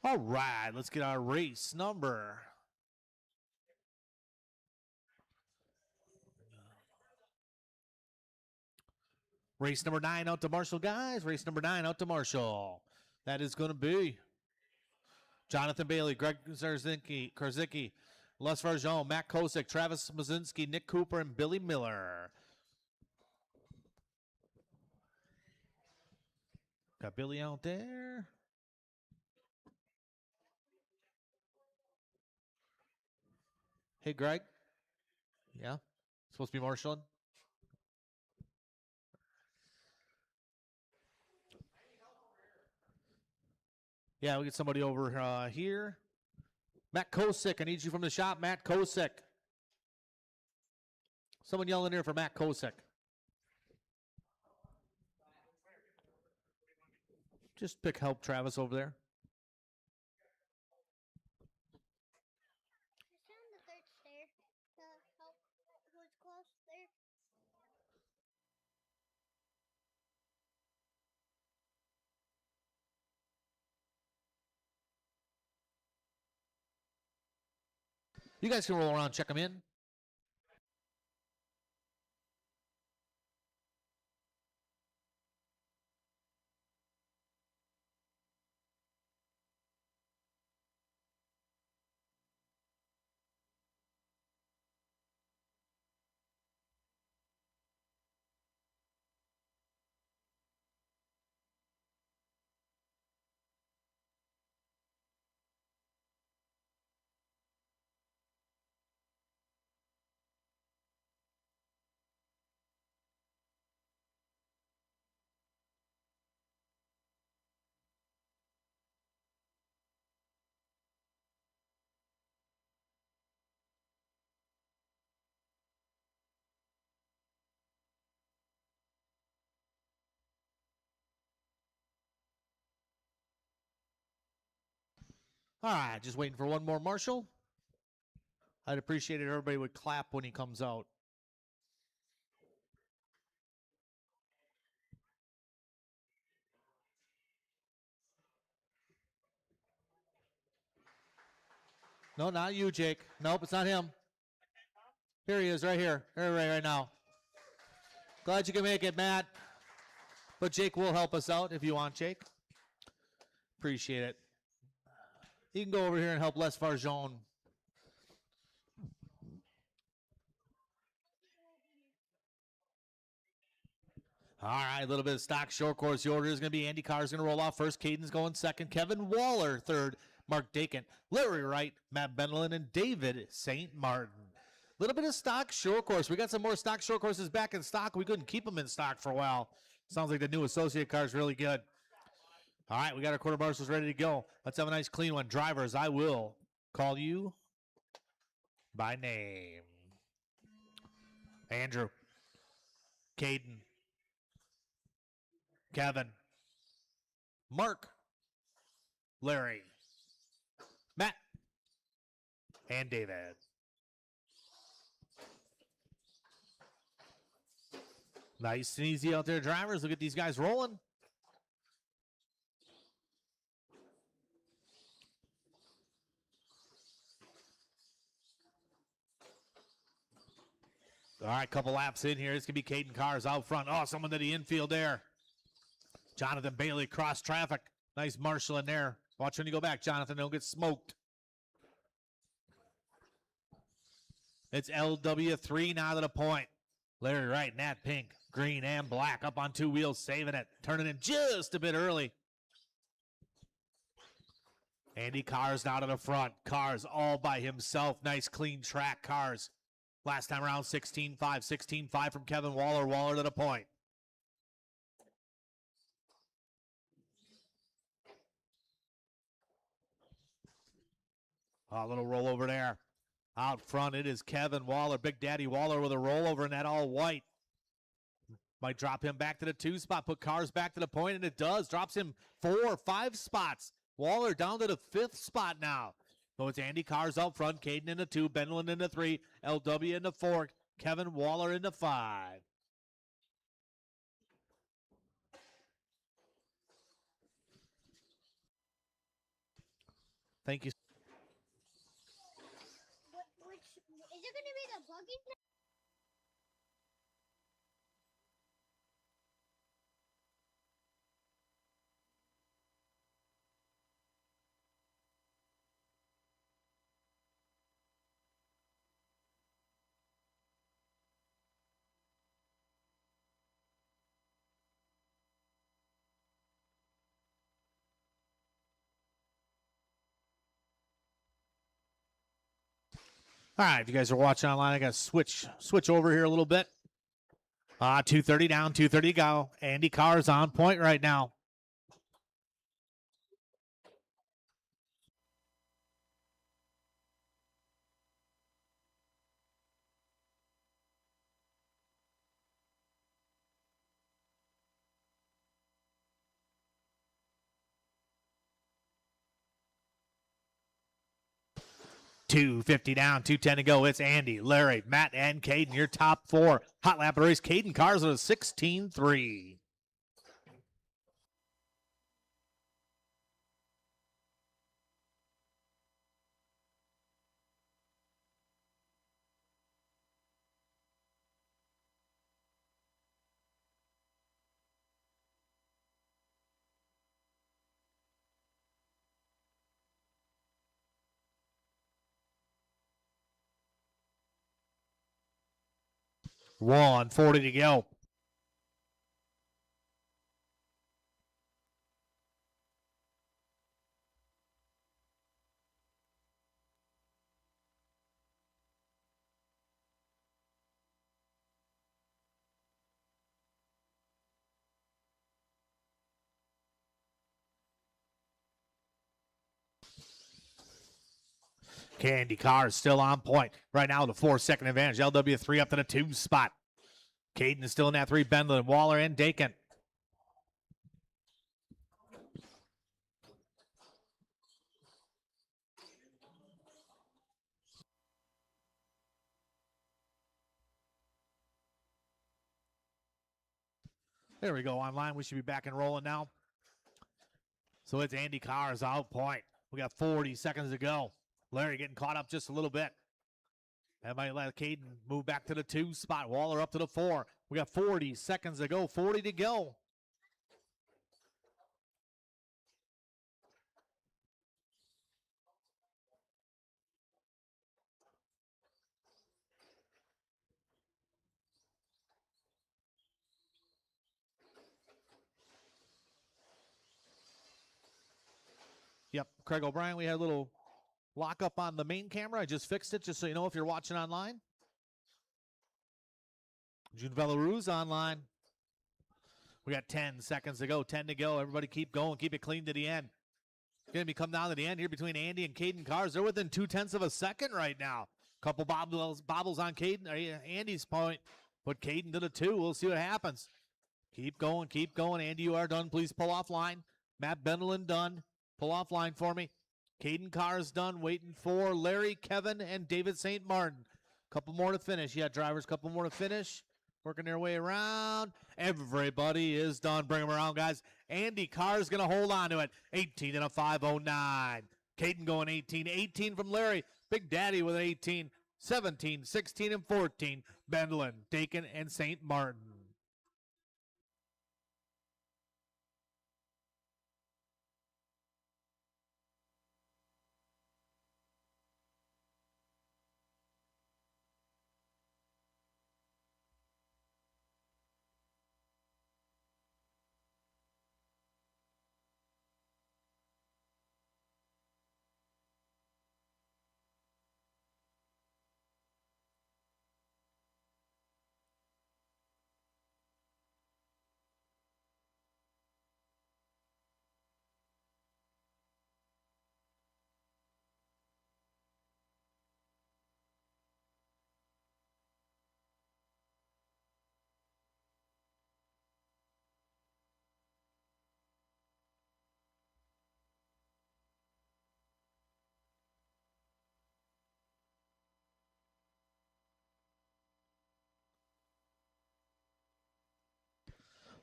All right, let's get our race number. Race number 9 out to Marshall, guys. Race number 9 out to Marshall. That is going to be Jonathan Bailey, Greg Karzicki, Les Farjon, Matt Kosick, Travis Mazinski, Nick Cooper, and Billy Miller. Got Billy out there. Hey, Greg. Yeah? Supposed to be marshalling? Yeah, we get somebody over here. Matt Kosick, I need you from the shop. Matt Kosick. Someone yelling here for Matt Kosick. Just pick help Travis over there. You guys can roll around, check them in. All right, just waiting for one more Marshall. I'd appreciate it if everybody would clap when he comes out. No, not you, Jake. Nope, it's not him. Here he is, right here. Right now. Glad you can make it, Matt. But Jake will help us out if you want, Jake. Appreciate it. You can go over here and help Les Farjon. All right, a little bit of stock short course. The order is going to be Andy Carr's going to roll off first. Caden's going second. Kevin Waller third. Mark Dakin, Larry Wright, Matt Bendelin, and David St. Martin. A little bit of stock short course. We got some more stock short courses back in stock. We couldn't keep them in stock for a while. Sounds like the new associate car is really good. All right, we got our quarter marshals ready to go. Let's have a nice clean one. Drivers, I will call you by name. Andrew, Caden, Kevin, Mark, Larry, Matt, and David. Nice and easy out there, drivers. Look at these guys rolling. All right, couple laps in here. It's going to be Caden Carr's out front. Oh, someone to the infield there. Jonathan Bailey cross traffic. Nice marshal in there. Watch when you go back, Jonathan. Don't get smoked. It's LW3 now to the point. Larry Wright, Nat Pink, green and black up on two wheels, saving it. Turning in just a bit early. Andy Carr's now to the front. Carr's all by himself. Nice clean track, Carr's. Last time around, 16-5. 16-5 from Kevin Waller. Waller to the point. A little rollover there. Out front, it is Kevin Waller. Big Daddy Waller with a rollover in that all white. Might drop him back to the 2 spot. Put Carr's back to the point, and it does. Drops him 4 or 5 spots. Waller down to the 5th spot now. So it's Andy Carr's up front. Caden in the 2. Bendelin in the 3. LW in the 4. Kevin Waller in the 5. Thank you. Is it going to be the buggies? All right, if you guys are watching online, I got to switch over here a little bit. 2:30 down, 2:30 to go. Andy Carr's on point right now. $250 down, $210 to go. It's Andy, Larry, Matt, and Caden. Your top four. Hot lap of the race. Caden Carr's at a 16-3. $140 to go. Candy Carr is still on point. Right now, the 4-second advantage. LW3 up to the 2 spot. Caden is still in that 3. Bendlin, Waller, and Dakin. There we go. Online, we should be back and rolling now. So it's Andy Carr's out point. We got 40 seconds to go. Larry getting caught up just a little bit. That might let Caden move back to the 2 spot. Waller up to the 4. We got 40 seconds to go. 40 to go. Yep, Craig O'Brien, we had a little lock up on the main camera. I just fixed it, just so you know if you're watching online. June Belarus online. We got 10 seconds to go, 10 to go. Everybody keep going, keep it clean to the end. Going to be come down to the end here between Andy and Caden Carrs. They're within 0.2 of a second right now. Couple bobbles on Caden, Andy's point. Put Caden to the 2. We'll see what happens. Keep going, keep going. Andy, you are done. Please pull off line. Matt Bendelin done. Pull off line for me. Caden Carr's done. Waiting for Larry, Kevin, and David St. Martin. Couple more to finish. Yeah, drivers, couple more to finish. Working their way around. Everybody is done. Bring them around, guys. Andy Carr's going to hold on to it. 18 and a 509. Caden going 18. 18 from Larry. Big Daddy with 18. 17, 16, and 14. Bendelin, Dakin, and St. Martin.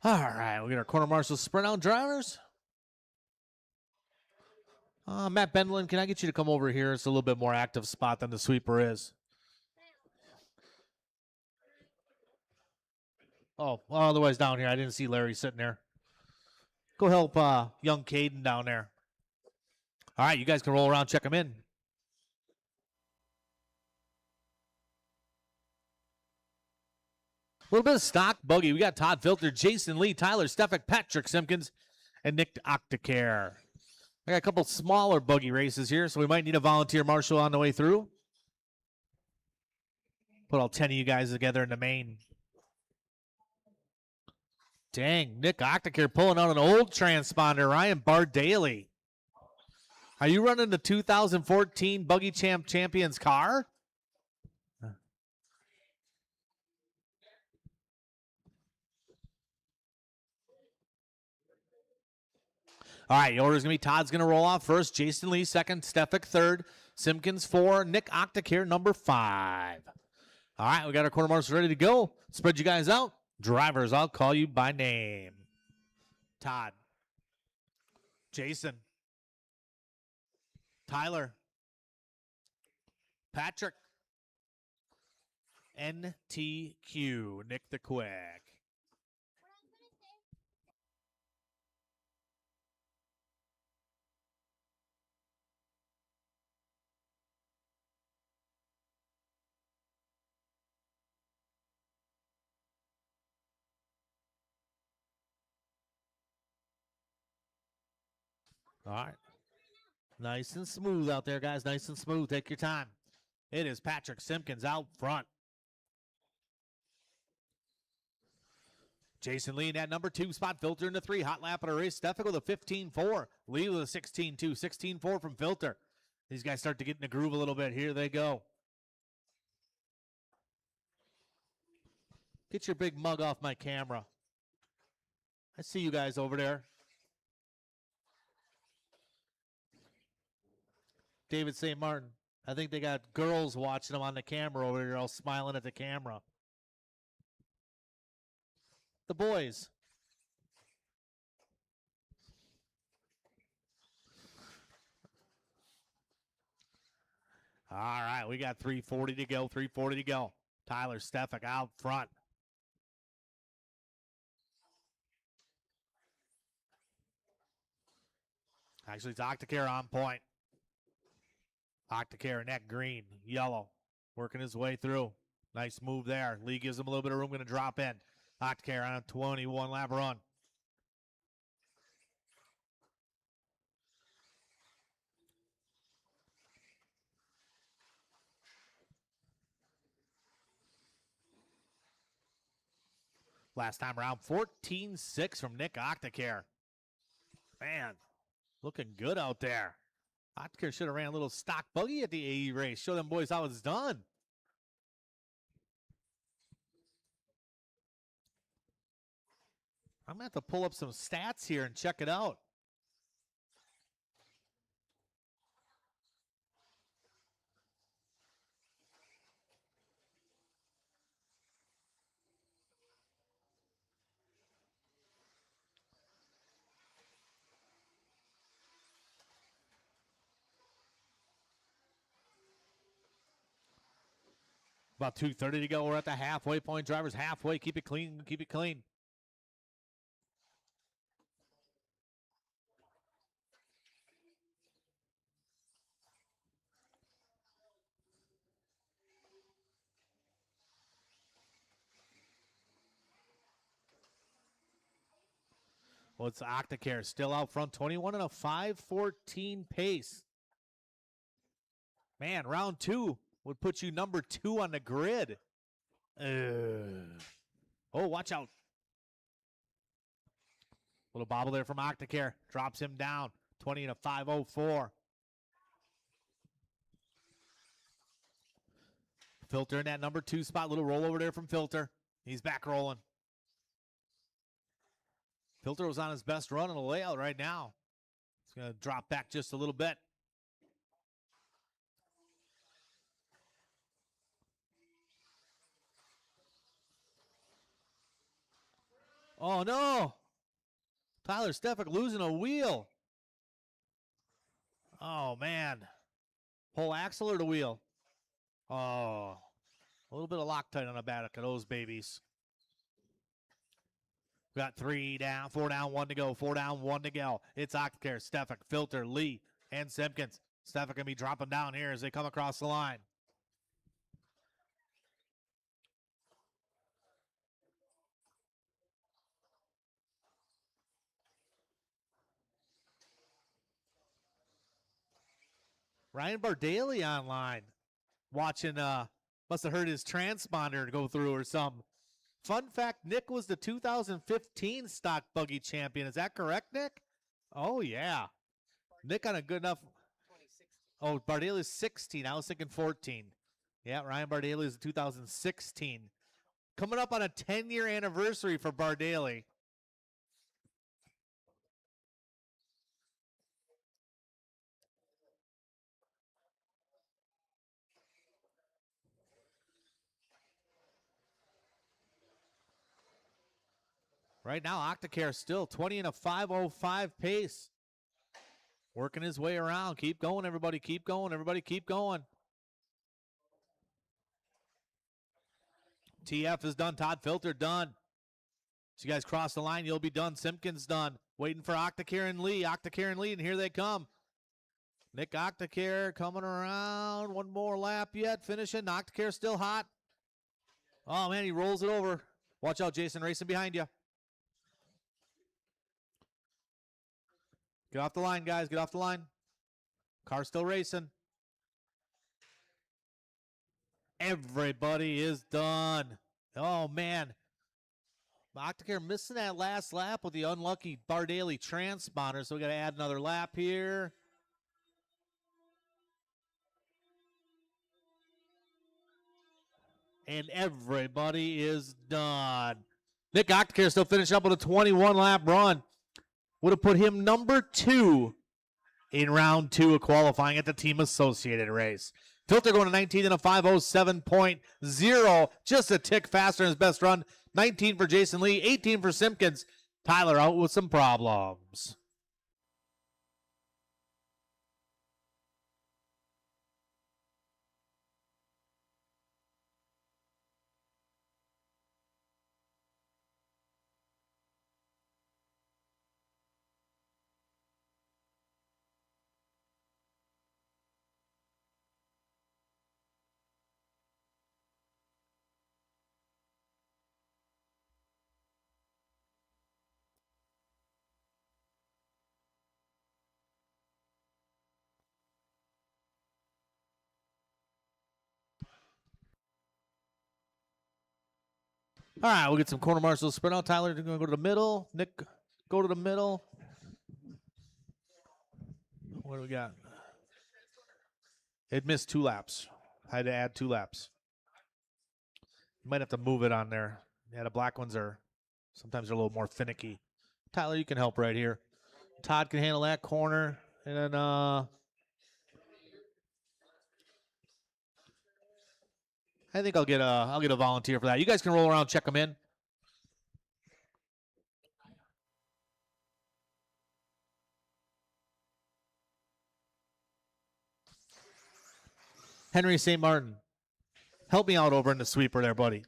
All right, we got our quarter marshal sprint out drivers. Matt Bendlin, can I get you to come over here? It's a little bit more active spot than the sweeper is. Oh, well, otherwise down here. I didn't see Larry sitting there. Go help young Caden down there. All right, you guys can roll around, check him in. A little bit of stock buggy. We got Todd Filter, Jason Lee, Tyler Stefik, Patrick Simpkins, and Nick Octacare. I got a couple smaller buggy races here, so we might need a volunteer marshal on the way through. Put all 10 of you guys together in the main. Dang, Nick Octacare pulling out an old transponder. Ryan Bardaly. Are you running the 2014 Buggy Champions car? All right, the order's going to be Todd's going to roll off first. Jason Lee second. Stefik third. Simpkins 4. Nick Octacare number 5. All right, we got our quarter marshals ready to go. Spread you guys out. Drivers, I'll call you by name. Todd. Jason. Tyler. Patrick. NTQ. Nick the Quick. All right. Nice and smooth out there, guys. Nice and smooth. Take your time. It is Patrick Simpkins out front. Jason Lee in that number 2 spot. Filter in the 3. Hot lap at a race. Stefik with a 15-4. Lee with a 16-2. 16-4 from Filter. These guys start to get in the groove a little bit. Here they go. Get your big mug off my camera. I see you guys over there. David St. Martin. I think they got girls watching them on the camera over there, all smiling at the camera. The boys. All right, we got 3:40 to go. 3:40 to go. Tyler Stefik out front. Actually, it's Octacare on point. Octacare in that green, yellow, working his way through. Nice move there. Lee gives him a little bit of room, going to drop in. Octacare on a 21 lap run. Last time around, 14-6 from Nick Octacare. Man, looking good out there. Octacare should have ran a little stock buggy at the AE race. Show them boys how it's done. I'm going to have to pull up some stats here and check it out. About 2:30 to go. We're at the halfway point. Drivers halfway. Keep it clean. Keep it clean. Well, it's Octacare still out front. 21 and a 5:14 pace. Man, round 2 would put you number 2 on the grid. Oh, watch out. Little bobble there from Octacare. Drops him down. 20 and a 5:04. Filter in that number 2 spot. Little rollover there from Filter. He's back rolling. Filter was on his best run in the layout right now. He's going to drop back just a little bit. Oh, no. Tyler Stefik losing a wheel. Oh, man. Whole axle or the wheel? Oh, a little bit of Loctite on the back of those babies. Got 3 down, 4 down, 1 to go. 4 down, 1 to go. It's Octacare, Stefik, Filter, Lee, and Simpkins. Stefik going to be dropping down here as they come across the line. Ryan Bardaly online. Watching, must have heard his transponder go through or something. Fun fact, Nick was the 2015 stock buggy champion. Is that correct, Nick? Oh, yeah. Nick on a good enough. Oh, Bardaly's 16. I was thinking 14. Yeah, Ryan Bardaly is 2016. Coming up on a 10-year anniversary for Bardaly. Right now, Octacare still 20 and a 5:05 pace. Working his way around. Keep going, everybody. Keep going, everybody. Keep going. TF is done. Todd Filter done. So you guys cross the line, you'll be done. Simpkins done. Waiting for Octacare and Lee. Octacare and Lee, and here they come. Nick Octacare coming around. One more lap yet. Finishing. Octacare still hot. Oh, man, he rolls it over. Watch out, Jason, racing behind you. Get off the line, guys. Get off the line. Car still racing. Everybody is done. Oh, man. Octacare missing that last lap with the unlucky Bardaly transponder, so we got to add another lap here. And everybody is done. Nick Octacare still finishing up with a 21-lap run. Would have put him number 2 in round 2 of qualifying at the Team Associated race. Filter going to 19 and a 5:07.0, just a tick faster in his best run. 19 for Jason Lee, 18 for Simpkins. Tyler out with some problems. All right, we'll get some corner marshals sprint out. Tyler, you're going to go to the middle. Nick, go to the middle. What do we got? It missed 2 laps. I had to add 2 laps. You might have to move it on there. Yeah, the black ones are sometimes they're a little more finicky. Tyler, you can help right here. Todd can handle that corner. And then I think I'll get a volunteer for that. You guys can roll around, check them in. Henry St. Martin, help me out over in the sweeper there, buddy.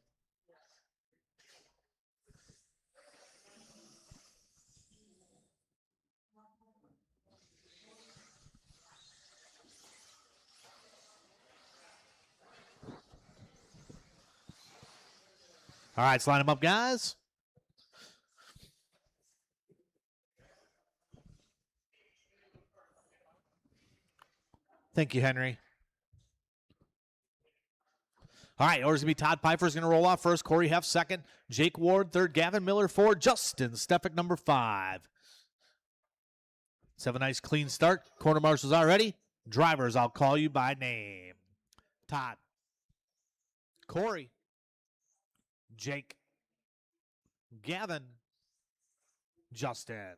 All right, let's line them up, guys. Thank you, Henry. All right, orders going to be Todd Pfeiffer's going to roll off first. Corey Heff second. Jake Ward third. Gavin Miller fourth. Justin Stefik number 5. Let's have a nice clean start. Corner marshals are ready. Drivers, I'll call you by name. Todd. Corey. Jake. Gavin. Justin.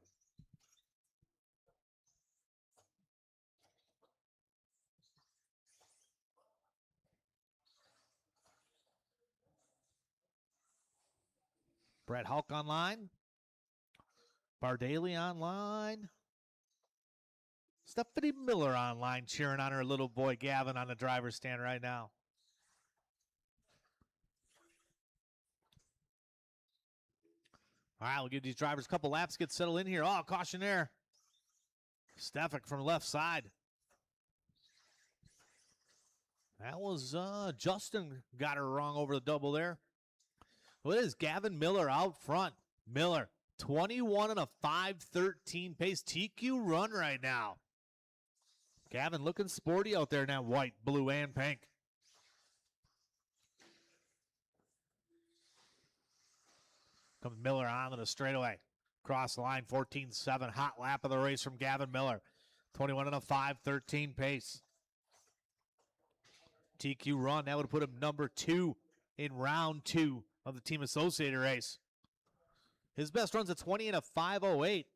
Brett Hulk online. Bardaly online. Stephanie Miller online cheering on her little boy Gavin on the driver's stand right now. All right, we'll give these drivers a couple laps, get settled in here. Oh, caution there. Stefik from left side. That was Justin got her wrong over the double there. What is Gavin Miller out front? Miller, 21 and a 5:13 pace. TQ run right now. Gavin looking sporty out there in that white, blue, and pink. Comes Miller onto the straightaway. Cross the line, 14-7. Hot lap of the race from Gavin Miller. 21 and a 5:13 pace. TQ run, that would put him number 2 in round 2 of the team associated race. His best run's a 20 and a 5:08.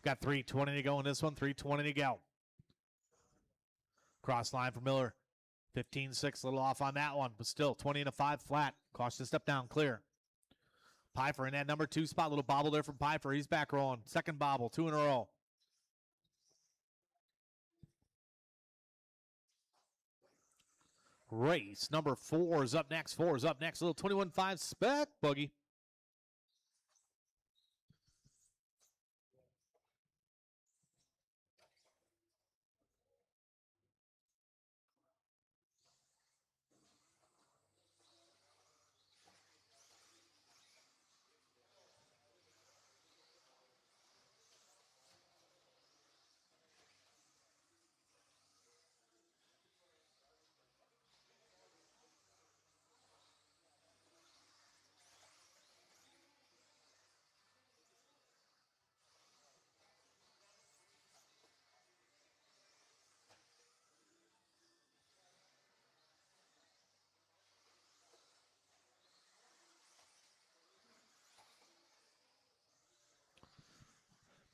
Got 3:20 to go in this one, 3:20 to go. Cross line for Miller. 15-6, a little off on that one, but still 20 and a 5 flat. Caution step down, clear. Pfeiffer in that number 2 spot. Little bobble there from Pfeiffer. He's back rolling. Second bobble, 2 in a row. Race number 4 is up next. 4 is up next. A little 21.5 spec buggy.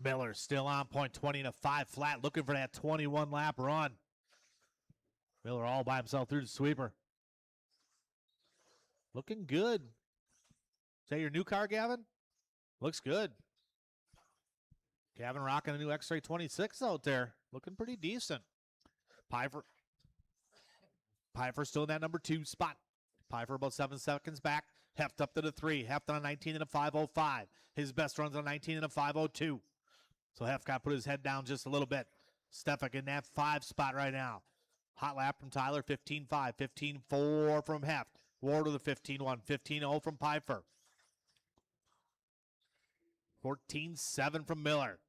Miller still on point, 20 and a 5 flat, looking for that 21 lap run. Miller all by himself through the sweeper. Looking good. Is that your new car, Gavin? Looks good. Gavin rocking a new X-Ray 26 out there. Looking pretty decent. Pfeiffer still in that number 2 spot. Pfeiffer about 7 seconds back. Heft up to the 3. Heft on a 19 and a 5:05. His best runs on a 19 and a 5:02. So Heft got to put his head down just a little bit. Stefik in that 5 spot right now. Hot lap from Tyler, 15.5. 15.4 from Heft. Ward with a 15.1. 15.0 from Pfeiffer. 14.7 from Miller.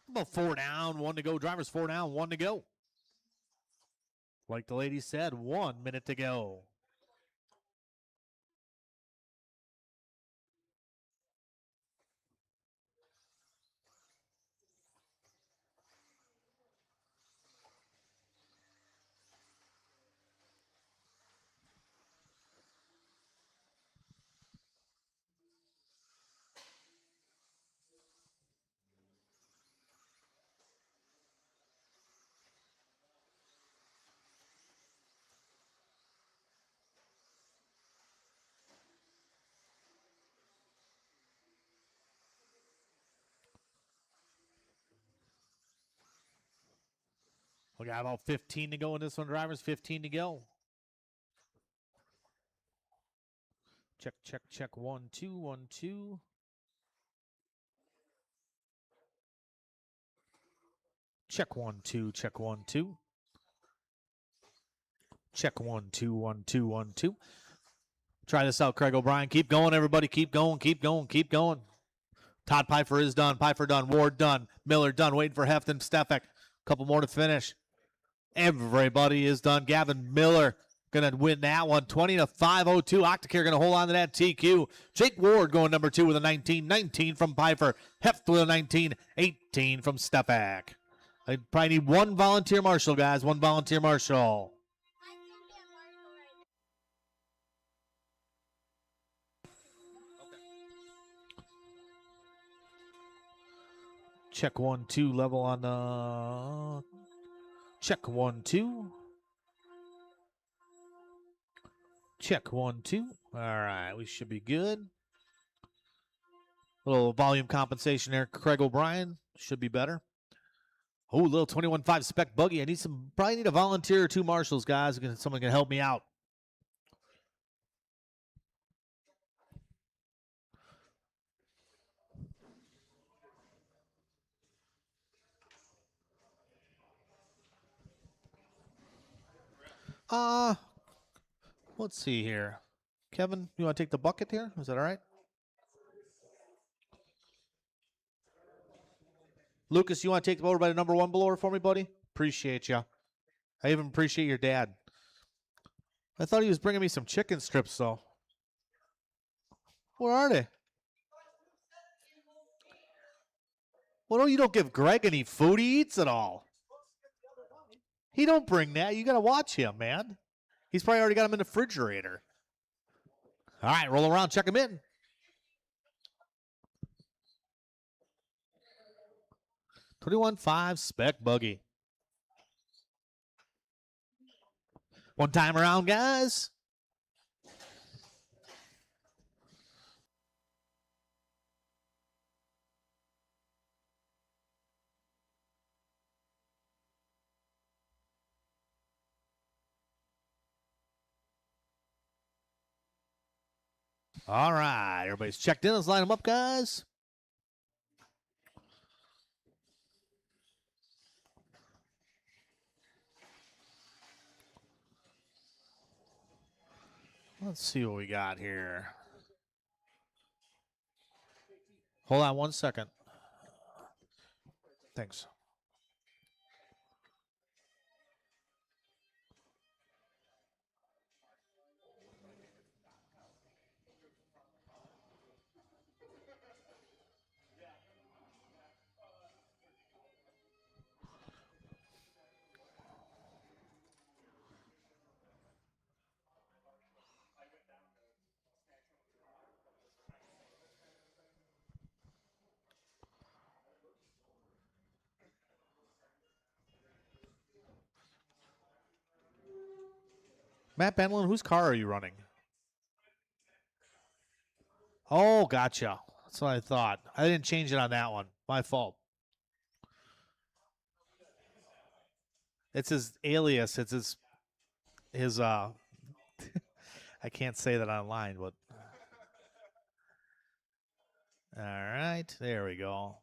About 4 down, 1 to go. Drivers 4 down, 1 to go. Like the lady said, 1 minute to go. We got about 15 to go in this one, drivers. 15 to go. Check, check, check. 1, 2, 1, 2. Check 1, 2, check 1, 2. Check 1, 2, 1, 2, 1, 2. Try this out, Craig O'Brien. Keep going, everybody. Keep going, keep going, keep going. Todd Pfeiffer is done. Pfeiffer done. Ward done. Miller done. Waiting for Heft and Stefik. Couple more to finish. Everybody is done. Gavin Miller going to win that one 20-502. Octacare going to hold on to that TQ. Jake Ward going number 2 with a 19-19 from Piper. Heft with a 19-18 from Stepak. I probably need one volunteer marshal, guys. One volunteer marshal. Check 1, 2, level on the... Check 1, 2. Check 1, 2. All right, we should be good. Little volume compensation there. Craig O'Brien should be better. Oh, little 21.5 spec buggy. I need some, probably need a volunteer or 2 marshals, guys. Someone can help me out. Let's see here. Kevin, you want to take the bucket here? Is that all right? Lucas, you want to take the over by the number 1 blower for me, buddy? Appreciate you. I even appreciate your dad. I thought he was bringing me some chicken strips, though. Where are they? Well, no, you don't give Greg any food. He eats it all. He don't bring that. You got to watch him, man. He's probably already got him in the refrigerator. All right, roll around, check him in. $21.5 spec buggy. One time around, guys. All right, everybody's checked in. Let's line them up, guys. Let's see what we got here. Hold on 1 second. Thanks. Matt Benlin, whose car are you running? Oh, gotcha. That's what I thought. I didn't change it on that one. My fault. It's his alias. It's his I can't say that online, but all right, there we go.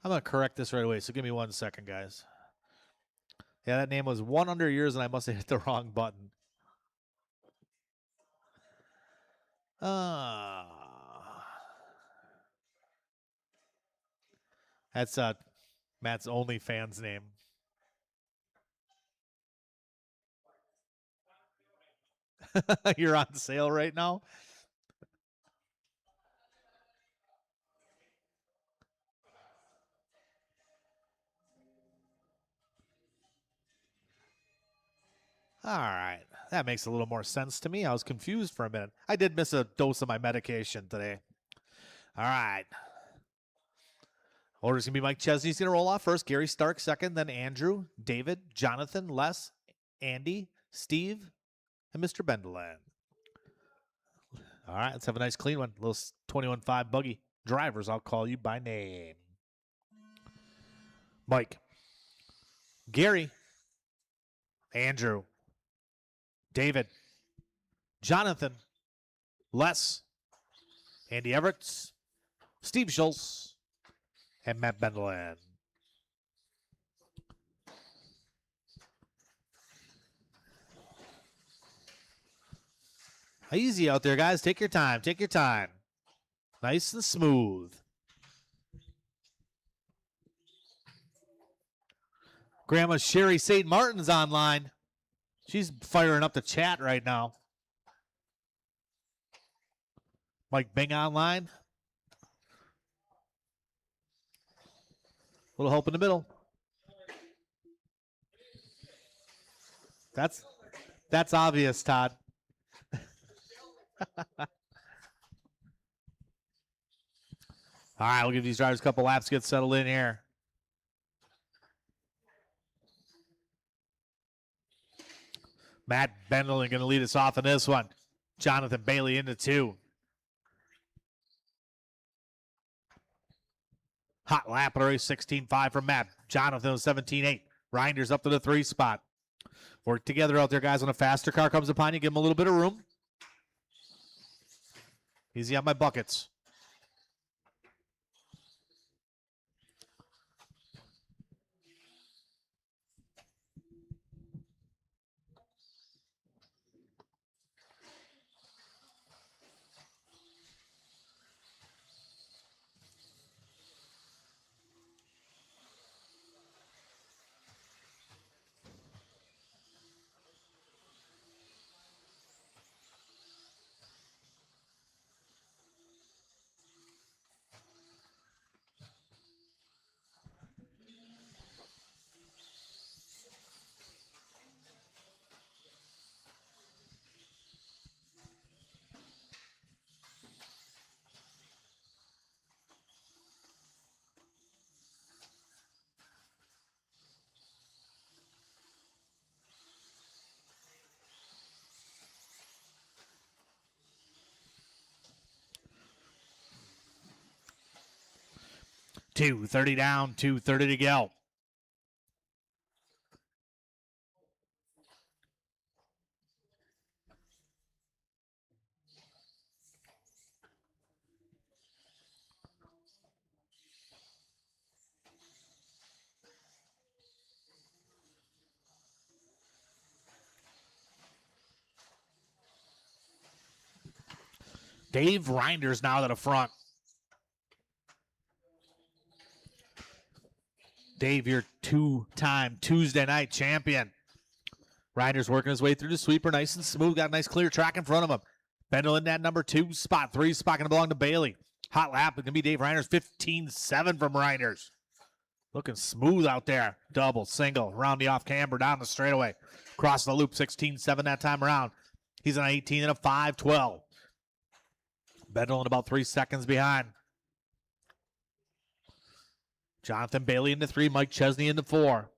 I'm gonna correct this right away, so give me 1 second, guys. Yeah, that name was 1 under yours, and I must have hit the wrong button. That's Matt's OnlyFans name. You're on sale right now? All right. That makes a little more sense to me. I was confused for a minute. I did miss a dose of my medication today. All right. Order's going to be Mike Chesney's going to roll off first. Gary Stark second. Then Andrew, David, Jonathan, Les, Andy, Steve, and Mr. Bendeland. All right. Let's have a nice clean one. Little 21.5 buggy. Drivers, I'll call you by name. Mike. Gary. Andrew. David, Jonathan, Les, Andy Everett, Steve Schultz, and Matt Bendeland. Easy out there, guys. Take your time. Take your time. Nice and smooth. Grandma Sherry St. Martin's online. She's firing up the chat right now. Mike Bing online. Little hope in the middle. That's obvious, Todd. All right, we'll give these drivers a couple laps to get settled in here. Matt Bendlin going to lead us off in this one. Jonathan Bailey into 2. Hot lap at a race, 16.5 from Matt. Jonathan was 17.8. Reinders up to the 3 spot. Work together out there, guys. When a faster car comes upon you, give them a little bit of room. Easy on my buckets. $230 down, $230 to go. Dave Reinders now to the front. Dave, your 2-time Tuesday night champion. Reinders working his way through the sweeper, nice and smooth. Got a nice clear track in front of him. Bendel in that number 2 spot. 3 spot going to belong to Bailey. Hot lap. It's going to be Dave Reinders. 15.7 from Reinders. Looking smooth out there. Double, single, around the off camber, down the straightaway. Cross the loop, 16.7 that time around. He's on 18 and a 5.12. Bendel in about 3 seconds behind. Jonathan Bailey into 3, Mike Chesney into 4.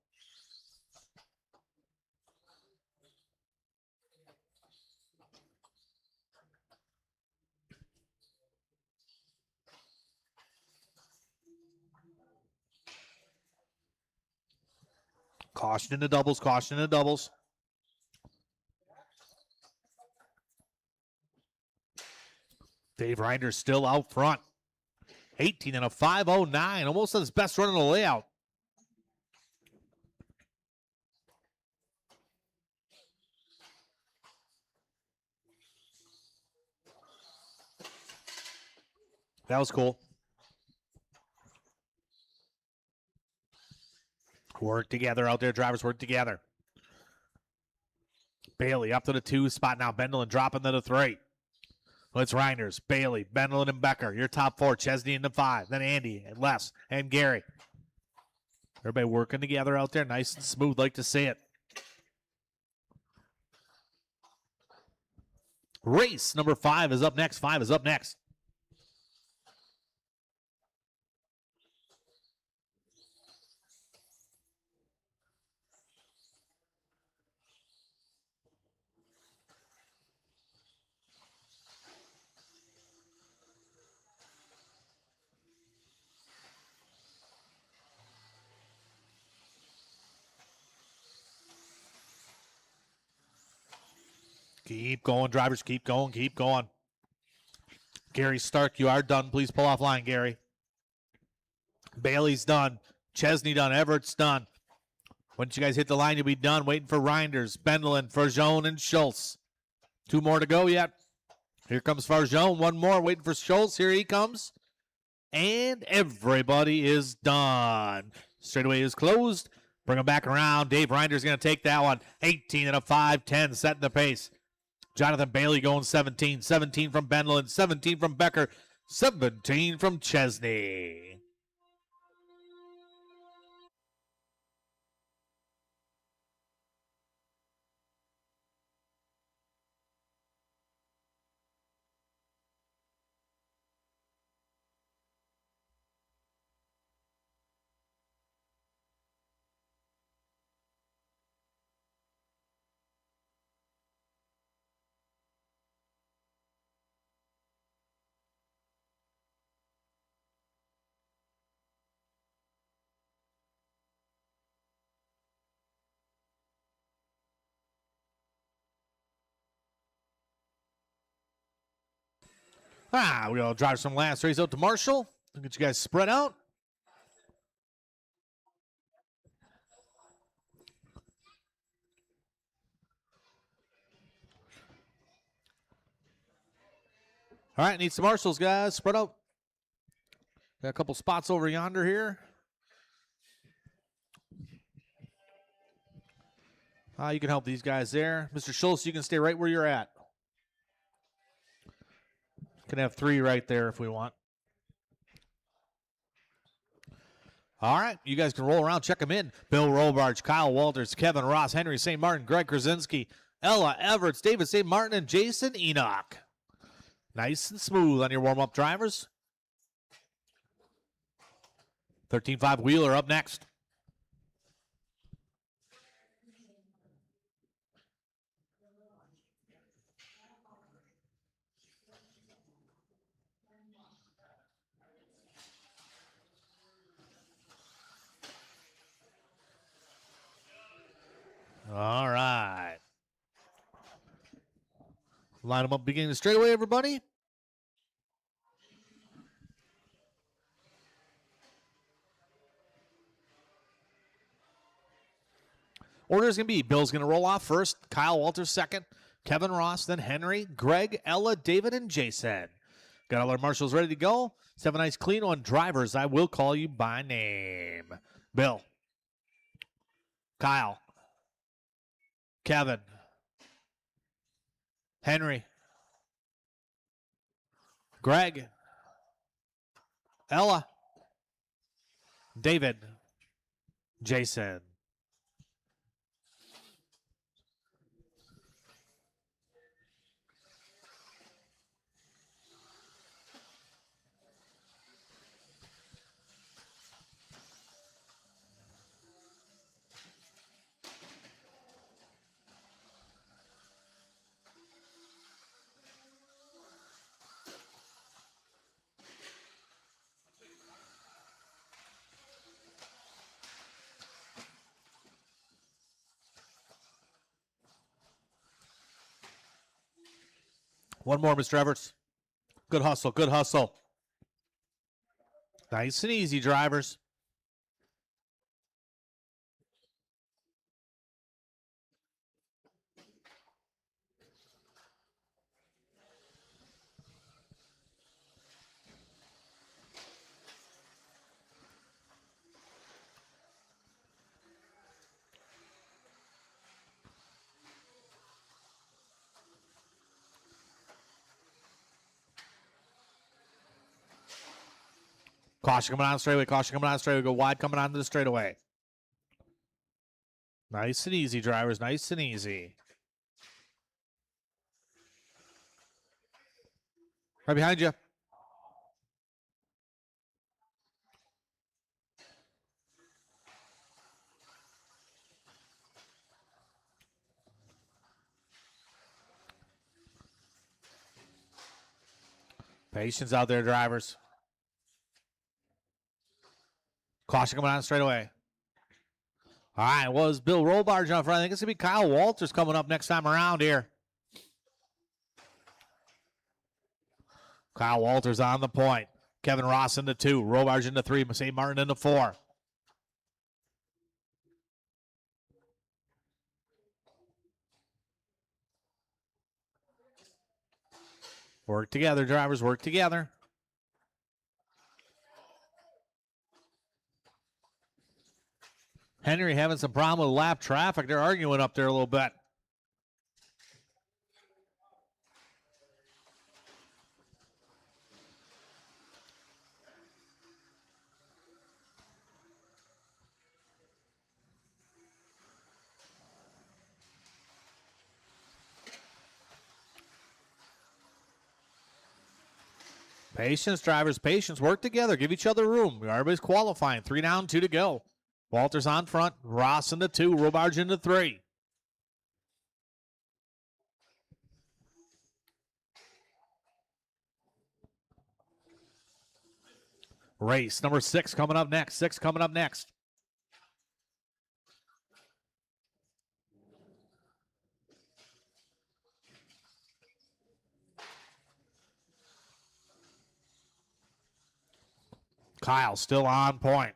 Caution in the doubles, caution in the doubles. Dave Reinders still out front. 18 and a 5.09, almost his best run in the layout. That was cool. Work together out there. Drivers work together. Bailey up to the 2 spot now. Bendel dropping to the 3. It's Reinders, Bailey, Bendel, and Becker. Your top 4. Chesney in the 5. Then Andy, and Les, and Gary. Everybody working together out there. Nice and smooth. Like to see it. Race number 5 is up next. 5 is up next. Keep going, drivers. Keep going. Keep going. Gary Stark, you are done. Please pull off line, Gary. Bailey's done. Chesney done. Everett's done. Once you guys hit the line, you'll be done. Waiting for Reinders, Bendelin, Farjone, and Schultz. 2 more to go yet. Here comes Farjone. 1 more. Waiting for Schultz. Here he comes. And everybody is done. Straightaway is closed. Bring him back around. Dave Reinder's going to take that one. 18 and a 5-10, setting the pace. Jonathan Bailey going 17. 17 from Bendlin. 17 from Becker. 17 from Chesney. We're going to drive some last race out to Marshall. Get you guys spread out. All right, need some Marshalls, guys. Spread out. Got a couple spots over yonder here. You can help these guys there. Mr. Schultz, you can stay right where you're at. Can have 3 right there if we want. All right, you guys can roll around, check them in. Bill Robarge, Kyle Walters, Kevin Ross, Henry St. Martin, Greg Krasinski, Ella Everett, David St. Martin, and Jason Enoch. Nice and smooth on your warm-up drivers. 13-5 Wheeler up next. All right. Line them up beginning the straightaway, everybody. Order is going to be Bill's going to roll off first, Kyle Walters second, Kevin Ross, then Henry, Greg, Ella, David, and Jason. Got all our marshals ready to go. Let's have a nice clean one. Drivers, I will call you by name. Bill, Kyle, Kevin, Henry, Greg, Ella, David, Jason. One more, Mr. Everts. Good hustle, good hustle. Nice and easy, drivers. Caution coming on the straightaway. Caution coming on the straightaway. Go wide coming onto the straightaway. Nice and easy, drivers. Nice and easy. Right behind you. Patience out there, drivers. Caution coming on straight away. All right, was Bill Robarge on front. I think it's going to be Kyle Walters coming up next time around here. Kyle Walters on the point. Kevin Ross into 2. Robarge into 3. St. Martin into 4. Work together, drivers. Work together. Henry having some problem with lap traffic. They're arguing up there a little bit. Patience, drivers, patience. Work together. Give each other room. Everybody's qualifying. 3 down, 2 to go. Walters on front. Ross into 2. Robarge into 3. Race number 6 coming up next. 6 coming up next. Kyle still on point.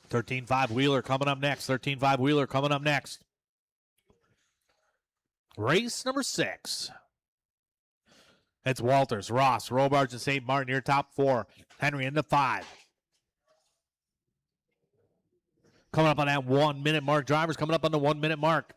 (13.5) Wheeler coming up next. 13.5 Wheeler coming up next. Race number 6. It's Walters, Ross, Robarge, and St. Martin, your top 4. Henry into 5. Coming up on that 1 minute mark. Drivers coming up on the 1 minute mark.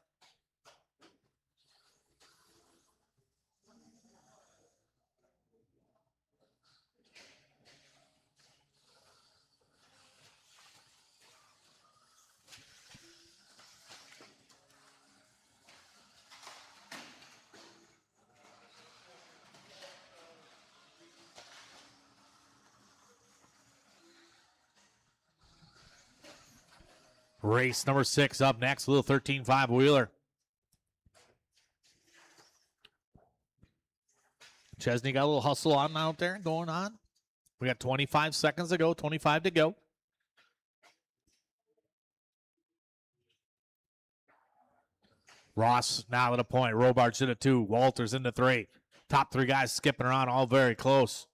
Race number 6 up next. Little 13.5 Wheeler. Chesney got a little hustle on out there going on. We got 25 seconds to go. 25 to go. Ross now at a point. Robards into 2. Walters into 3. Top 3 guys skipping around, all very close.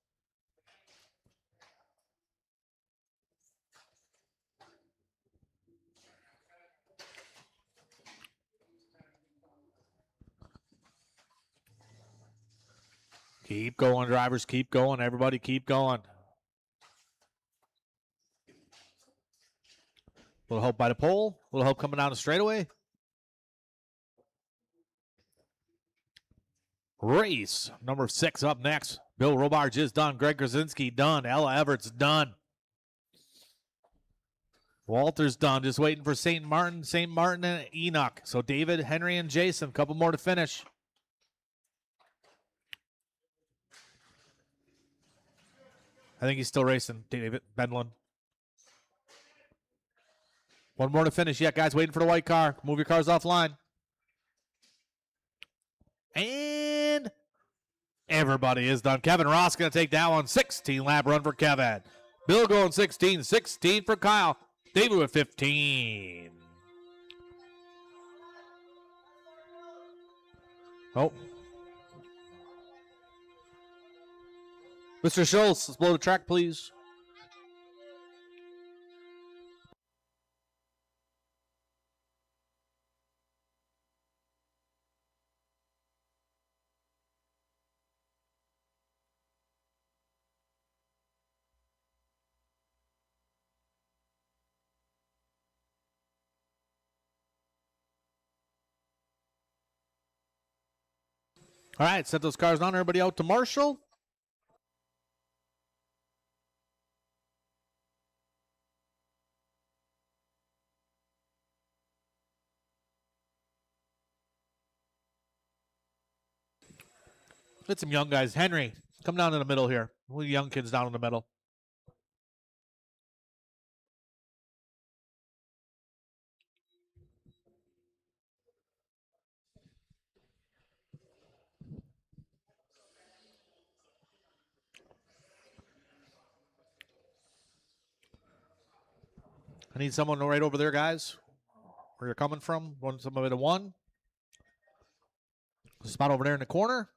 Keep going, drivers. Keep going. Everybody keep going. A little help by the pole. A little help coming down the straightaway. Race number 6 up next. Bill Robarge is done. Greg Krasinski done. Ella Everett's done. Walter's done. Just waiting for St. Martin and Enoch. So David, Henry, and Jason. A couple more to finish. I think he's still racing, David Benlin. 1 more to finish yet, guys. Waiting for the white car. Move your cars offline. And everybody is done. Kevin Ross going to take that one. 16 lap run for Kevin. Bill going 16. 16 for Kyle. David with 15. Oh. Mr. Schultz, let's blow the track, please. All right, set those cars on. Everybody out to Marshall. Get some young guys. Henry, come down in the middle here. We young kids down in the middle. I need someone right over there, guys. Where you're coming from. Want somebody to 1. Spot over there in the corner.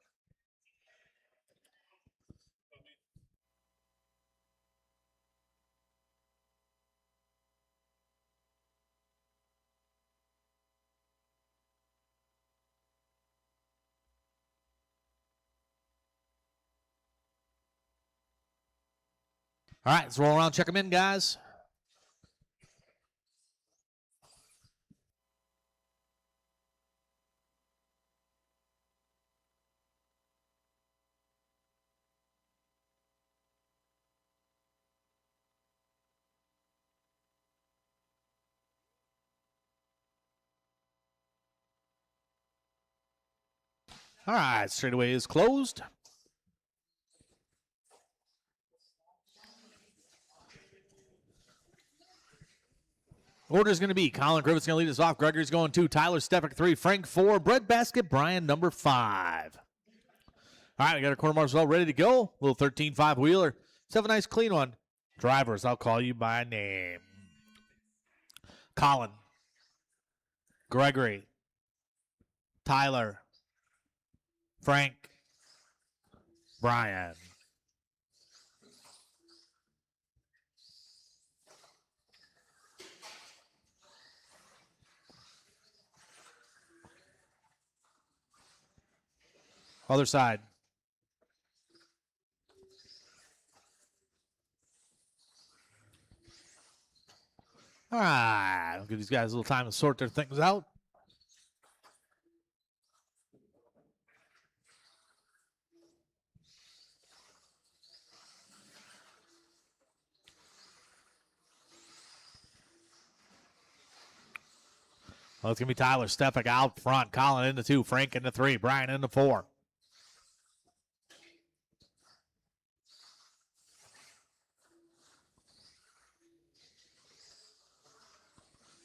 All right, let's roll around, check them in, guys. All right, straightaway is closed. Order is going to be Colin Griffith's going to lead us off. Gregory's going 2. Tyler Stefik 3. Frank 4. Breadbasket Brian number 5. All right, we got our quarter marshals all ready to go. Little 13.5 wheeler. Let's have a nice clean one. Drivers, I'll call you by name. Colin. Gregory. Tyler. Frank. Brian. Other side. All right, I'll give these guys a little time to sort their things out. Well, it's going to be Tyler Stefik out front. Colin into 2. Frank into 3. Brian into 4.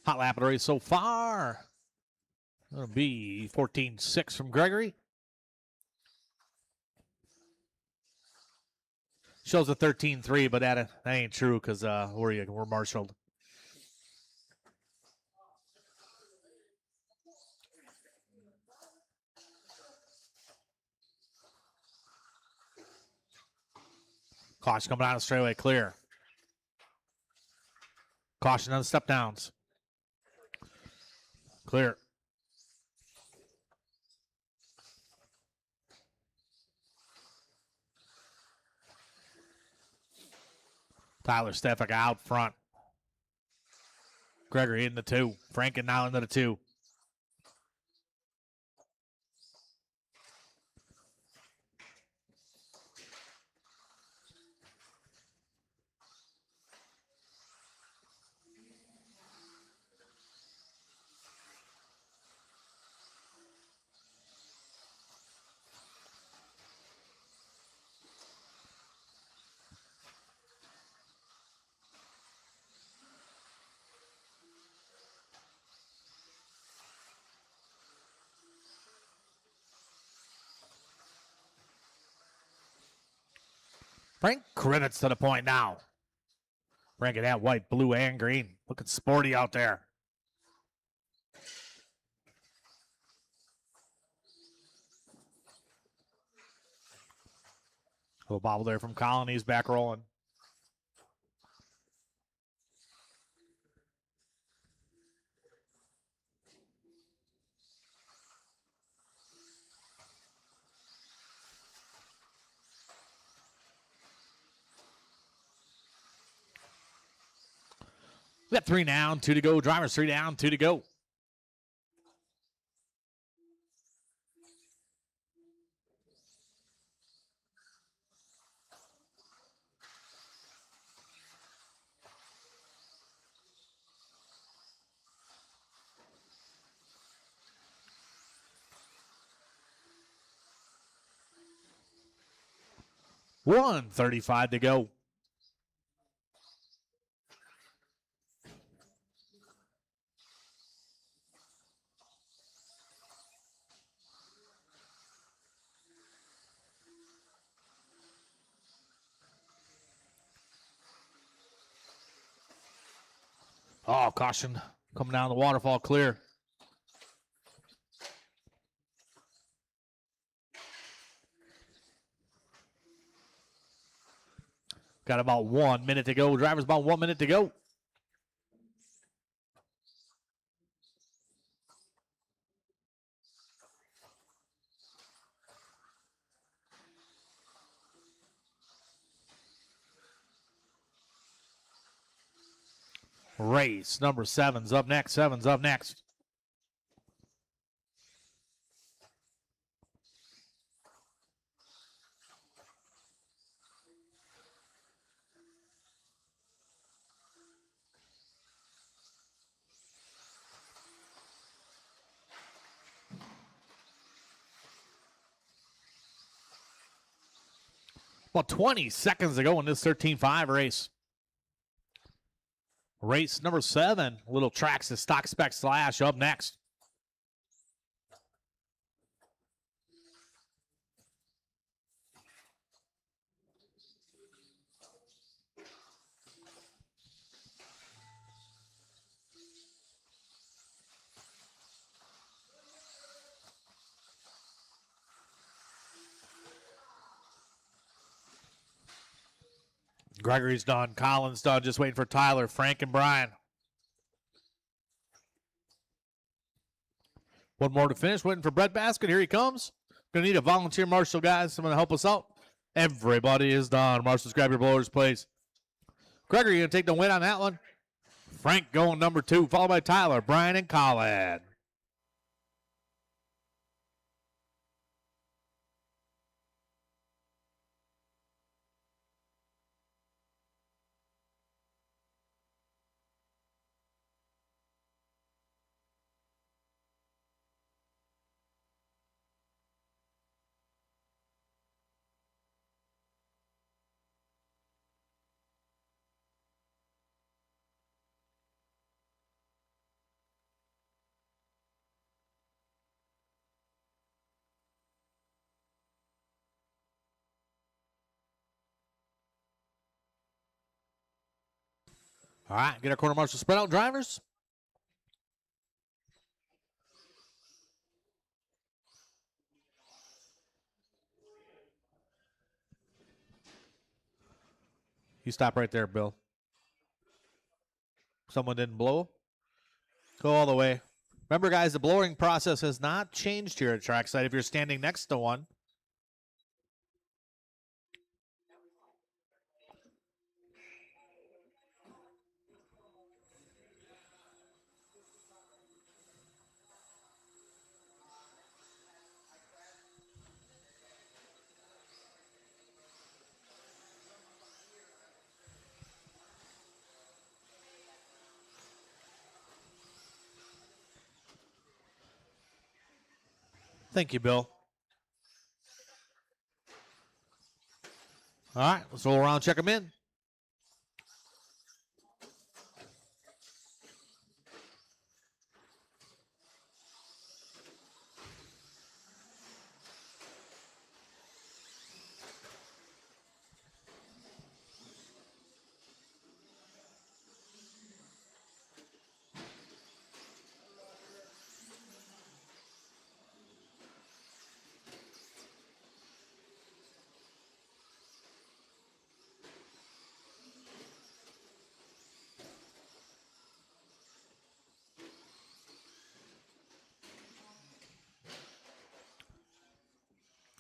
Hot lap of the race so far. It'll be 14.6 from Gregory. Shows a 13.3, but that ain't true because we're marshaled. Caution coming out of the straightaway, clear. Caution on the step downs. Clear. Tyler Stefik out front. Gregory in the 2. Franken now into the 2. Frank Krivitz to the point now. Frank at that white, blue, and green. Looking sporty out there. Little bobble there from Colin. He's back rolling. We got 3 down, 2 to go. Drivers 3 down, 2 to go. $135 to go. Oh, caution. Coming down the waterfall clear. Got about 1 minute to go. Drivers about 1 minute to go. Race number 7's up next. 7's up next. About 20 seconds to go in this 13-5 race. Race number 7, little Trackside Stock Spec Slash up next. Gregory's done. Collins done. Just waiting for Tyler, Frank, and Brian. One more to finish. Waiting for Brett Basket. Here he comes. Going to need a volunteer marshal, guys. Someone to help us out. Everybody is done. Marshals, grab your blowers, please. Gregory going to take the win on that one. Frank going number 2, followed by Tyler, Brian, and Colin. All right, get our quarter marshal spread out, drivers. You stop right there, Bill. Someone didn't blow. Go all the way. Remember, guys, the blowing process has not changed here at Trackside if you're standing next to one. Thank you, Bill. All right, let's roll around, check them in.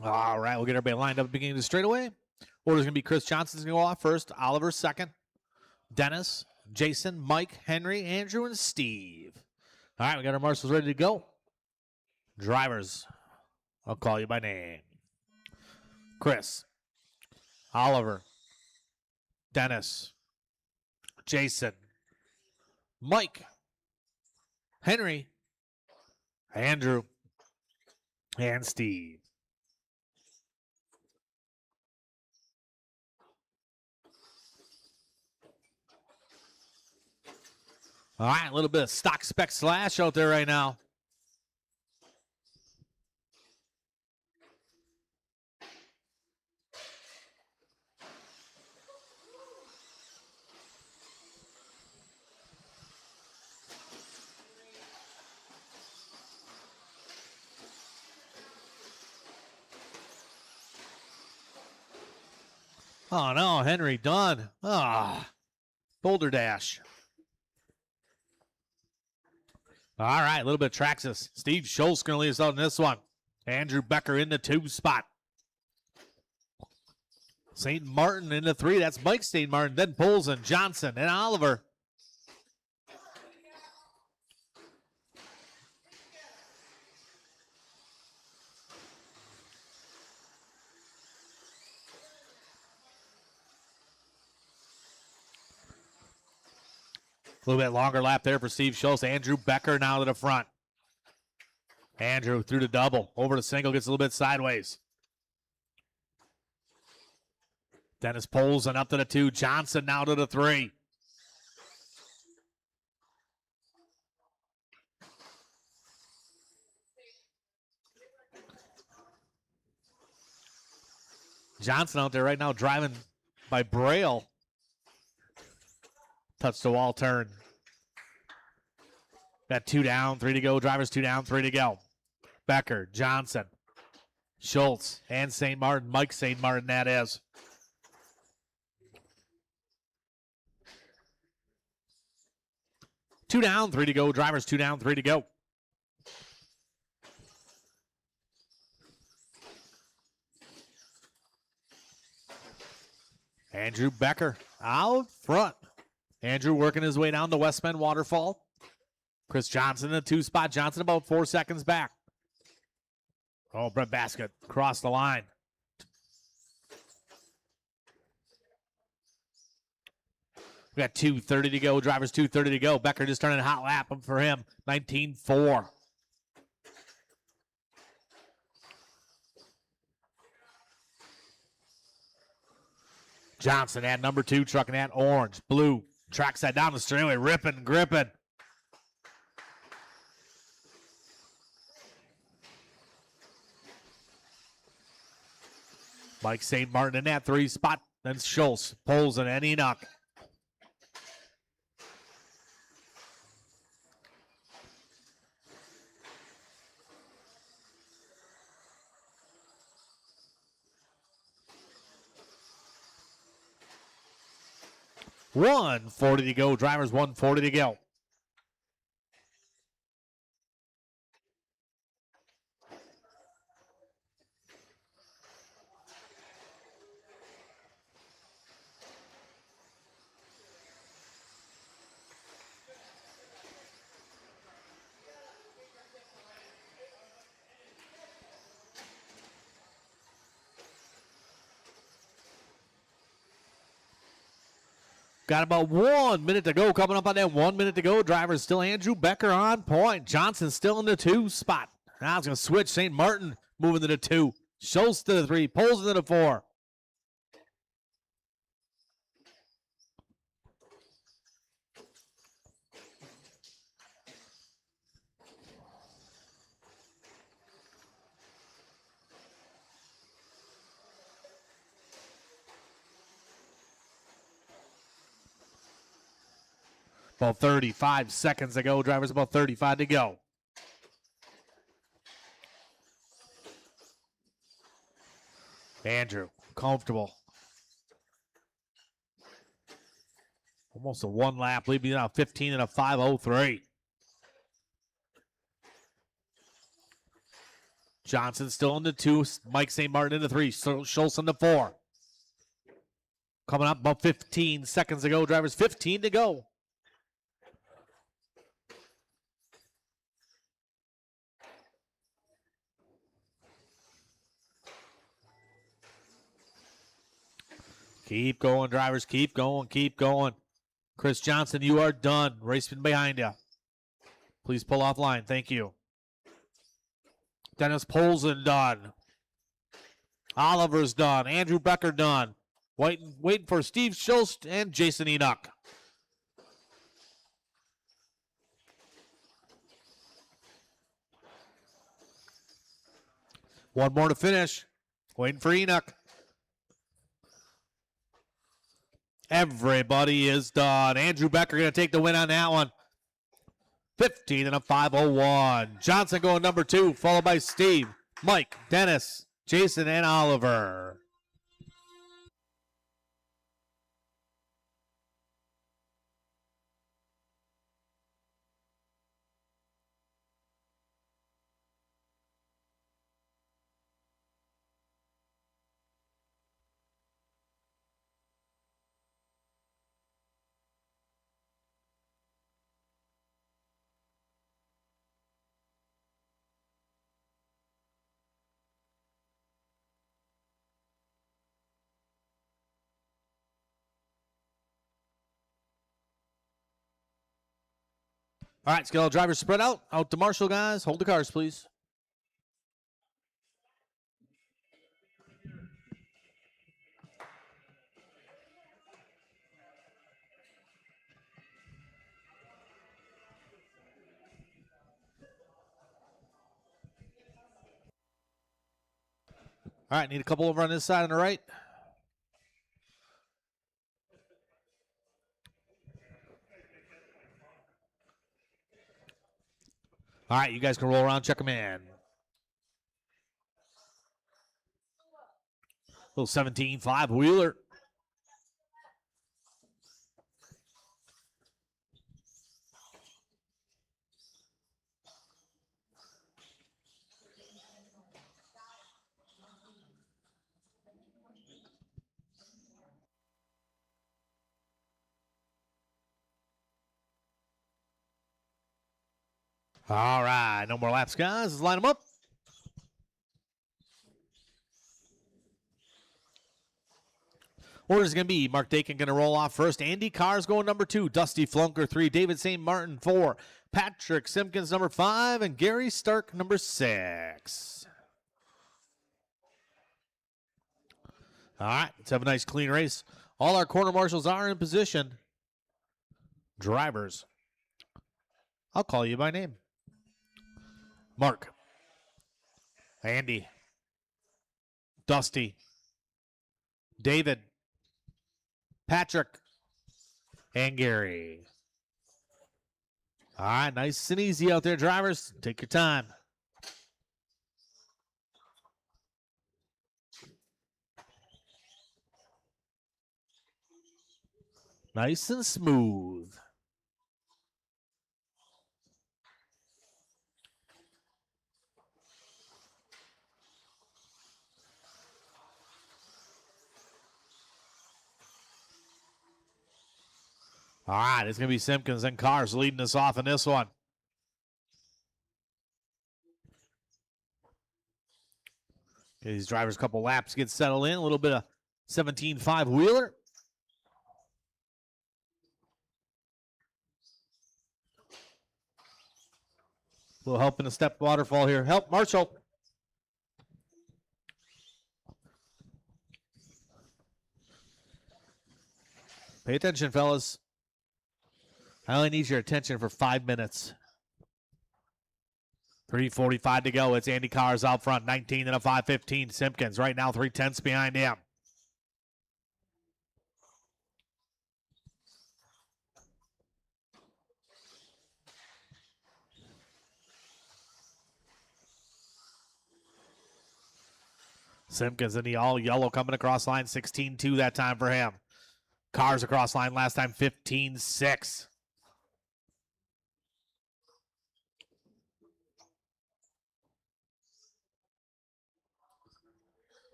All right, we'll get everybody lined up at the beginning of the straightaway. Order's going to be Chris Johnson's going to go off first, Oliver second, Dennis, Jason, Mike, Henry, Andrew, and Steve. All right, we got our marshals ready to go. Drivers, I'll call you by name. Chris, Oliver, Dennis, Jason, Mike, Henry, Andrew, and Steve. All right, a little bit of stock spec slash out there right now. Oh, no, Henry done. Boulder Dash. All right, a little bit of Traxxas. Steve Schultz going to lead us out in this one. Andrew Becker in the 2 spot. St. Martin in the 3. That's Mike St. Martin. Then Poulsen, Johnson, and Oliver. A little bit longer lap there for Steve Schultz. Andrew Becker now to the front. Andrew through the double. Over to single, gets a little bit sideways. Dennis Polson up to the 2. Johnson now to the 3. Johnson out there right now driving by Braille. Touch the wall turn. Got 2 down, 3 to go. Drivers 2 down, 3 to go. Becker, Johnson, Schultz, and St. Martin. Mike St. Martin, that is. Two down, 3 to go. Drivers 2 down, 3 to go. Andrew Becker out front. Andrew working his way down the West Bend waterfall. Chris Johnson in the 2 spot. Johnson about 4 seconds back. Oh, Brett Basket crossed the line. We got 2:30 to go. Drivers 2:30 to go. Becker just turning a hot lap for him. 19-4. Johnson at number 2, trucking at orange, blue. Trackside down the straightaway, ripping, gripping. Mike St. Martin in that 3 spot. Then Schultz, Polson, and Enoch. $140 to go. Drivers $140 to go. Got about 1 minute to go. Coming up on that 1 minute to go. Drivers still Andrew Becker on point. Johnson still in the 2 spot. Now it's going to switch. St. Martin moving to the 2. Schultz to the 3. Pulls into the 4. About 35 seconds to go. Drivers about 35 to go. Andrew, comfortable. Almost a 1 lap lead, now 15 and a 5:03. Johnson still in the 2. Mike St. Martin in the 3. Schultz in the 4. Coming up about 15 seconds to go. Drivers 15 to go. Keep going, drivers. Keep going. Keep going. Chris Johnson, you are done. Raceman behind you. Please pull off line. Thank you. Dennis Polson done. Oliver's done. Andrew Becker done. Waiting for Steve Schultz and Jason Enoch. One more to finish. Waiting for Enoch. Everybody is done. Andrew Becker going to take the win on that one. 15 and a 5:01. Johnson going number 2, followed by Steve, Mike, Dennis, Jason, and Oliver. All right, let's get all drivers spread out. Out to Marshall, guys. Hold the cars, please. All right, need a couple over on this side on the right. All right, you guys can roll around, check them in. Little 17.5 wheeler. All right, no more laps, guys. Let's line them up. Order's going to be Mark Dakin going to roll off first. Andy Carr's going number 2. Dusty Flunker 3. David St. Martin 4. Patrick Simpkins number 5. And Gary Stark number 6. All right, let's have a nice clean race. All our corner marshals are in position. Drivers, I'll call you by name. Mark, Andy, Dusty, David, Patrick, and Gary. All right, nice and easy out there, drivers. Take your time. Nice and smooth. All right, it's going to be Simpkins and Cars leading us off in this one. Okay, these drivers a couple laps get settled in. A little bit of 17.5 wheeler. A little help in the step waterfall here. Help, Marshall. Pay attention, fellas. I only need your attention for 5 minutes. 3:45 to go. It's Andy Cars out front. 19 and a 5:15. Simpkins right now 3/10 behind him. Simpkins in the all yellow coming across line. 16-2 that time for him. Cars across line last time 15-6.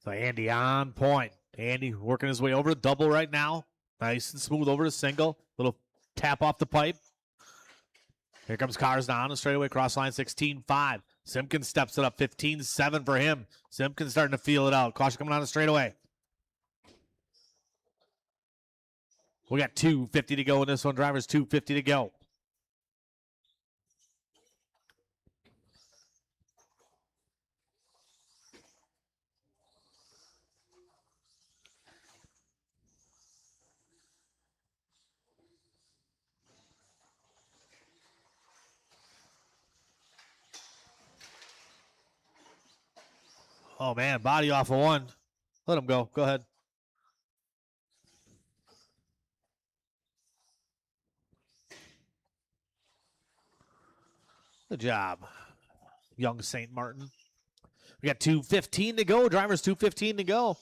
So Andy on point. Andy working his way over to double right now. Nice and smooth over to single. Little tap off the pipe. Here comes Cars down the straightaway cross line 16-5. Simpkins steps it up 15-7 for him. Simpkins starting to feel it out. Caution coming on the straightaway. We got 2:50 to go in this one, drivers. 2:50 to go. Oh, man, body off of one. Let him go. Go ahead. Good job, young St. Martin. We got 2:15 to go. Drivers 2:15 to go.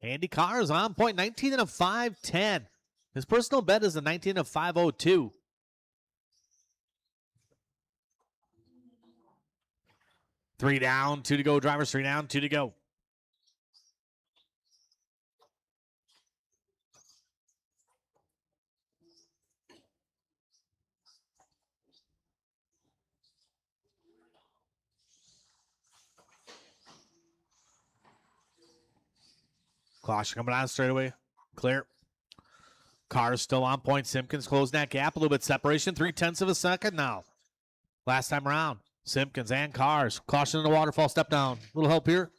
Andy Cars on point. 19 and a 5:10. His personal bet is a 19 and a 5:02. Three down, 2 to go. Drivers 3 down, 2 to go. Caution coming on straight away. Clear. Cars still on point. Simpkins closing that gap a little bit. Separation, 0.3 of a second now. Last time around, Simpkins and Cars. Caution in the waterfall, step down. Little help here.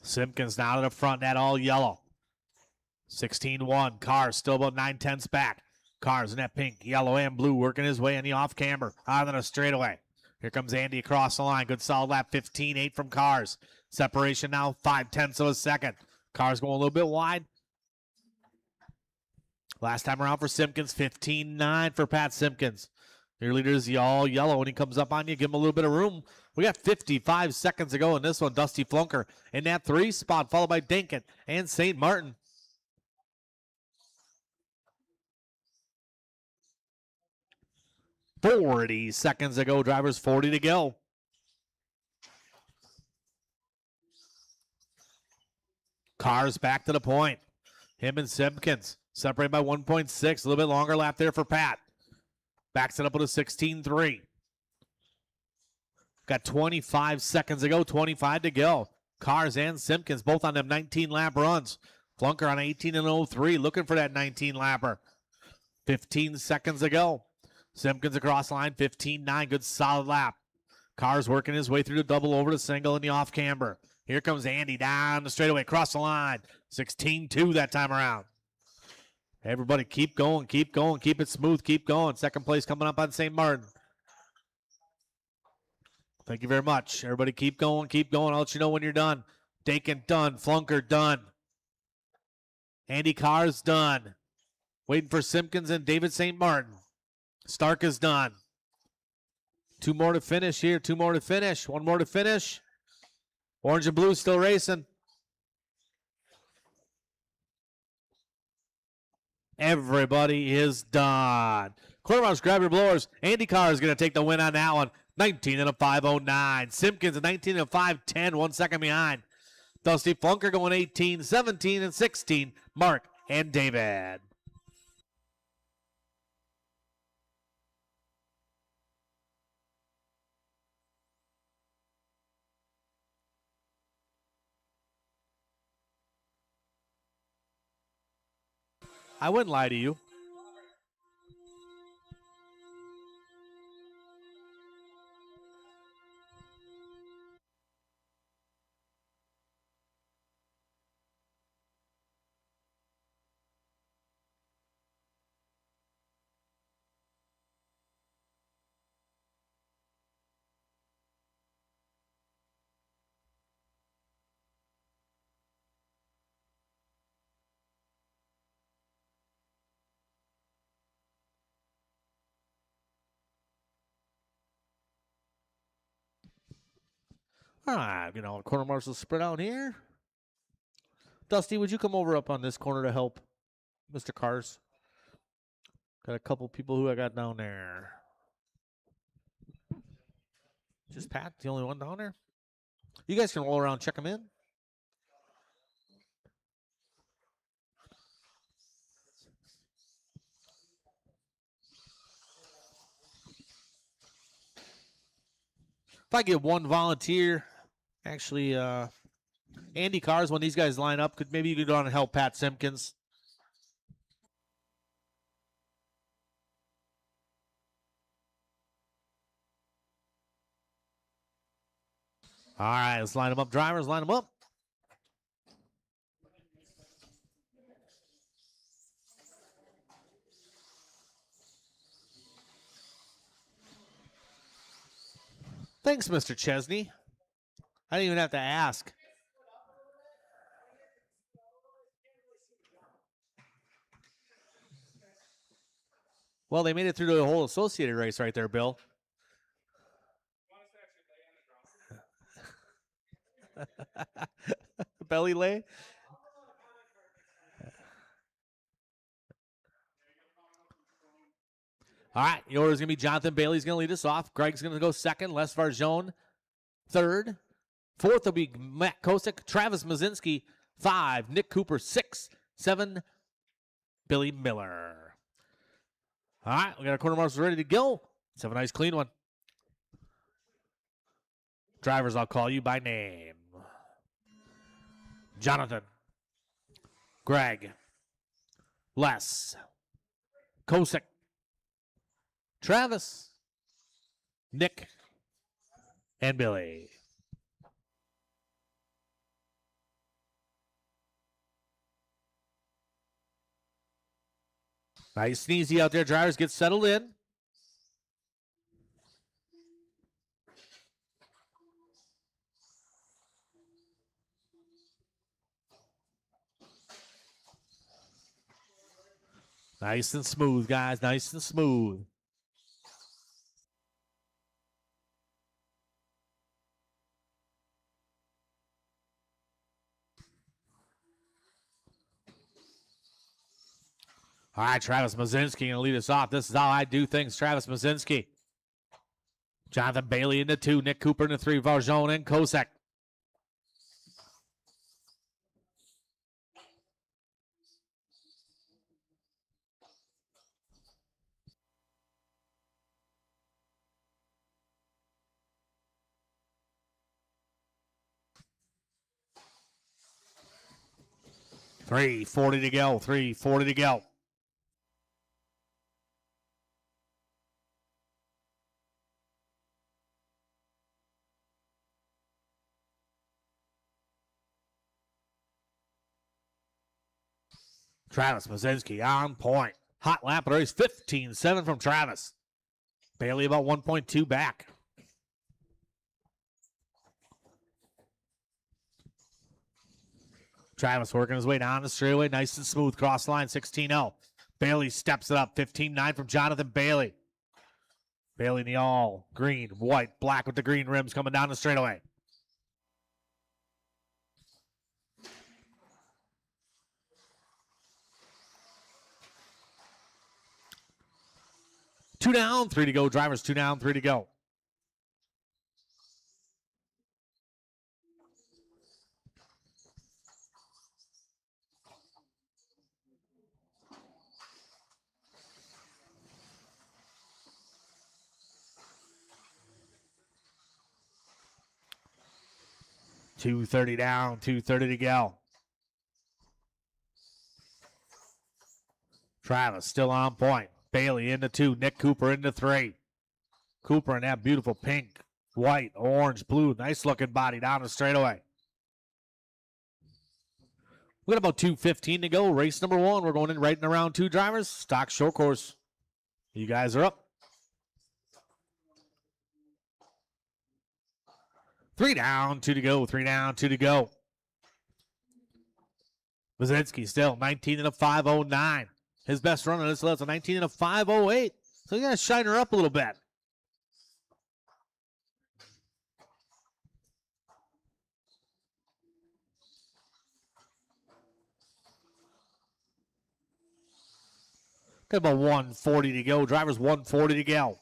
Simpkins now to the front, that all yellow. 16-1. Cars still about 9/10 back. Cars in that pink, yellow, and blue working his way in the off camber. Out on a straightaway. Here comes Andy across the line. Good solid lap. 15-8 from Cars. Separation now 0.5 of a second. Cars going a little bit wide. Last time around for Simpkins, 15-9 for Pat Simpkins. Your leader is all yellow. When he comes up on you, give him a little bit of room. We got 55 seconds to go in this one. Dusty Flunker in that 3 spot, followed by Dinkett and St. Martin. "40 seconds to go. Drivers 40 to go. Cars back to the point. Him and Simpkins separated by 1.6. A little bit longer lap there for Pat. Backs it up with a 16-3. Got 25 seconds to go. 25 to go. Cars and Simpkins both on them 19-lap runs. Flunker on 18-03, looking for that 19-lapper. 15 seconds to go. Simpkins across the line, 15-9. Good solid lap. Cars working his way through the double over to single in the off camber. Here comes Andy down the straightaway, across the line. 16-2 that time around. Everybody keep going, keep it smooth, keep going. Second place coming up on St. Martin. Thank you very much. Everybody keep going. I'll let you know when you're done. Dakin done, Flunker done. Andy Cars done. Waiting for Simpkins and David St. Martin. Stark is done. 2 more to finish here. 2 more to finish. 1 more to finish. Orange and blue still racing. Everybody is done. Quartermouths, grab your blowers. Andy Carr is going to take the win on that one. 19 and a 5:09. Simpkins at 19 and a 5:10, 1 second behind. Dusty Flunker going 18, 17, and 16. Mark and David. I wouldn't lie to you. All right, corner marshal spread out here. Dusty, would you come over up on this corner to help Mr. Cars? Got a couple people who I got down there. Just Pat, the only one down there? You guys can roll around, check them in. If I get one volunteer, actually, Andy Cars, when these guys line up, maybe you could go on and help Pat Simpkins. All right, let's line them up. Drivers, line them up. Thanks, Mr. Chesney. I didn't even have to ask. Well, they made it through the whole associated race right there, Bill. Belly lay? All right, the order is going to be Jonathan Bailey's going to lead us off. Greg's going to go second. Les Varjone, third. Fourth will be Matt Kosick. Travis Mazinski, 5. Nick Cooper, 6. 7, Billy Miller. All right, we got our quarter marshals ready to go. Let's have a nice clean one. Drivers, I'll call you by name. Jonathan. Greg. Les. Kosick. Travis. Nick. And Billy. Nice and easy out there, drivers. Get settled in. Nice and smooth, guys. Nice and smooth. All right, Travis Mazinski going to lead us off. This is how I do things, Travis Mazinski. Jonathan Bailey into 2. Nick Cooper into 3. Varjone and Kosick. .340 to go. 3:40 to go. Travis Mazinski on point. Hot lap race 15-7 from Travis. Bailey about 1.2 back. Travis working his way down the straightaway. Nice and smooth. Cross line 16-0. Bailey steps it up. 15-9 from Jonathan Bailey. Bailey in the all green, white, black with the green rims coming down the straightaway. Two down, 3 to go. Drivers 2 down, 3 to go. .230 down, 2:30 to go. Travis still on point. Bailey into 2. Nick Cooper into 3. Cooper in that beautiful pink, white, orange, blue. Nice looking body down the straightaway. We got about 2:15 to go. Race number 1. We're going in right in around 2 drivers. Stock short course. You guys are up. 3 down, 2 to go. 3 down, 2 to go. Mazinski still 19 and a 5:09. His best run on this list is a 19 and a 5:08. So you got to shine her up a little bit. Got about 140 to go. Drivers 140 to go.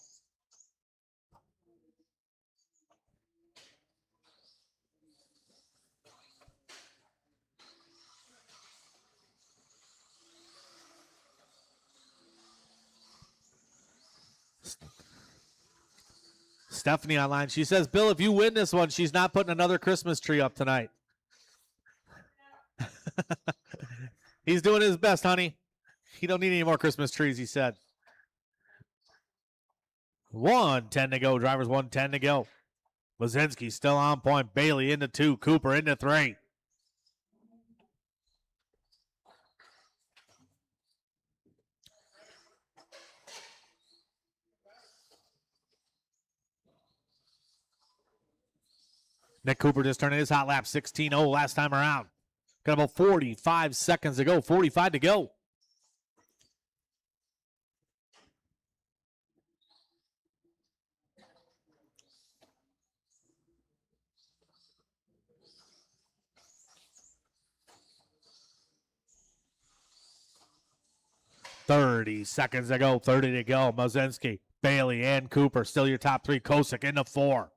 Stephanie online. She says, Bill, if you win this one, she's not putting another Christmas tree up tonight. He's doing his best, honey. He don't need any more Christmas trees, he said. 1:10 to go. Drivers 1:10 to go. Mazinski still on point. Bailey into 2. Cooper into 3. Nick Cooper just turning his hot lap 16-0 last time around. Got about 45 seconds to go. 45 to go. .30 seconds to go. 30 to go. Mazinski, Bailey, and Cooper still your top 3. Kosick into 4.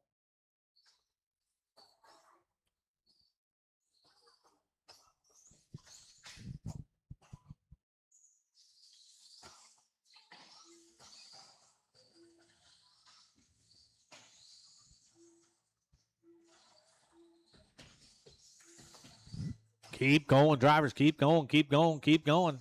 Keep going, drivers. Keep going, keep going, keep going.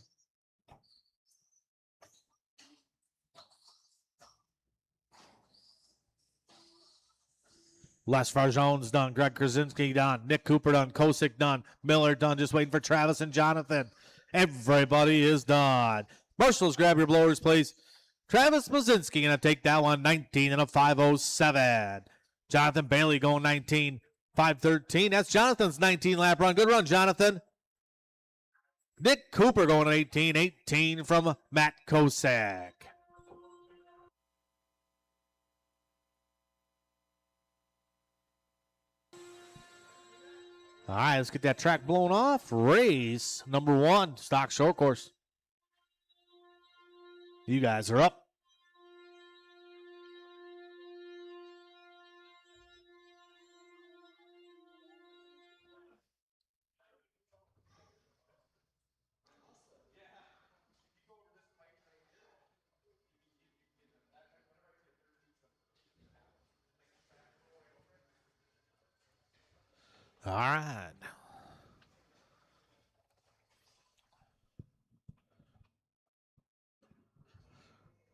Les Farjon's done. Greg Krasinski done. Nick Cooper done. Kosick done. Miller done. Just waiting for Travis and Jonathan. Everybody is done. Marshals, grab your blowers, please. Travis Mazinski going to take that one 19 and a 5:07. Jonathan Bailey going 19, 5:13. That's Jonathan's 19 lap run. Good run, Jonathan. Nick Cooper going 18, 18 from Matt Kosick. All right, let's get that track blown off. Race number 1, stock short course. You guys are up. All right.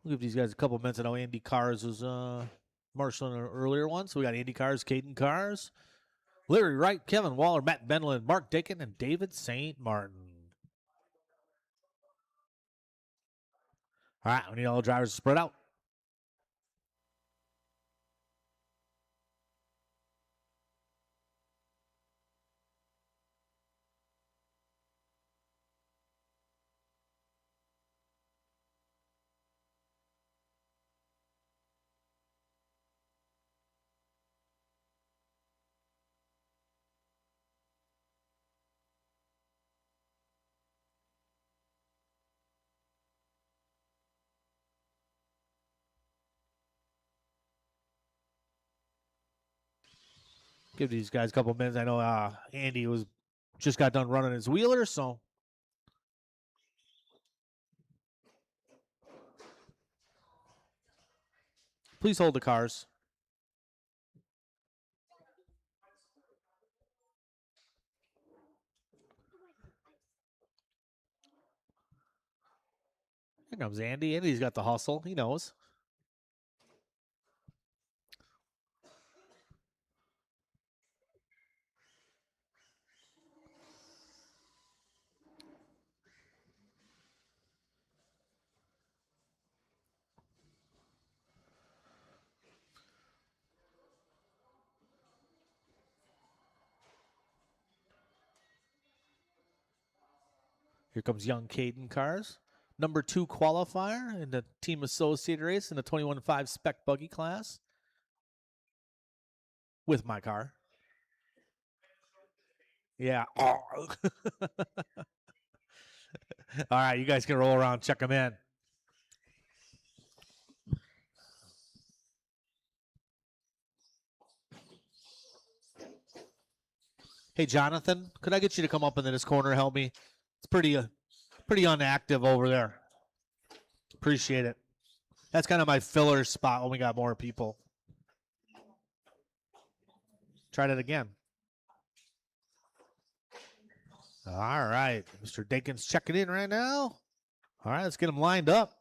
We'll give these guys a couple minutes. I know Andy Cars was marshaling an earlier one. So we got Andy Cars, Caden Cars, Larry Wright, Kevin Waller, Matt Benlin, Mark Dakin, and David St. Martin. All right, we need all the drivers to spread out. Give these guys a couple minutes. I know Andy was just got done running his wheeler, so please hold the cars. Here comes Andy. Andy's got the hustle. He knows. Here comes young Caden Cars. Number 2 qualifier in the team associated race in the 21.5 spec buggy class with my car. Yeah. Oh. All right, you guys can roll around, check them in. Hey, Jonathan, could I get you to come up into this corner and help me? It's pretty inactive over there. Appreciate it. That's kind of my filler spot when we got more people. Try that again. All right. Mr. Dakin's checking in right now. All right, let's get him lined up.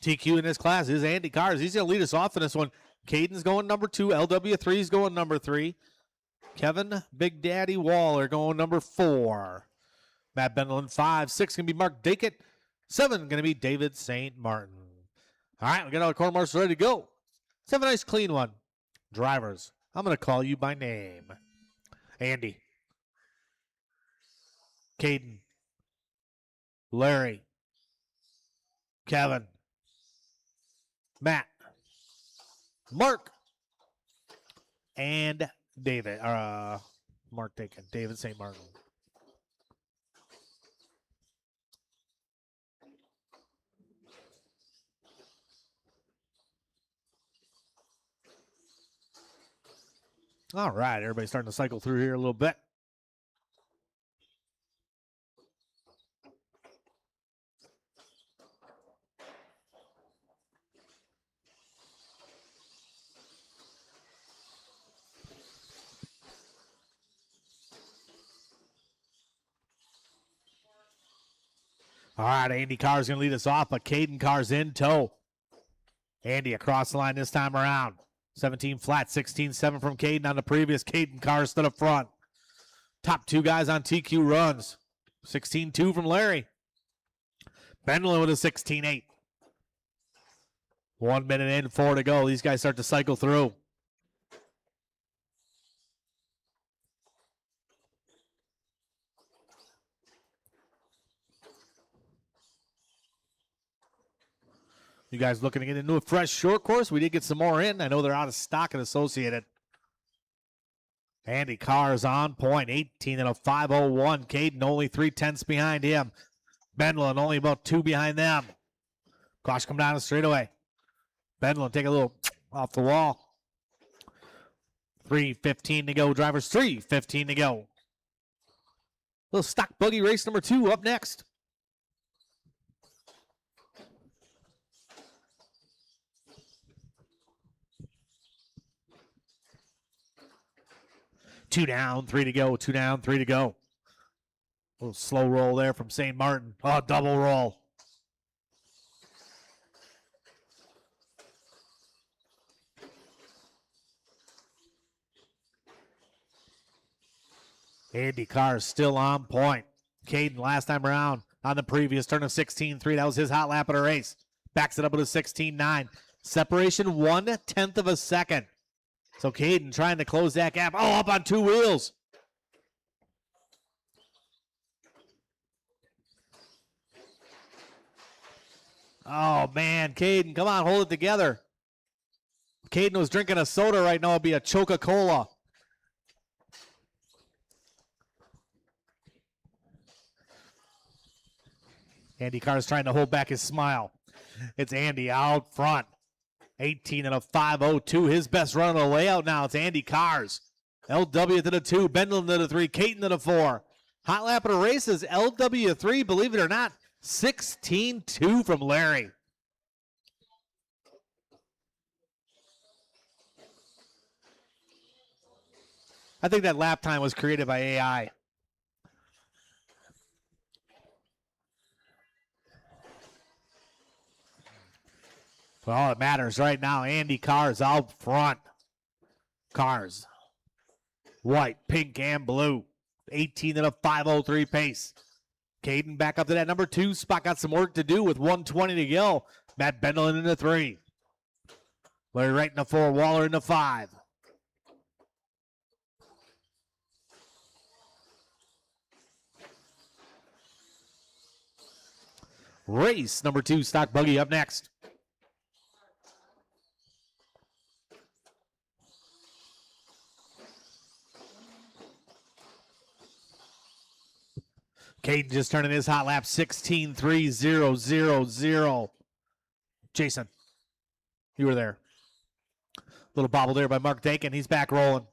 TQ in this class is Andy Cars. He's going to lead us off in this one. Caden's going number 2. LW3's going number 3. Kevin Big Daddy Waller going number 4. Matt Bendelin 5. 6 going to be Mark Dakin. 7 going to be David St. Martin. All right, we got all the corner marshals ready to go. Let's have a nice clean one. Drivers, I'm going to call you by name. Andy. Caden. Larry. Kevin. Matt. Mark. And David. Mark Dakin. David St. Martin. All right, everybody's starting to cycle through here a little bit. All right, Andy Carr's going to lead us off, but Caden Carr's in tow. Andy across the line this time around. 17 flat, 16-7 from Caden on the previous. Caden Carr stood up front. Top two guys on TQ runs. 16-2 from Larry. Bendlin with a 16-8. 1 minute in, 4 to go. These guys start to cycle through. You guys looking to get into a fresh short course? We did get some more in. I know they're out of stock at Associated. Andy Carr is on point. 18 and a 501. Caden only 3/10 behind him. Bendlin only about 2 behind them. Caution come down the straightaway. Bendlin take a little off the wall. 3:15 to go. Drivers 3:15 to go. Little stock buggy race number 2 up next. Two down, 3 to go. 2 down, 3 to go. A little slow roll there from St. Martin. Oh, double roll. Andy Carr is still on point. Caden last time around on the previous turn of 16-3. That was his hot lap of the race. Backs it up with a 16-9. Separation 1/10 of a second. So Caden trying to close that gap. Oh, up on 2 wheels. Oh, man. Caden, come on, hold it together. If Caden was drinking a soda right now, it'd be a Coca-Cola. Andy Carr's trying to hold back his smile. It's Andy out front. 18 and a 502. His best run on the layout now. It's Andy Carr's. LW to the 2. Bendlin to the 3. Caden to the 4. Hot lap of the race is LW3. Believe it or not, 16-2 from Larry. I think that lap time was created by AI. But all that matters right now, Andy Carr's out front. Carr's white, pink, and blue. 18 and a 503 pace. Caden back up to that number 2 spot. Got some work to do with 120 to go. Matt Bendlin in the 3. Larry Wright in the 4. Waller in the 5. Race number 2, stock buggy up next. Caden just turning his hot lap, 16-3-0-0-0. Jason, you were there. Little bobble there by Mark Dakin. He's back rolling.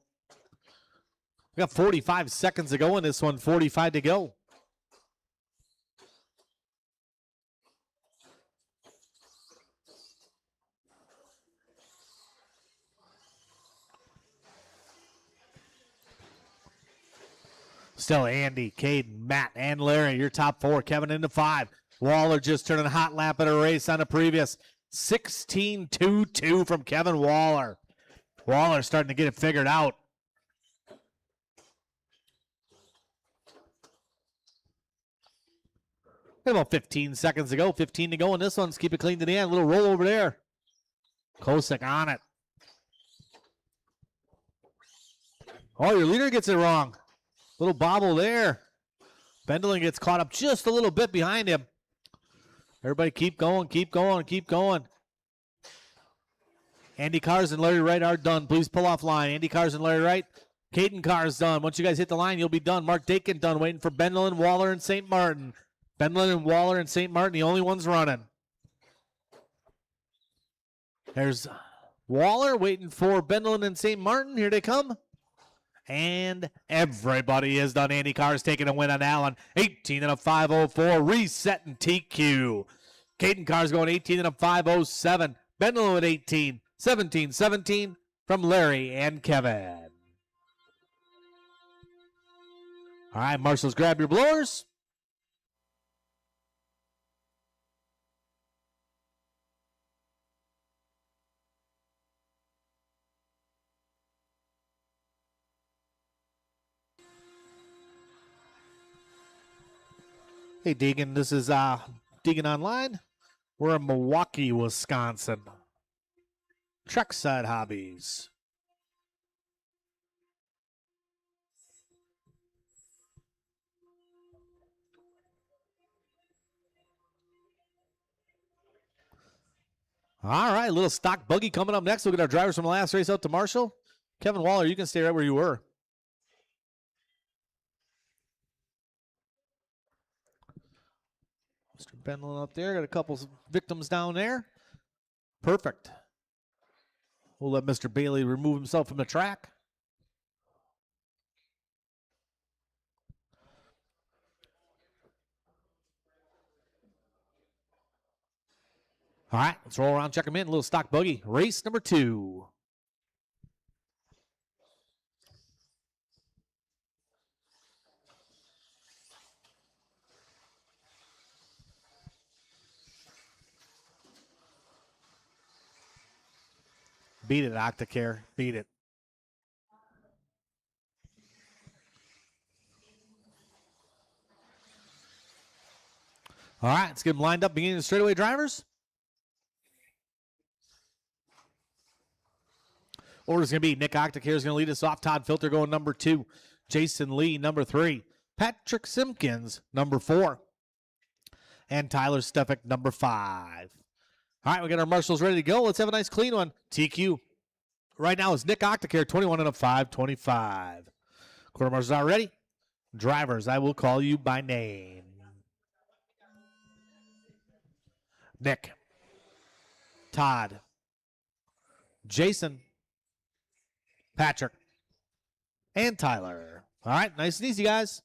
We got 45 seconds to go in this one, 45 to go. Still Andy, Caden, Matt, and Larry, your top 4. Kevin into 5. Waller just turning a hot lap at a race on the previous. 16-2-2 from Kevin Waller. Waller starting to get it figured out. About 15 seconds to go. 15 to go in this one. Let's keep it clean to the end. A little roll over there. Kosick on it. Oh, your leader gets it wrong. Little bobble there. Bendlin gets caught up just a little bit behind him. Everybody keep going, keep going, keep going. Andy Carr's and Larry Wright are done. Please pull off line. Andy Carr's and Larry Wright. Caden Carr's done. Once you guys hit the line, you'll be done. Mark Dakin done. Waiting for Bendlin, Waller, and St. Martin. Bendlin and Waller and St. Martin, the only ones running. There's Waller waiting for Bendlin and St. Martin. Here they come. And everybody is done. Andy Carr's taking a win on Allen. 18 and a 504. Resetting TQ. Caden Carr's going 18 and a 507. Bendlin with 18. 17-17 from Larry and Kevin. All right, marshals, grab your blowers. Hey, Deegan, this is Deegan Online. We're in Milwaukee, Wisconsin. Trackside Hobbies. All right, little stock buggy coming up next. We'll get our drivers from the last race out to Marshall. Kevin Waller, you can stay right where you were. Mr. Bendlin up there. Got a couple victims down there. Perfect. We'll let Mr. Bailey remove himself from the track. All right, let's roll around, check them in. A little stock buggy. Race number 2. Beat it, Octacare. Beat it. All right, let's get them lined up, beginning the straightaway drivers. Order's going to be Nick Octacare is going to lead us off. Todd Filter going number 2. Jason Lee, number 3. Patrick Simpkins, number 4. And Tyler Stefik, number 5. All right, we got our marshals ready to go. Let's have a nice clean one. TQ. Right now is Nick Octacare, 21 and a 525. Quarter marshals are ready. Drivers, I will call you by name. Nick. Todd. Jason. Patrick. And Tyler. All right, nice and easy, guys.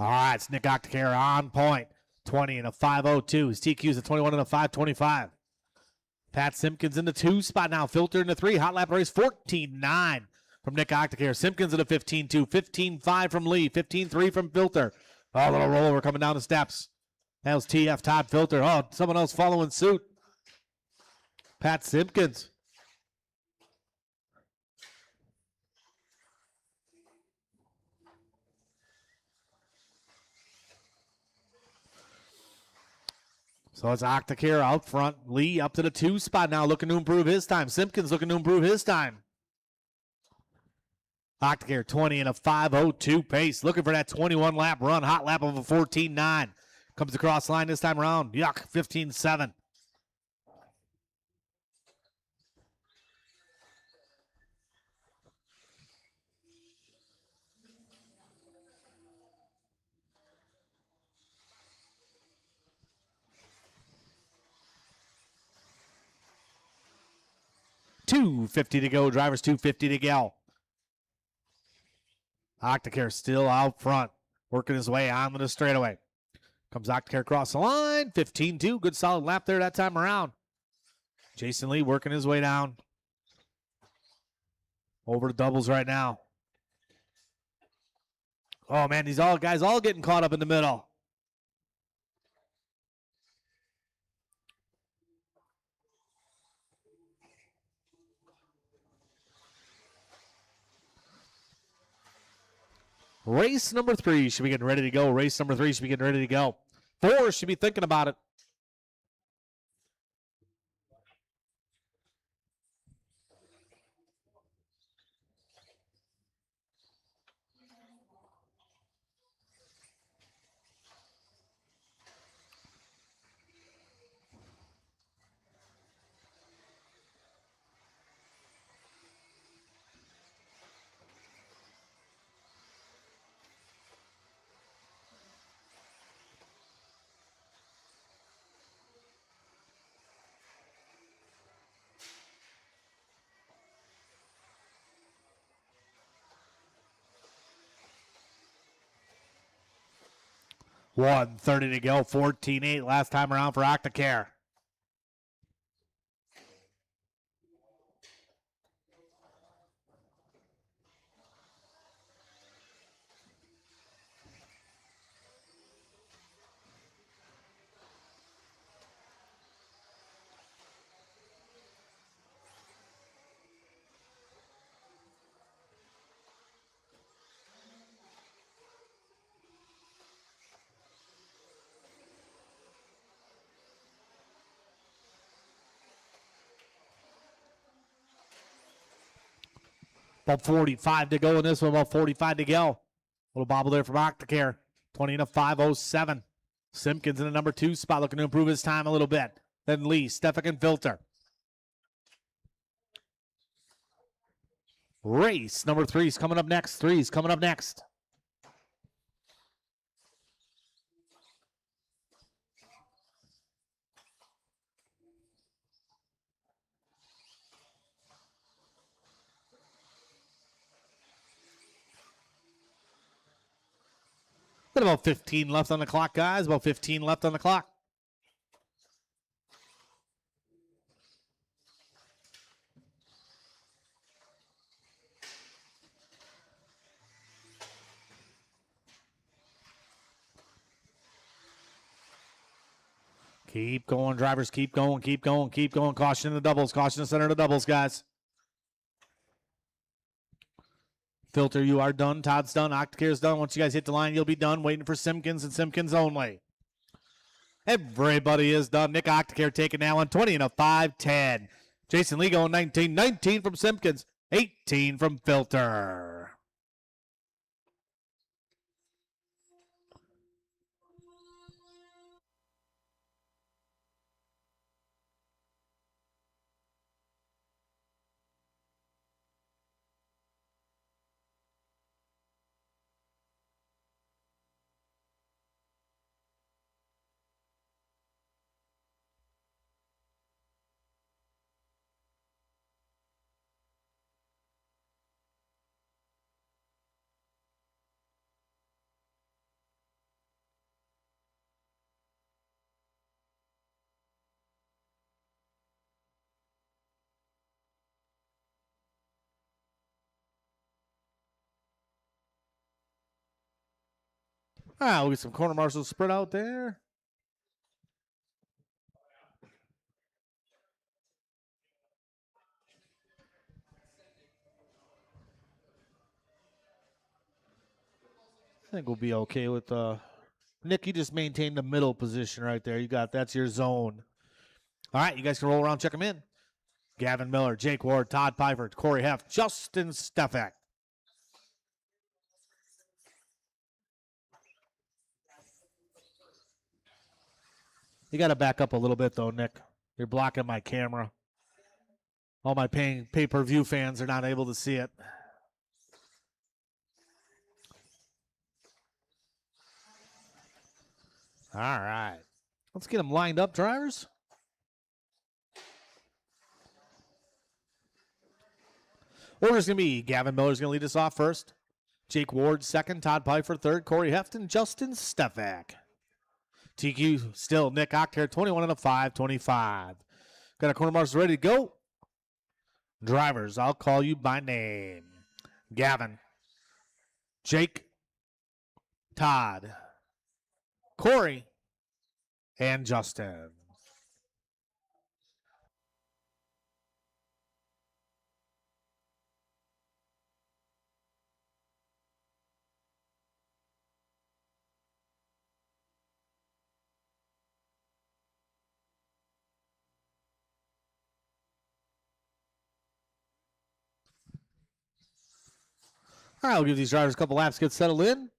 All right, it's Nick Octacare on point. 20 and a 502. His TQ's at 21 and a 525. Pat Simpkins in the 2 spot now. Filter in the 3. Hot lap race 14-9 from Nick Octacare. Simpkins in a 15-2. 15-5 from Lee. 15-3 from Filter. Oh, a little rollover coming down the steps. That was TF Todd Filter. Oh, someone else following suit. Pat Simpkins. So it's Octacare out front. Lee up to the 2 spot now, looking to improve his time. Simpkins looking to improve his time. Octacare 20 and a 502 pace. Looking for that 21 lap run. Hot lap of a 14-9. Comes across line this time around. Yuck, 15-7. $250 to go. Drivers $250 to go. Octacare still out front. Working his way on the straightaway. Comes Octacare across the line. 15-2. Good solid lap there that time around. Jason Lee working his way down. Over the doubles right now. Oh, man, these guys all getting caught up in the middle. Race number 3 should be getting ready to go. Race number 3 should be getting ready to go. 4 should be thinking about it. 1:30 to go, 14-8 last time around for Octacare. About 45 to go in this one, about 45 to go. Little bobble there from Octacare. 20-507. Simpkins in the number 2 spot, looking to improve his time a little bit. Then Lee, Stefik, and Filter. Race number 3 is coming up next. 3 is coming up next. Got about 15 left on the clock, guys. About 15 left on the clock. Keep going, drivers. Keep going, keep going, keep going. Caution in the doubles. Caution in the center of the doubles, guys. Filter, you are done. Todd's done. Octacare's done. Once you guys hit the line, you'll be done. Waiting for Simpkins and Simpkins only. Everybody is done. Nick Octacare taking that one. 20-5-10. Jason Lee going 19. 19 from Simpkins. 18 from Filter. We'll get some corner marshals spread out there. I think we'll be okay with Nick, you just maintain the middle position right there. That's your zone. All right, you guys can roll around, check them in. Gavin Miller, Jake Ward, Todd Pfeiffer, Corey Heff, Justin Stefak. You got to back up a little bit, though, Nick. You're blocking my camera. All my pay-per-view fans are not able to see it. All right. Let's get them lined up, drivers. Order's going to be Gavin Miller's going to lead us off first. Jake Ward second. Todd Pfeiffer third. Corey Hefton, Justin Stefak. TQ still Nick Octacare, 21-5-25. Got our corner marshals ready to go. Drivers, I'll call you by name. Gavin, Jake, Todd, Corey, and Justin. All right, we'll give these drivers a couple laps, get settled in.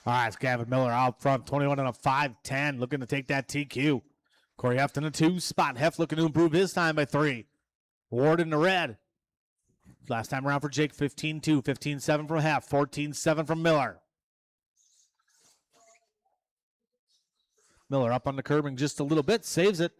All right, it's Gavin Miller out front, 21 and a 5-10, looking to take that TQ. Corey Heft in the 2 spot. Heft looking to improve his time by 3. Ward in the red. Last time around for Jake, 15-2, 15-7 from Heft, 14-7 from Miller. Miller up on the curbing just a little bit, saves it.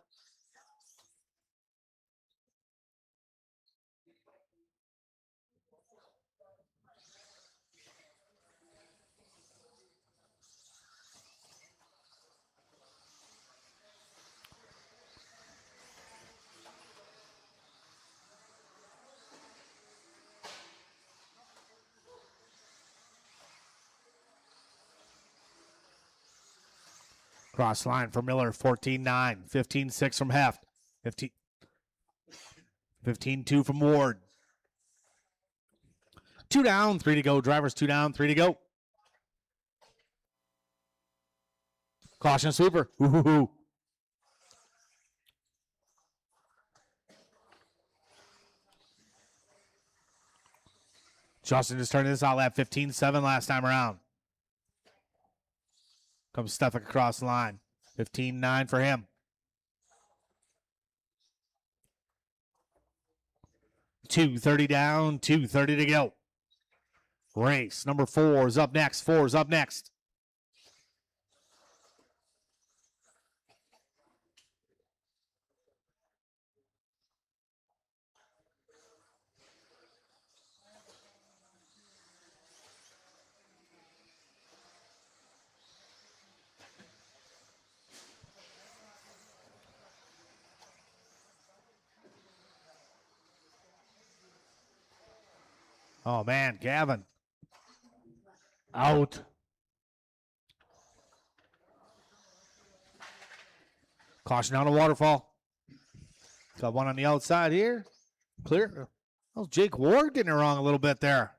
Cross line for Miller, 14-9, 15-6 from Heft, 15-2 from Ward. 2 down, 3 to go. Drivers 2 down, 3 to go. Caution sweeper. Ooh. Justin just turning this out lap 15-7 last time around. Comes Stefik across the line. 15-9 for him. 2:30 down, 2:30 to go. Race number 4 is up next. 4 is up next. Oh, man, Gavin. Out. Caution on a waterfall. Got one on the outside here. Clear. Oh, Jake Ward getting it wrong a little bit there.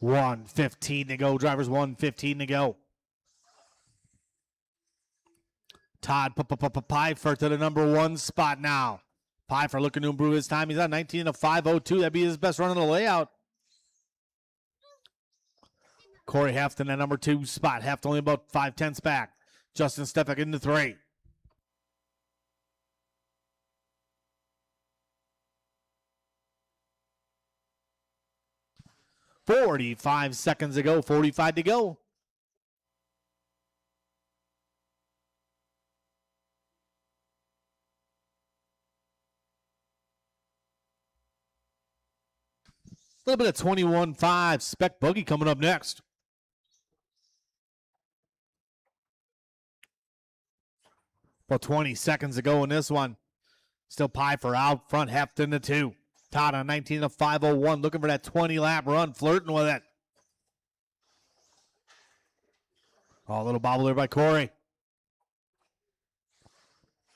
$1:15 to go. Drivers $1:15 to go. Todd Pfeiffer to the number 1 spot now. Pfeiffer looking to improve his time. He's on 19 of 5:02. That'd be his best run of the layout. Corey Heft in the number 2 spot. Heft only about 5/10ths back. Justin Stefik into 3. $45 seconds to go. 45 to go. A little bit of 21.5 spec buggy coming up next. About 20 seconds to go in this one. Still Pfeiffer out front, Heft in the 2. Todd on 19 of 5:01, looking for that 20-lap run, flirting with it. Oh, a little bobble there by Corey.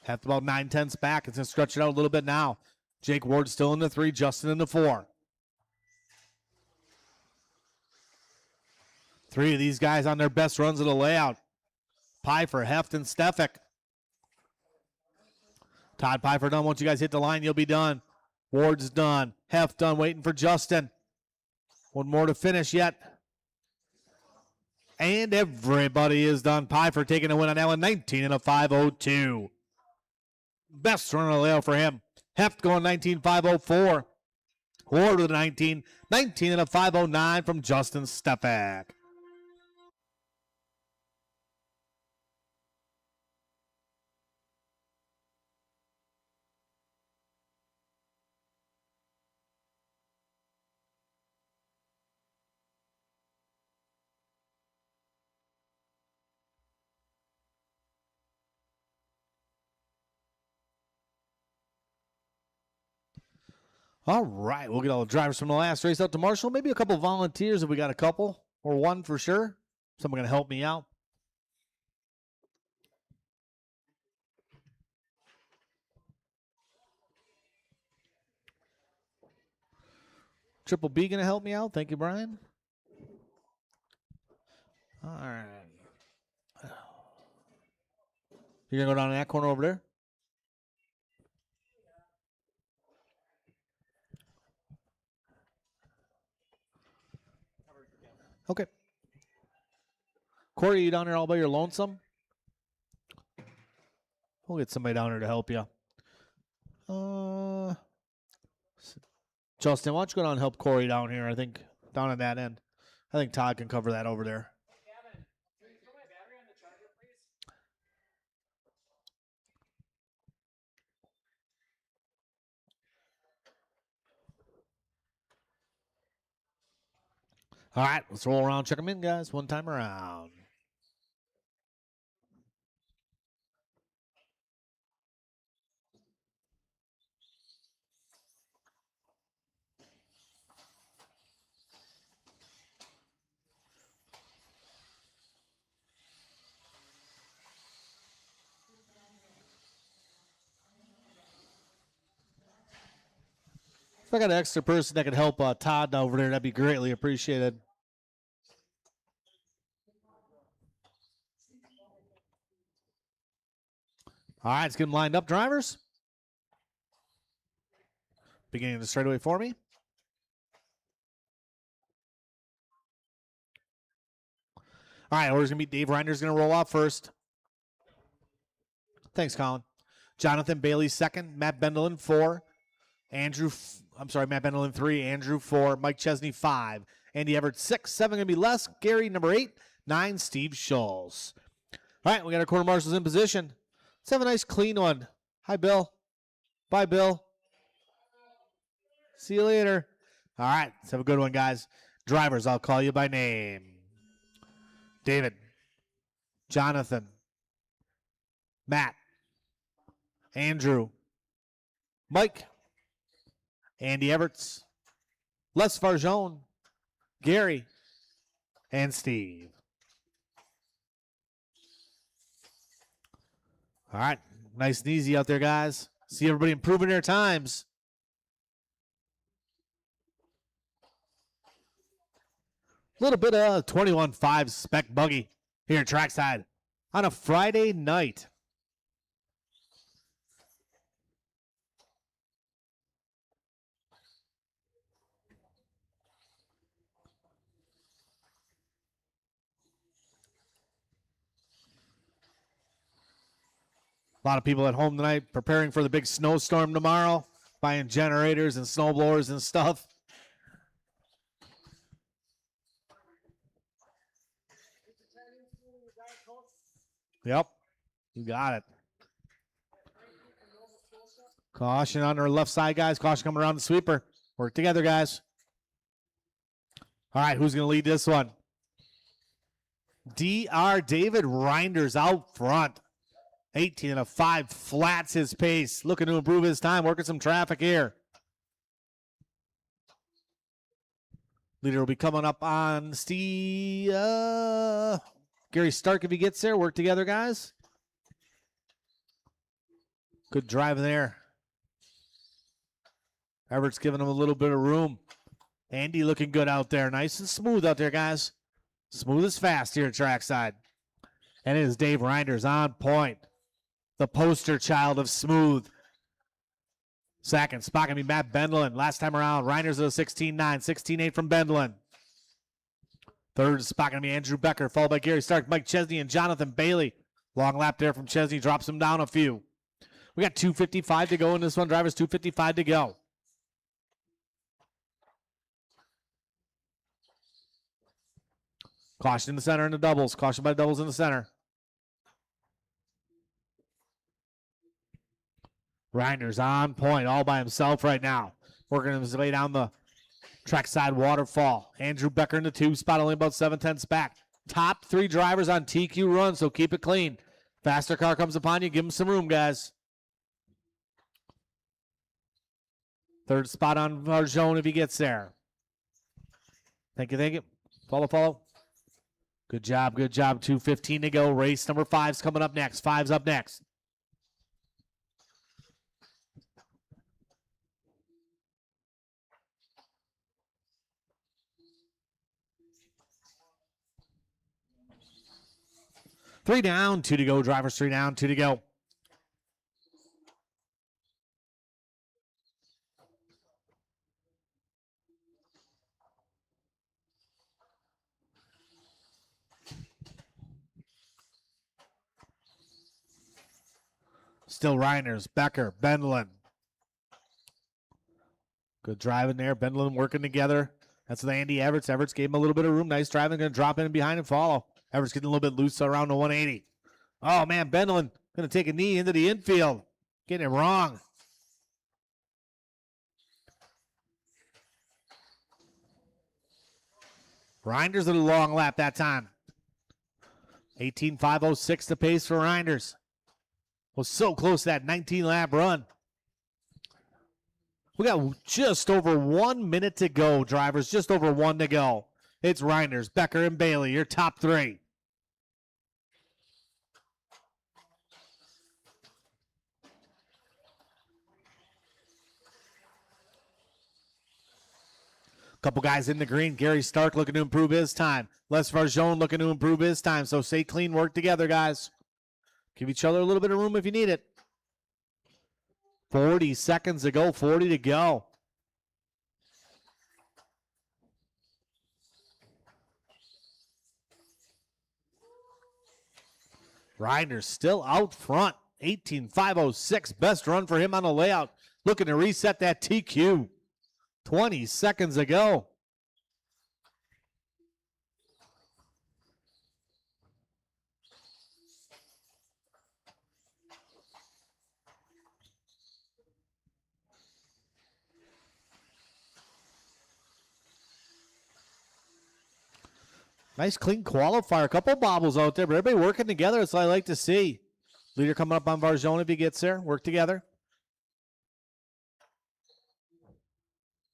Heft about 9/10ths back. It's going to stretch it out a little bit now. Jake Ward still in the 3, Justin in the 4. 3 of these guys on their best runs of the layout. Pfeiffer, Heft, and Stefik. Todd Pfeiffer done. Once you guys hit the line, you'll be done. Ward's done. Heft done. Waiting for Justin. One more to finish yet. And everybody is done. Pfeiffer taking a win on that one. 19 and a 5:02. Best run of the layout for him. Heft going 19.504. Ward with a 19 and a 5:09 from Justin Stefik. All right, we'll get all the drivers from the last race out to Marshall. Maybe a couple volunteers if we got a couple. or one for sure. Someone going to help me out. Triple B going to help me out. Thank you, Brian. All right. You're going to go down in that corner over there? Okay. Corey, you down there all by your lonesome? We'll get somebody down there to help you. Justin, why don't you go down and help Corey down here? I think down at that end. I think Todd can cover that over there. Kevin, can you throw my battery on the charger, please? All right, let's roll around, check them in, guys. One time around. If I got an extra person that could help Todd over there, that'd be greatly appreciated. All right, let's get them lined up, drivers. Beginning of the straightaway for me. All right, order's going to be Dave Reiner's going to roll off first. Thanks, Colin. Jonathan Bailey second. Matt Bendelin 4. Matt Bendelin 3. Andrew 4. Mike Chesney 5. Andy Everett 6. 7 going to be Les. Gary number 8. 9, Steve Schultz. All right, we got our quarter marshals in position. Let's have a nice clean one. Hi, Bill. Bye, Bill. See you later. All right, let's have a good one, guys. Drivers, I'll call you by name. David. Jonathan. Matt. Andrew. Mike. Andy Everts. Les Farjone. Gary. And Steve. All right. Nice and easy out there, guys. See everybody improving their times. A little bit of 21.5 spec buggy here at Trackside on a Friday night. A lot of people at home tonight preparing for the big snowstorm tomorrow, buying generators and snowblowers and stuff. Yep, you got it. Caution on our left side, guys. Caution coming around the sweeper. Work together, guys. All right, who's going to lead this one? Dr. David Reinders out front. 18.5 flats his pace. Looking to improve his time. Working some traffic here. Leader will be coming up on Steve. Gary Stark if he gets there. Work together, guys. Good drive there. Everett's giving him a little bit of room. Andy looking good out there. Nice and smooth out there, guys. Smooth as fast here at Trackside. And it is Dave Reinders on point. The poster child of smooth. Second spot going to be Matt Bendelin. Last time around, Reinders at a 16.9, 16.8 from Bendelin. Third spot going to be Andrew Becker, followed by Gary Stark, Mike Chesney, and Jonathan Bailey. Long lap there from Chesney, drops him down a few. We got 2:55 to go in this one, drivers. 2:55 to go. Caution in the center in the doubles. Caution by doubles in the center. Reinders on point all by himself right now. Working his way down the trackside waterfall. Andrew Becker in the 2 spot, only about 7/10 back. Top 3 drivers on TQ run, so keep it clean. Faster car comes upon you. Give him some room, guys. Third spot on Varjone if he gets there. Thank you, thank you. Follow, follow. Good job, good job. 2:15 to go. Race number 5's coming up next. 5's up next. Three down, 2 to go. Drivers 3 down, 2 to go. Still Reiners, Becker, Bendlin. Good driving there. Bendlin working together. That's with Andy Everts. Everts gave him a little bit of room. Nice driving. Going to drop in behind and follow. Everts getting a little bit loose around the 180. Oh, man. Bendlin going to take a knee into the infield. Getting it wrong. Reinders at a long lap that time. 18.506 the pace for Reinders. Was so close to that 19-lap run. We got just over 1 minute to go, drivers. Just over 1 to go. It's Reinders, Becker, and Bailey, your top 3. Couple guys in the green. Gary Stark looking to improve his time. Les Varjone looking to improve his time. So stay clean, work together, guys. Give each other a little bit of room if you need it. 40 seconds to go, 40 to go. Reinders still out front. 18.506, best run for him on the layout. Looking to reset that TQ. 20 seconds to go. Nice clean qualifier. A couple bobbles out there, but everybody working together. That's what I like to see. Leader coming up on Varjone if he gets there. Work together.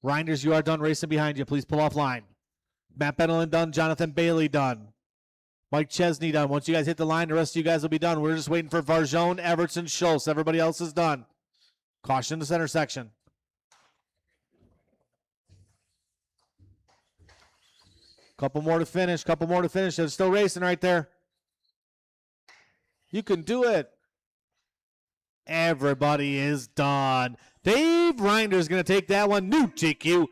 Reinders, you are done racing behind you. Please pull off line. Matt Bennelin done. Jonathan Bailey done. Mike Chesney done. Once you guys hit the line, the rest of you guys will be done. We're just waiting for Varjone, Everts, and Schultz. Everybody else is done. Caution in the center section. Couple more to finish. Couple more to finish. They're still racing right there. You can do it. Everybody is done. Dave Reinders going to take that one. New TQ.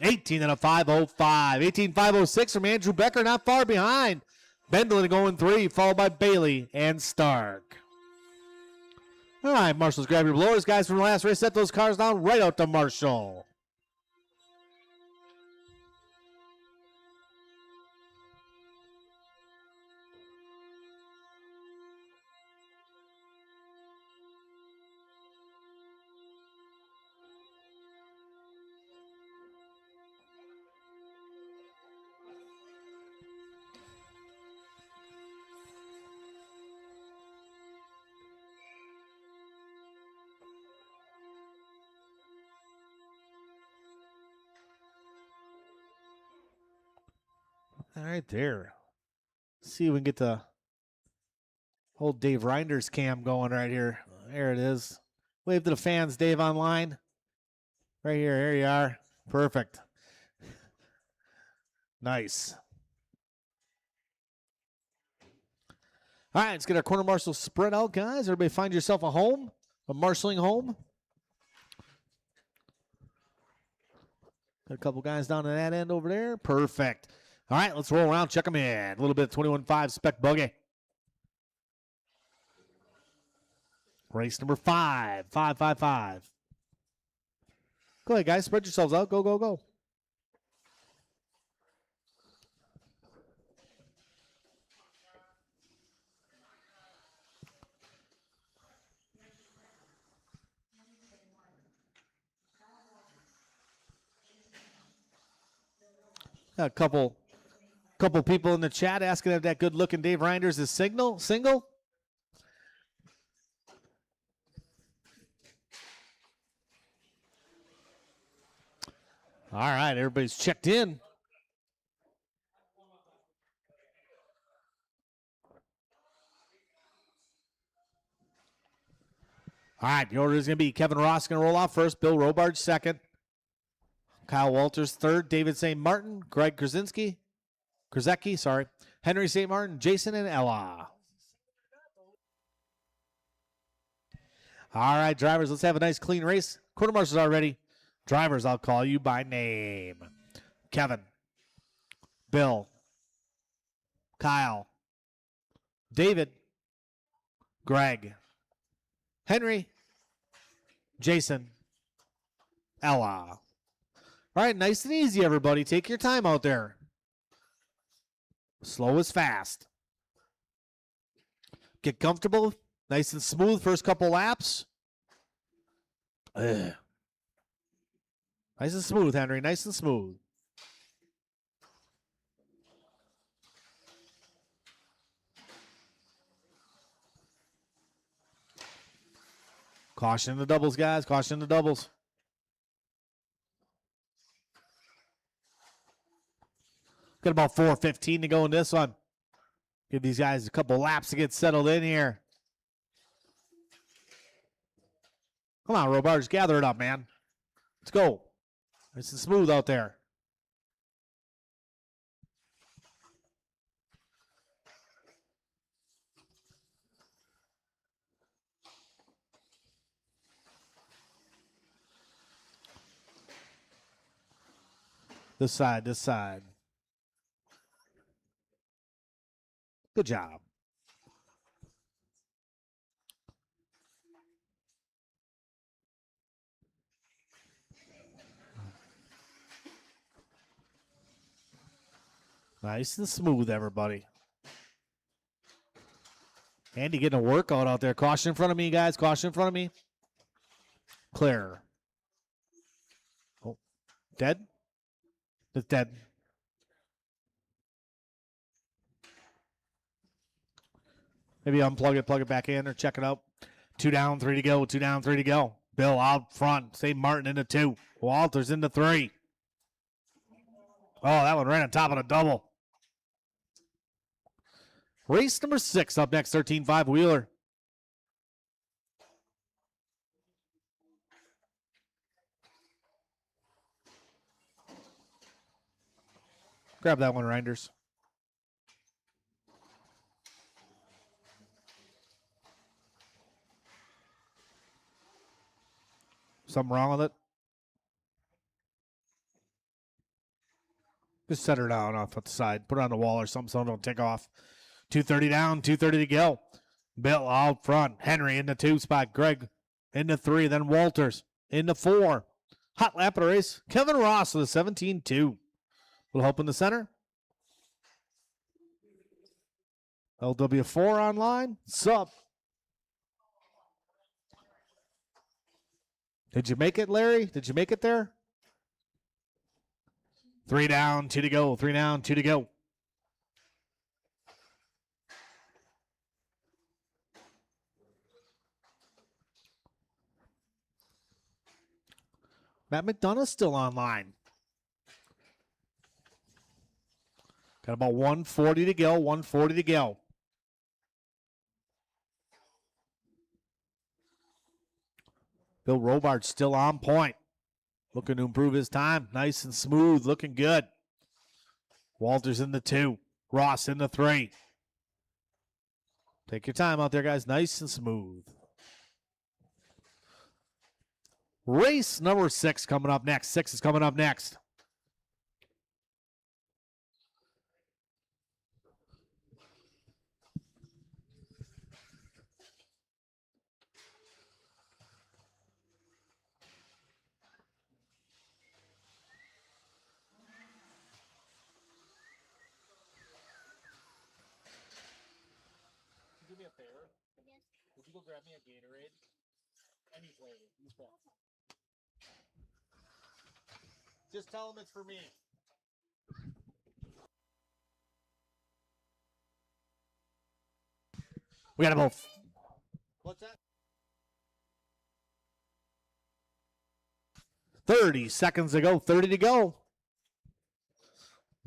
18 and a 505. 18.506 from Andrew Becker, not far behind. Bendlin going 3, followed by Bailey and Stark. All right, Marshall's grab your blowers. Guys from the last race, set those cars down right out to Marshall. All right, there. See if we can get the whole Dave Reinders cam going right here. There it is. Wave to the fans, Dave, online. Right here. Here you are. Perfect. Nice. All right, let's get our corner marshal spread out, guys. Everybody find yourself a home, a marshaling home. Got a couple guys down to that end over there. Perfect. All right, let's roll around, check them in. A little bit of 21.5 spec buggy. Race number 5, 555. Go ahead, guys. Spread yourselves out. Go, go, go. A couple people in the chat asking if that good-looking Dave Reinders is single. All right, everybody's checked in. All right, the order is going to be Kevin Ross going to roll off first, Bill Robarge second, Kyle Walters third, David St. Martin, Greg Krasecki, Henry St. Martin, Jason, and Ella. All right, drivers, let's have a nice clean race. Quarter marshals are ready. Drivers, I'll call you by name. Kevin, Bill, Kyle, David, Greg, Henry, Jason, Ella. All right, nice and easy, everybody. Take your time out there. Slow is fast. Get comfortable. Nice and smooth first couple laps. Ugh. Nice and smooth, Henry. Nice and smooth. Caution the doubles, guys. Caution the doubles. Got about 4:15 to go in this one. Give these guys a couple laps to get settled in here. Come on, Robarge. Gather it up, man. Let's go. Nice and smooth out there. This side, this side. Good job. Nice and smooth, everybody. Andy getting a workout out there. Caution in front of me, guys. Caution in front of me. Clear. Oh, dead? It's dead. Maybe unplug it, plug it back in, or check it out. 2 down, 3 to go. 2 down, 3 to go. Bill out front. St. Martin into 2. Walters into 3. Oh, that one right on top of the double. Race number 6 up next, 13-5 Wheeler. Grab that one, Reinders. Something wrong with it? Just set her down off at the side. Put it on the wall or something so it don't take off. 2:30 down, 2:30 to go. Bill out front. Henry in the 2 spot. Greg in the 3. Then Walters in the 4. Hot lap of the race. Kevin Ross with a 17-2. Little help in the center. LW4 online. Sup? Did you make it, Larry? Did you make it there? 3 down, 2 to go. 3 down, 2 to go. Matt McDonough's still online. Got about 140 to go. 140 to go. Bill Robards still on point. Looking to improve his time. Nice and smooth. Looking good. Walters in the 2. Ross in the 3. Take your time out there, guys. Nice and smooth. Race number 6 coming up next. 6 is coming up next. Do me a favor. Would you go grab me a Gatorade? Any flavor. Just tell them it's for me. We got about. What's that? 30 seconds to go. 30 to go.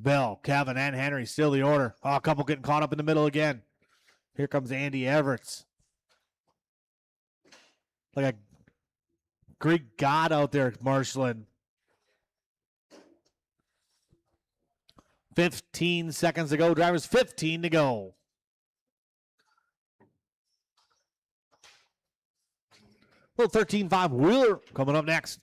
Bill, Kevin, and Henry still the order. Oh, a couple getting caught up in the middle again. Here comes Andy Everts. like a Greek god out there marshaling. 15 seconds to go. Drivers 15 to go. Little 13.5 Wheeler coming up next.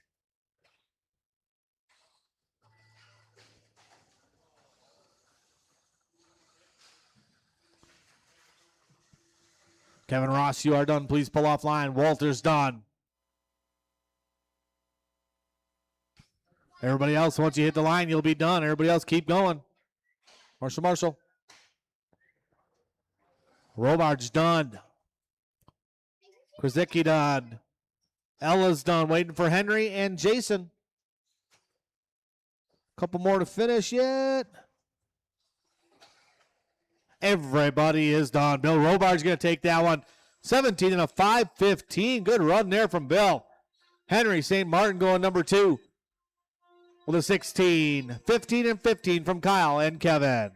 Kevin Ross, you are done. Please pull off line. Walter's done. Everybody else, once you hit the line, you'll be done. Everybody else, keep going. Marshall. Robards done. Krasicki done. Ella's done. Waiting for Henry and Jason. Couple more to finish yet. Everybody is done. Bill Robards going to take that one. 17 and a 5:15. Good run there from Bill. Henry St. Martin going number 2 with a 16. 15 and 15 from Kyle and Kevin.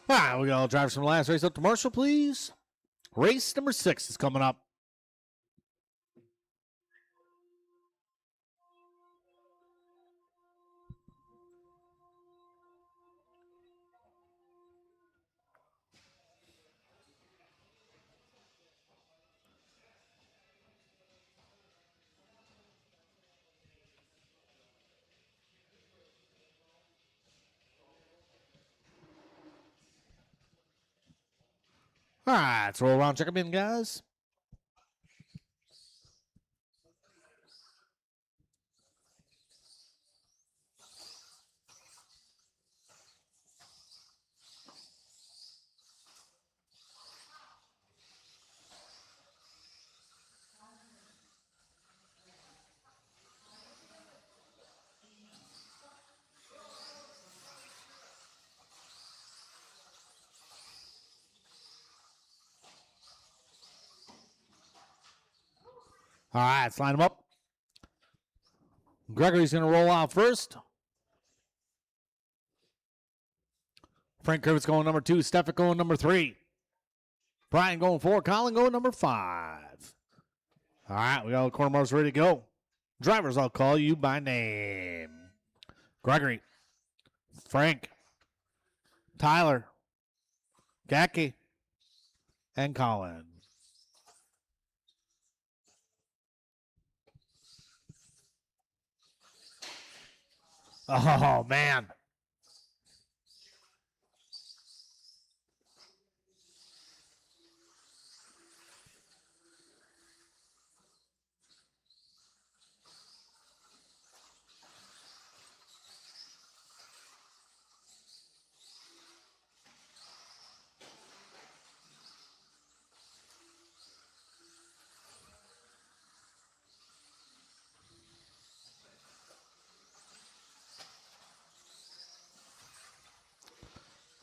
All right, we got all drivers from the last race up to Marshall, please. Race number 6 is coming up. All right, let's roll around, check them in, guys. All right, let's line them up. Gregory's going to roll out first. Frank Krivitz going number 2. Stefan going number 3. Brian going 4. Colin going number 5. All right, we got all the corner marks ready to go. Drivers, I'll call you by name. Gregory. Frank. Tyler. Gacky. And Colin. Oh, man.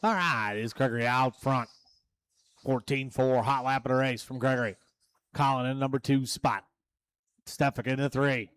All right, is Gregory out front. 14-4, hot lap of the race from Gregory. Colin in number 2 spot. Stefan in the 3.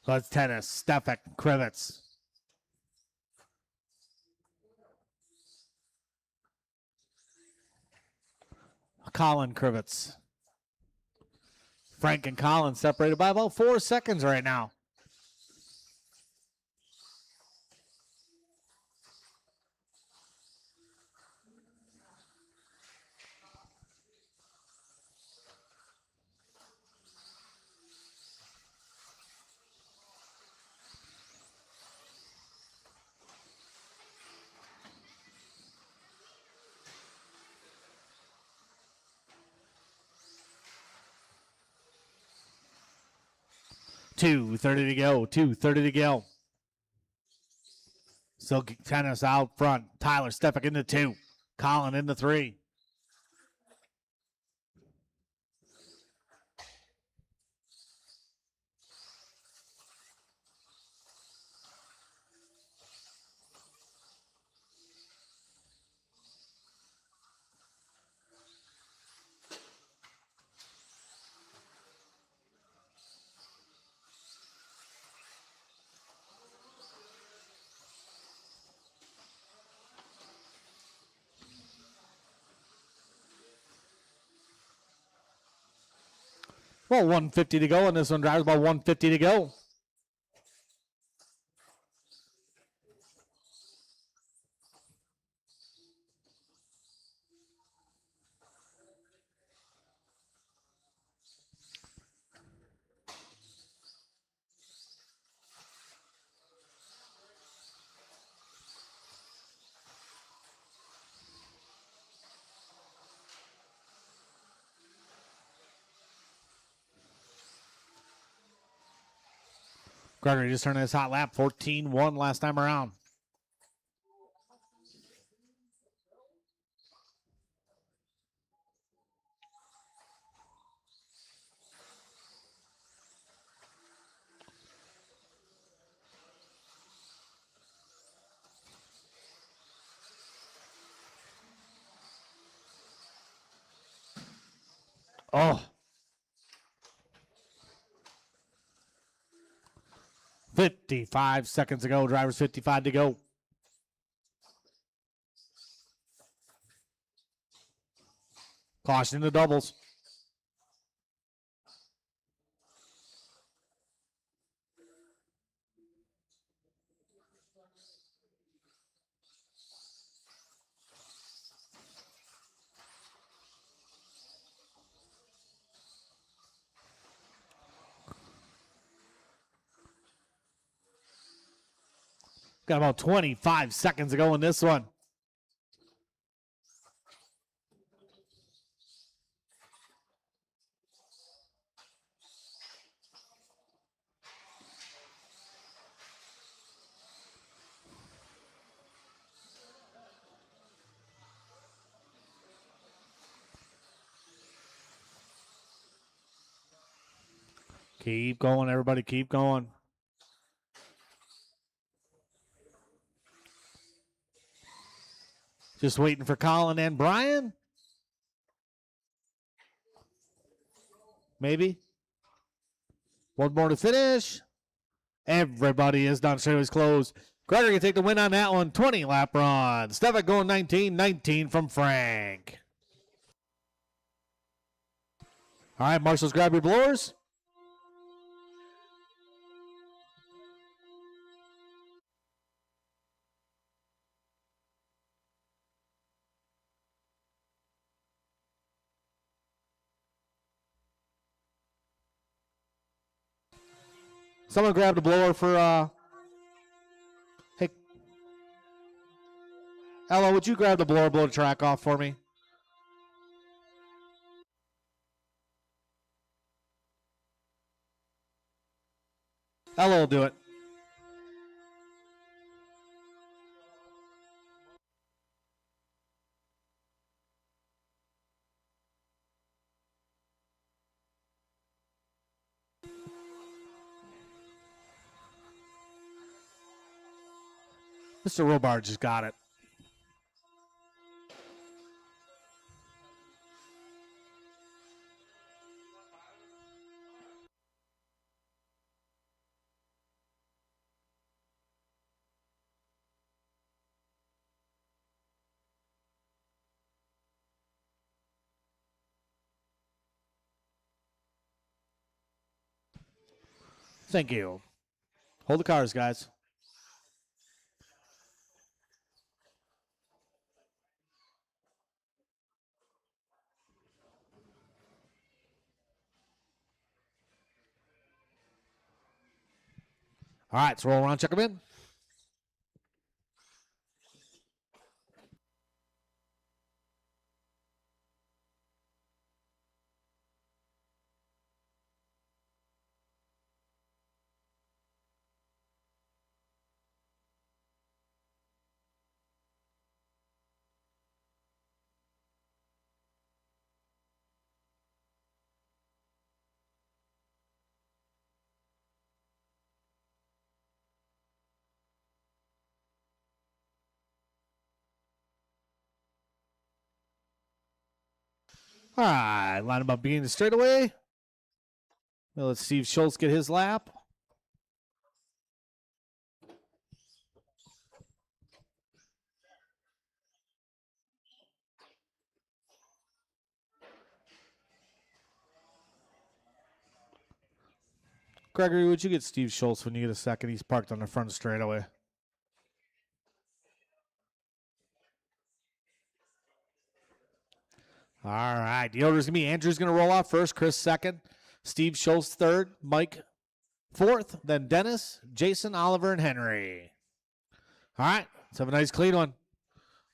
So that's tennis. Stefan Krivitz. Colin Krivitz. Frank and Colin separated by about 4 seconds right now. 2:30 to go. 2:30 to go. Still tennis out front. Tyler Stefik into 2. Colin into 3. Well, 150 to go, and this one drives about 150 to go. Gregory just turned his hot lap, 14-1 last time around. Oh. 55 seconds to go. Drivers 55 to go. Caution in the doubles. Got about 25 seconds to go in this one. Keep going, everybody. Keep going. Just waiting for Colin and Brian. Maybe. One more to finish. Everybody is done. Straightaway's closed. Gregory can take the win on that one. 20 lap run. Stefik going 19-19 from Frank. All right, marshals, grab your blowers. Someone grab the blower for, hey, Ella, would you grab the blower, blow the track off for me? Ella will do it. Mr. Robart just got it. Thank you. Hold the cars, guys. All right, so roll around, check them in. All right, line him up beginning the straightaway. We'll let Steve Schultz get his lap. Gregory, would you get Steve Schultz when you get a second? He's parked on the front straightaway. All right. The order's going to be Andrew's going to roll off first, Chris second, Steve Schultz third, Mike fourth, then Dennis, Jason, Oliver, and Henry. All right. Let's have a nice clean one.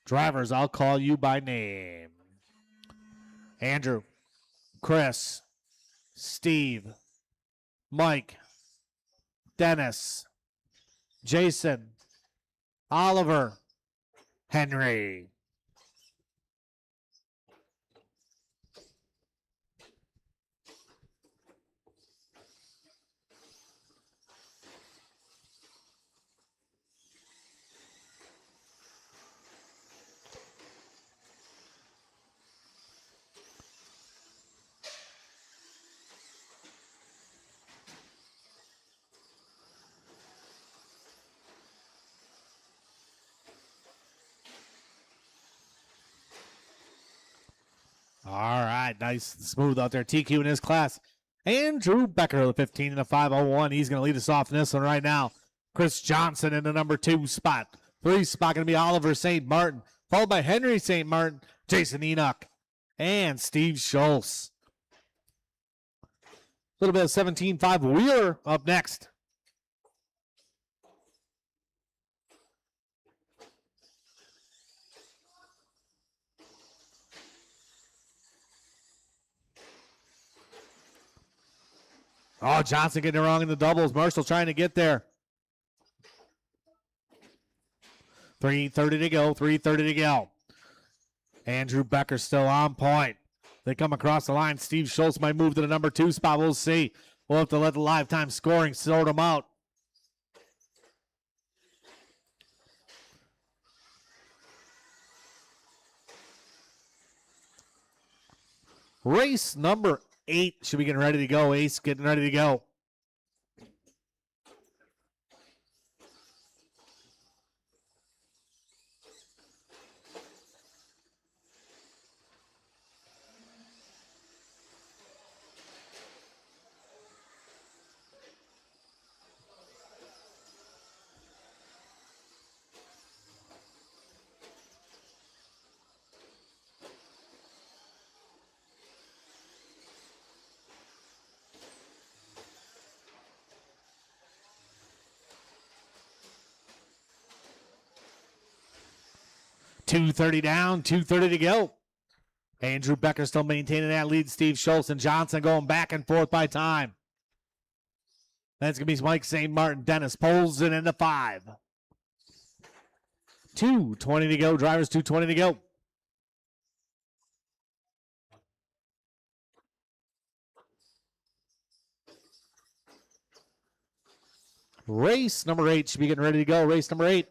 Drivers, I'll call you by name. Andrew, Chris, Steve, Mike, Dennis, Jason, Oliver, Henry. All right, nice, smooth out there. TQ in his class. Andrew Becker, the 15 and a 501. He's going to lead us off in this one right now. Chris Johnson in the number 2 spot. 3 spot going to be Oliver St. Martin, followed by Henry St. Martin, Jason Enoch, and Steve Schultz. A little bit of 17.5 Wheeler up next. Oh, Johnson getting it wrong in the doubles. Marshall trying to get there. 3:30 to go. 3:30 to go. Andrew Becker still on point. They come across the line. Steve Schultz might move to the number 2 spot. We'll see. We'll have to let the live time scoring sort them out. Race number 8 should be getting ready to go. Ace getting ready to go. .230 down, 2:30 to go. Andrew Becker still maintaining that lead. Steve Schultz and Johnson going back and forth by time. That's going to be Mike St. Martin. Dennis pulls it into 5. 2:20 to go. Drivers 2:20 to go. Race number 8 should be getting ready to go. Race number 8.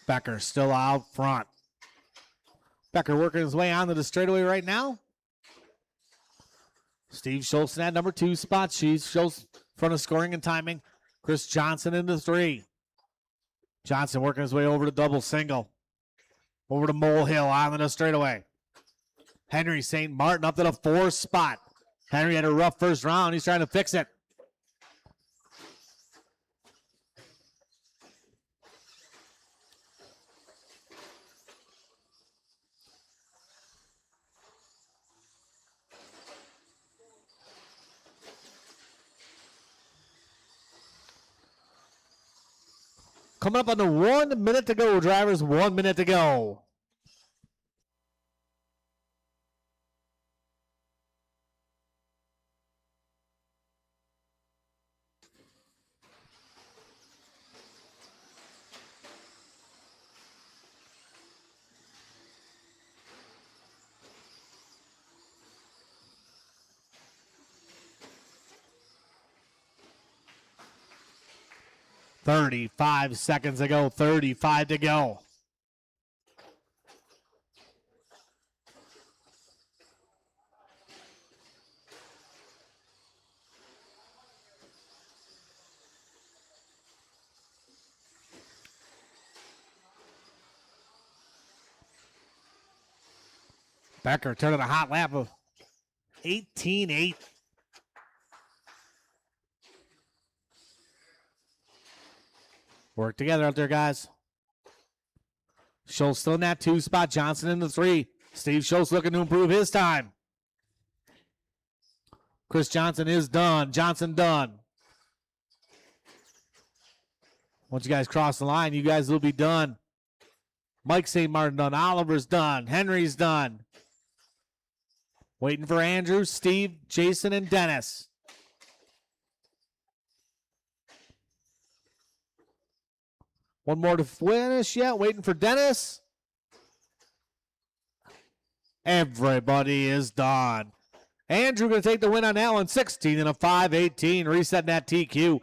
Becker still out front. Becker working his way onto the straightaway right now. Steve Schultz in that number 2 spot. Steve Schultz front of scoring and timing. Chris Johnson into 3. Johnson working his way over to double single. Over to Mole Hill onto the straightaway. Henry St. Martin up to the 4 spot. Henry had a rough first round. He's trying to fix it. Coming up on the 1 minute to go, drivers. 1 minute to go. 35 seconds to go. 35 to go. Becker turning a hot lap of 18.8. Work together out there, guys. Schultz still in that 2 spot. Johnson in the 3. Steve Schultz looking to improve his time. Chris Johnson is done. Johnson done. Once you guys cross the line, you guys will be done. Mike St. Martin done. Oliver's done. Henry's done. Waiting for Andrew, Steve, Jason, and Dennis. One more to finish yet. Waiting for Dennis. Everybody is done. Andrew going to take the win on that one. 16 and a 5-18. Resetting that TQ.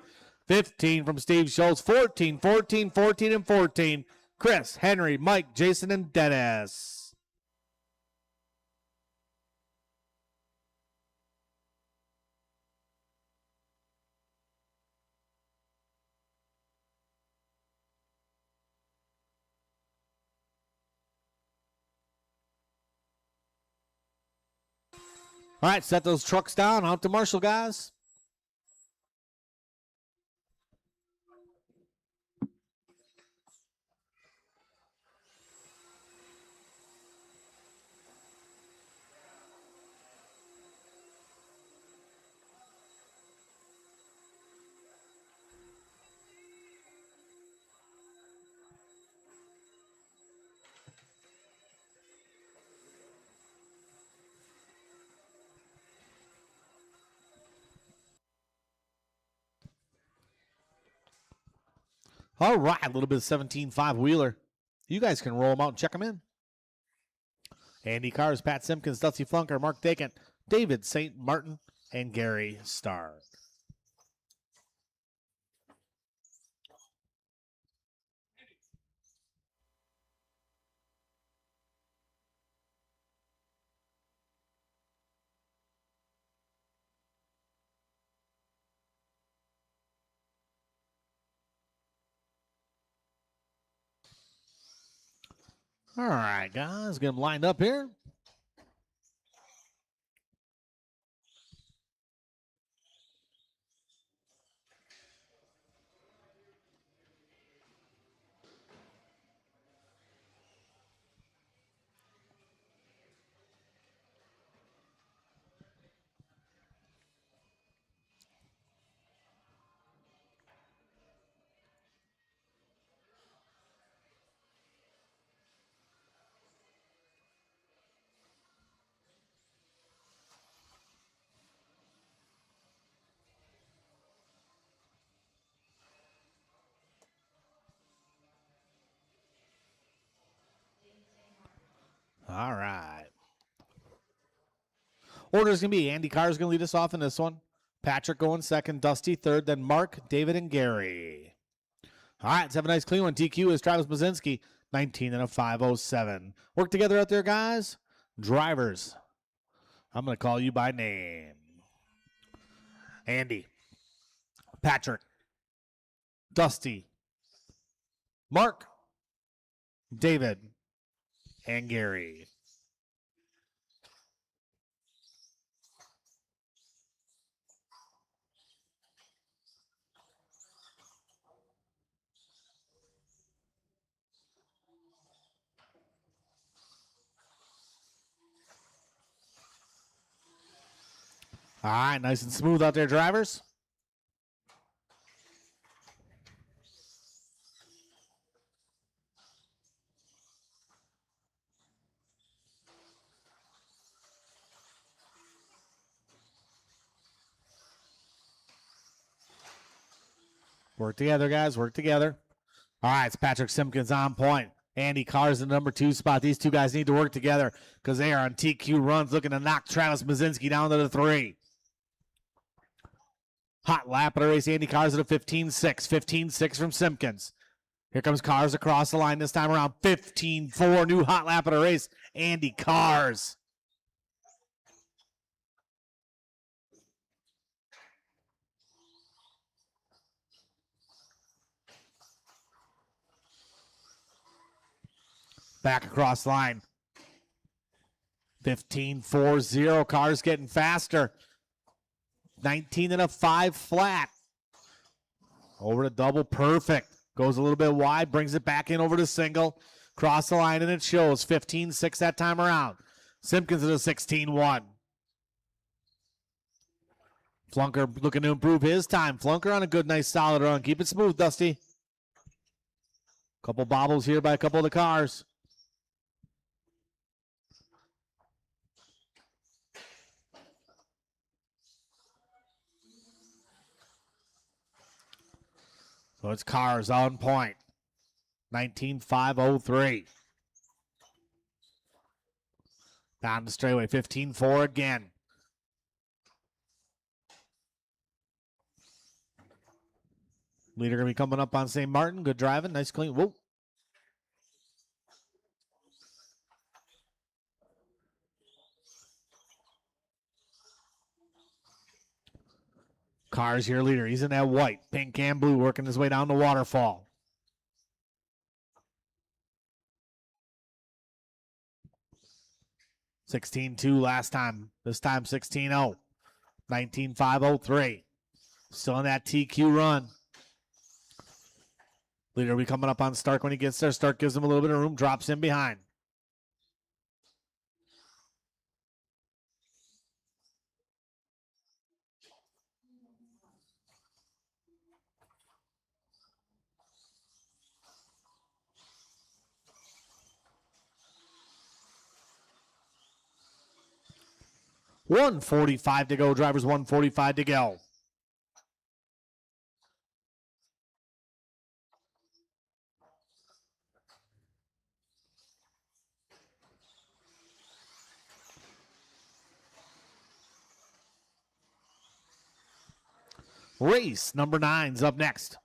15 from Steve Schultz. 14, 14, 14, and 14. Chris, Henry, Mike, Jason, and Dennis. All right, set those trucks down. Out to Marshall, guys. All right, a little bit of 17.5 Wheeler. You guys can roll them out and check them in. Andy Cars, Pat Simpkins, Dusty Flunker, Mark Dakin, David St. Martin, and Gary Starr. All right, guys, get them lined up here. All right. Order's going to be Andy Carr's going to lead us off in this one. Patrick going second, Dusty third, then Mark, David, and Gary. All right, let's have a nice clean one. DQ is Travis Bazinski, 19 and a 507. Work together out there, guys. Drivers, I'm going to call you by name. Andy, Patrick, Dusty, Mark, David, and Gary. All right, nice and smooth out there, drivers. Work together, guys. Work together. All right, it's Patrick Simpkins on point. Andy Carr's in the number 2 spot. These two guys need to work together because they are on TQ runs looking to knock Travis Bazinski down to the 3. Hot lap of the race. Andy Cars at a 15-6. 15-6 from Simpkins. Here comes Cars across the line this time around. 15-4. New hot lap of the race. Andy Cars. Back across the line. 15-4-0. Cars getting faster. 19.5 flat. Over to double, perfect. Goes a little bit wide, brings it back in over to single. Cross the line, and it shows. 15-6 that time around. Simpkins at a 16-1. Flunker looking to improve his time. Flunker on a good, nice, solid run. Keep it smooth, Dusty. Couple bobbles here by a couple of the cars. So it's Cars on point. 19-5-03. Down the straightaway. 15-4 again. Leader going to be coming up on St. Martin. Good driving. Nice clean. Whoa. Cars your leader. He's in that white, pink, and blue, working his way down the waterfall. $16-2 last time. This time 16-0. 19-5-03. Still in that TQ run. Leader will be coming up on Stark when he gets there. Stark gives him a little bit of room, drops in behind. $145 to go. Drivers $145 to go. Race number 9's up next.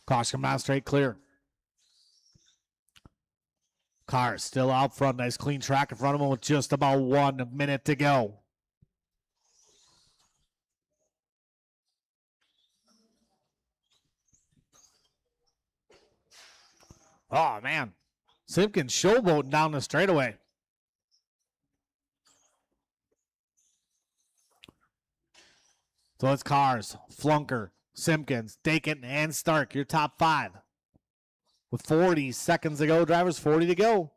Caution coming out straight clear. Cars still out front. Nice clean track in front of him with just about 1 minute to go. Oh, man. Simpkins showboating down the straightaway. So it's Cars, Flunker, Simpkins, Dakin, and Stark, your top 5. With 40 seconds to go, drivers 40 to go.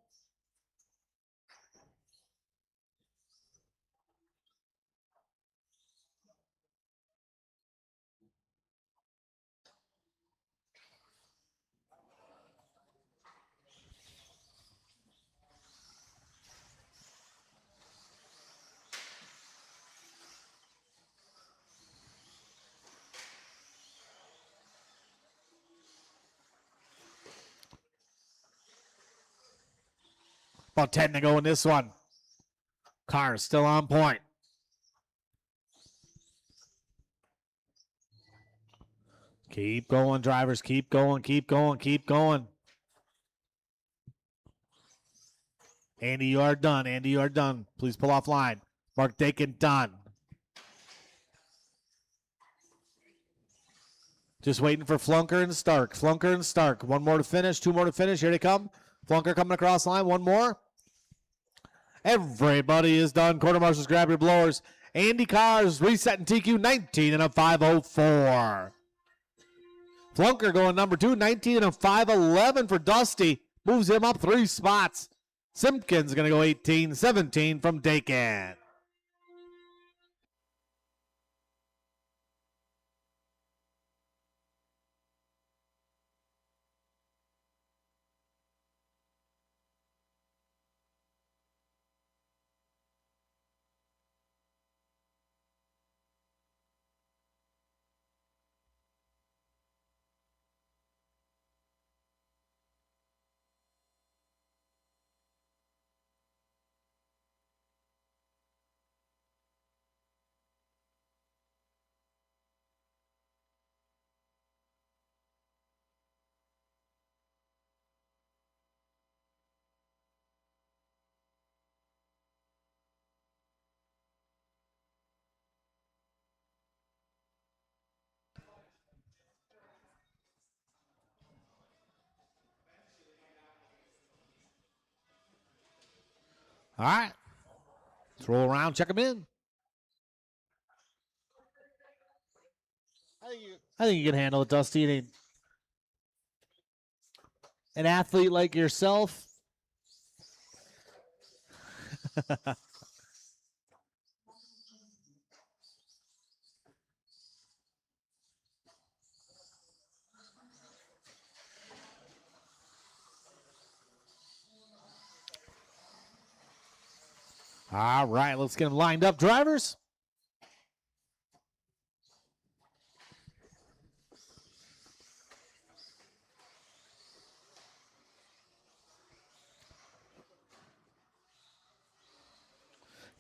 About 10 to go in this one. Cars still on point. Keep going, drivers. Keep going, keep going, keep going. Andy, you are done. Andy, you are done. Please pull off line. Mark Dakin, done. Just waiting for Flunker and Stark. Flunker and Stark. 1 more to finish. 2 more to finish. Here they come. Flunker coming across the line. 1 more. Everybody is done. Quarter marshals, grab your blowers. Andy Cars resetting TQ 19.504. Flunker going number 2, 19.511 for Dusty. Moves him up 3 spots. Simpkins going to go 18.17 from Dakin. All right. Let's roll around, check them in. I think you can handle it, Dusty. It ain't- An athlete like yourself. All right, let's get them lined up, drivers.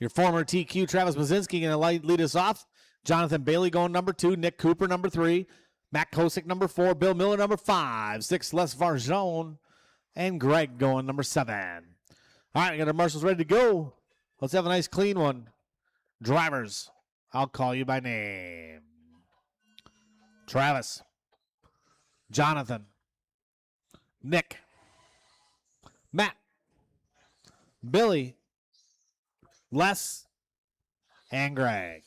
Your former TQ, Travis Mazinski, going to lead us off. Jonathan Bailey going number 2. Nick Cooper, number 3. Matt Kosick, number 4. Bill Miller, number 5. 6, Les Varjone. And Greg going number 7. All right, we got our marshals ready to go. Let's have a nice clean one. Drivers, I'll call you by name. Travis. Jonathan. Nick. Matt. Billy. Les. And Greg.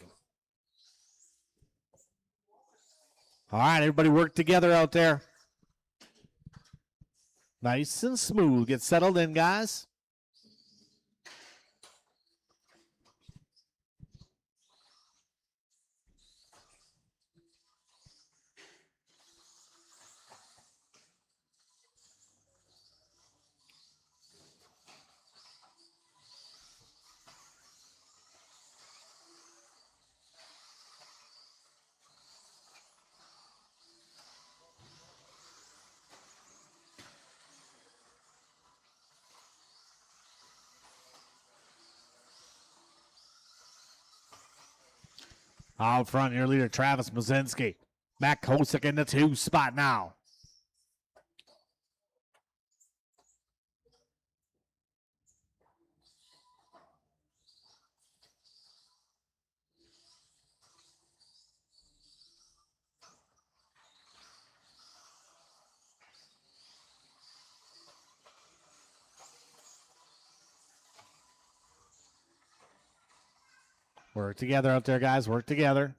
All right, everybody work together out there. Nice and smooth. Get settled in, guys. Out front, your leader, Travis Mazinski. Matt Kosick in the 2 spot now. Work together out there, guys. Work together.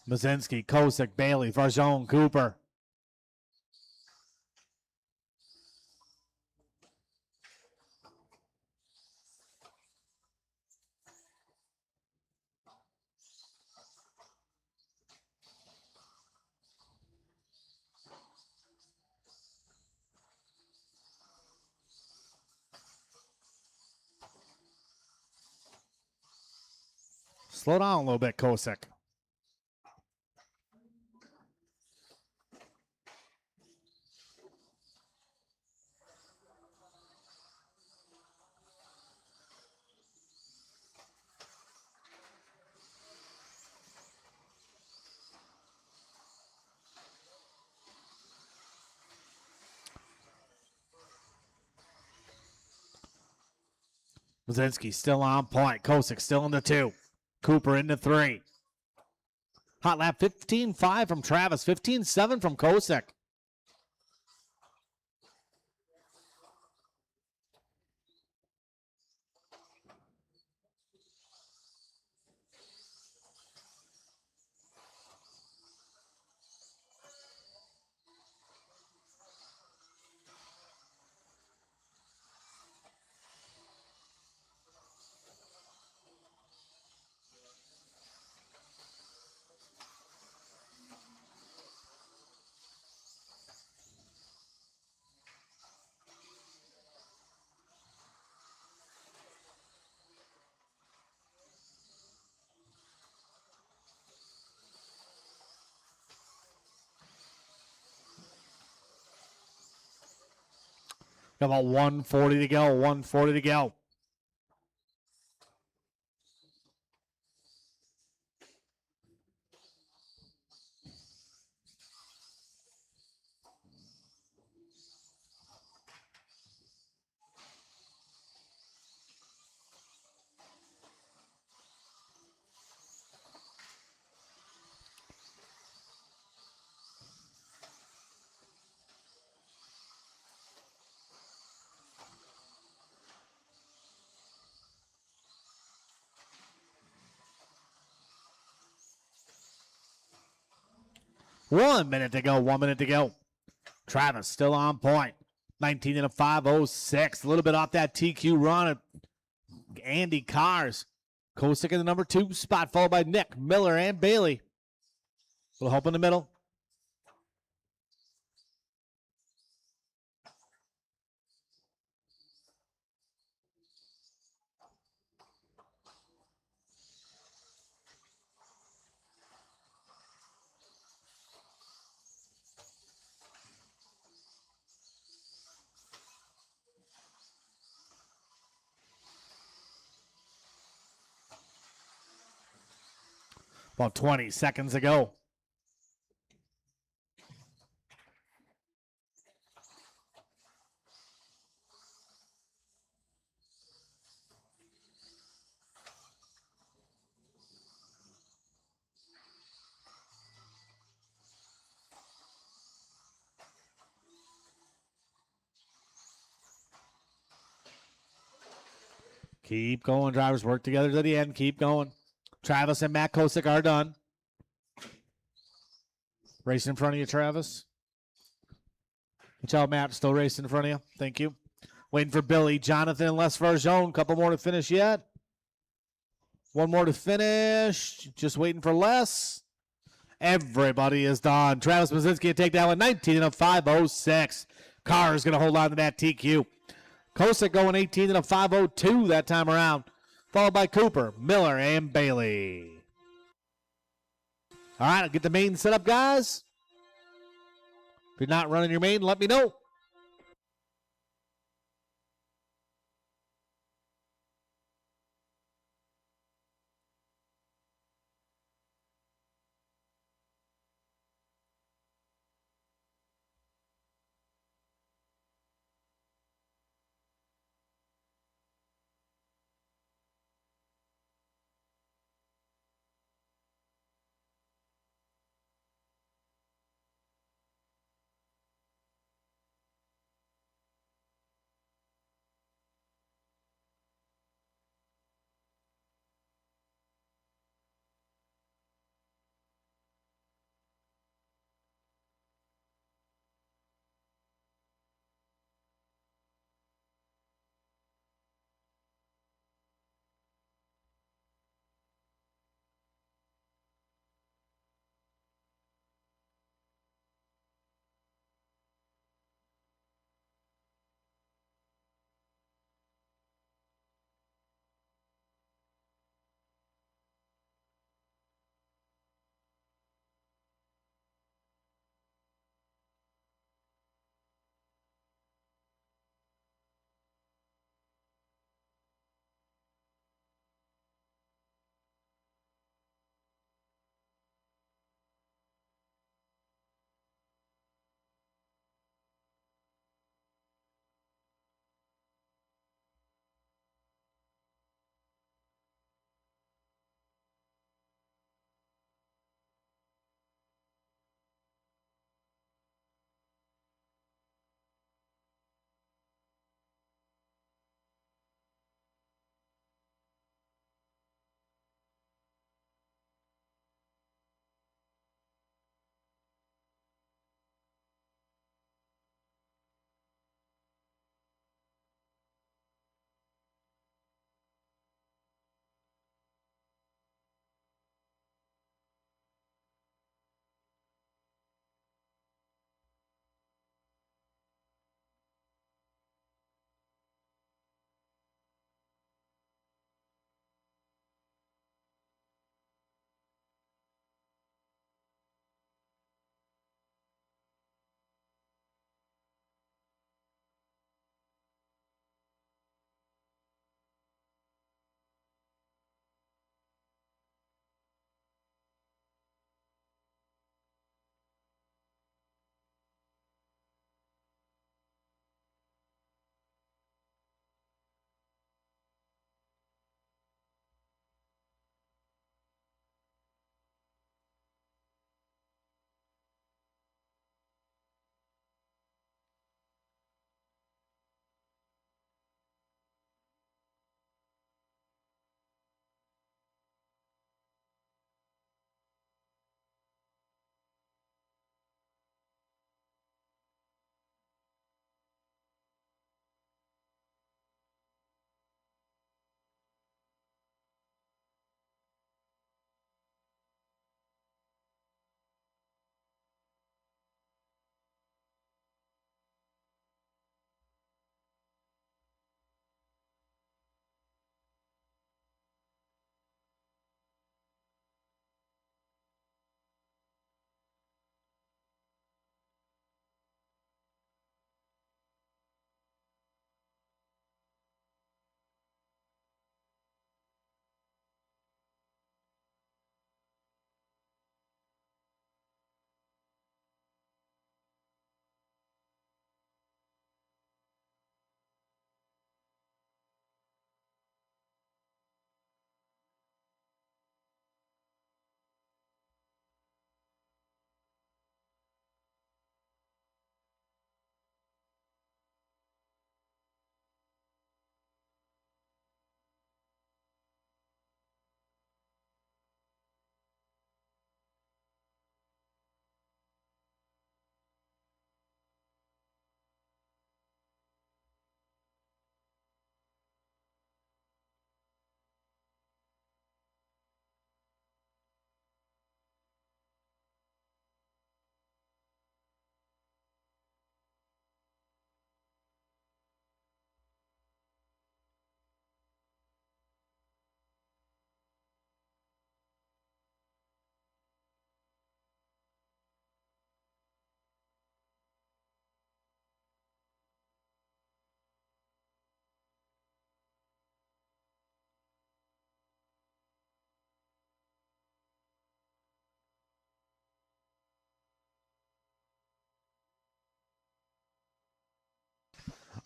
Mazinski, Kosick, Bailey, Varjone, Cooper. Slow down a little bit, Kosick. Mazinski still on point. Kosick still in the 2. Cooper in the 3. Hot lap 15.5 from Travis. 15.7 from Kosick. Got about 140 to go. 140 to go. 1 minute to go. 1 minute to go. Travis still on point. 19 and a 5:06. A little bit off that TQ run. Andy Cars. Kosick in the number 2 spot, followed by Nick, Miller, and Bailey. A little help in the middle. About 20 seconds ago. Keep going, drivers. Work together to the end. Keep going. Travis and Matt Kosick are done. Racing in front of you, Travis. Watch out, Matt. Still racing in front of you. Thank you. Waiting for Billy, Jonathan, and Les Farjone. Couple more to finish yet. One more to finish. Just waiting for Les. Everybody is done. Travis Mazinski to take that one. 19 and a 5:06. Carr is going to hold on to that TQ. Kosick going 18 and a 5:02 that time around. Followed by Cooper, Miller, and Bailey. All right, I'll get the main set up, guys. If you're not running your main, let me know.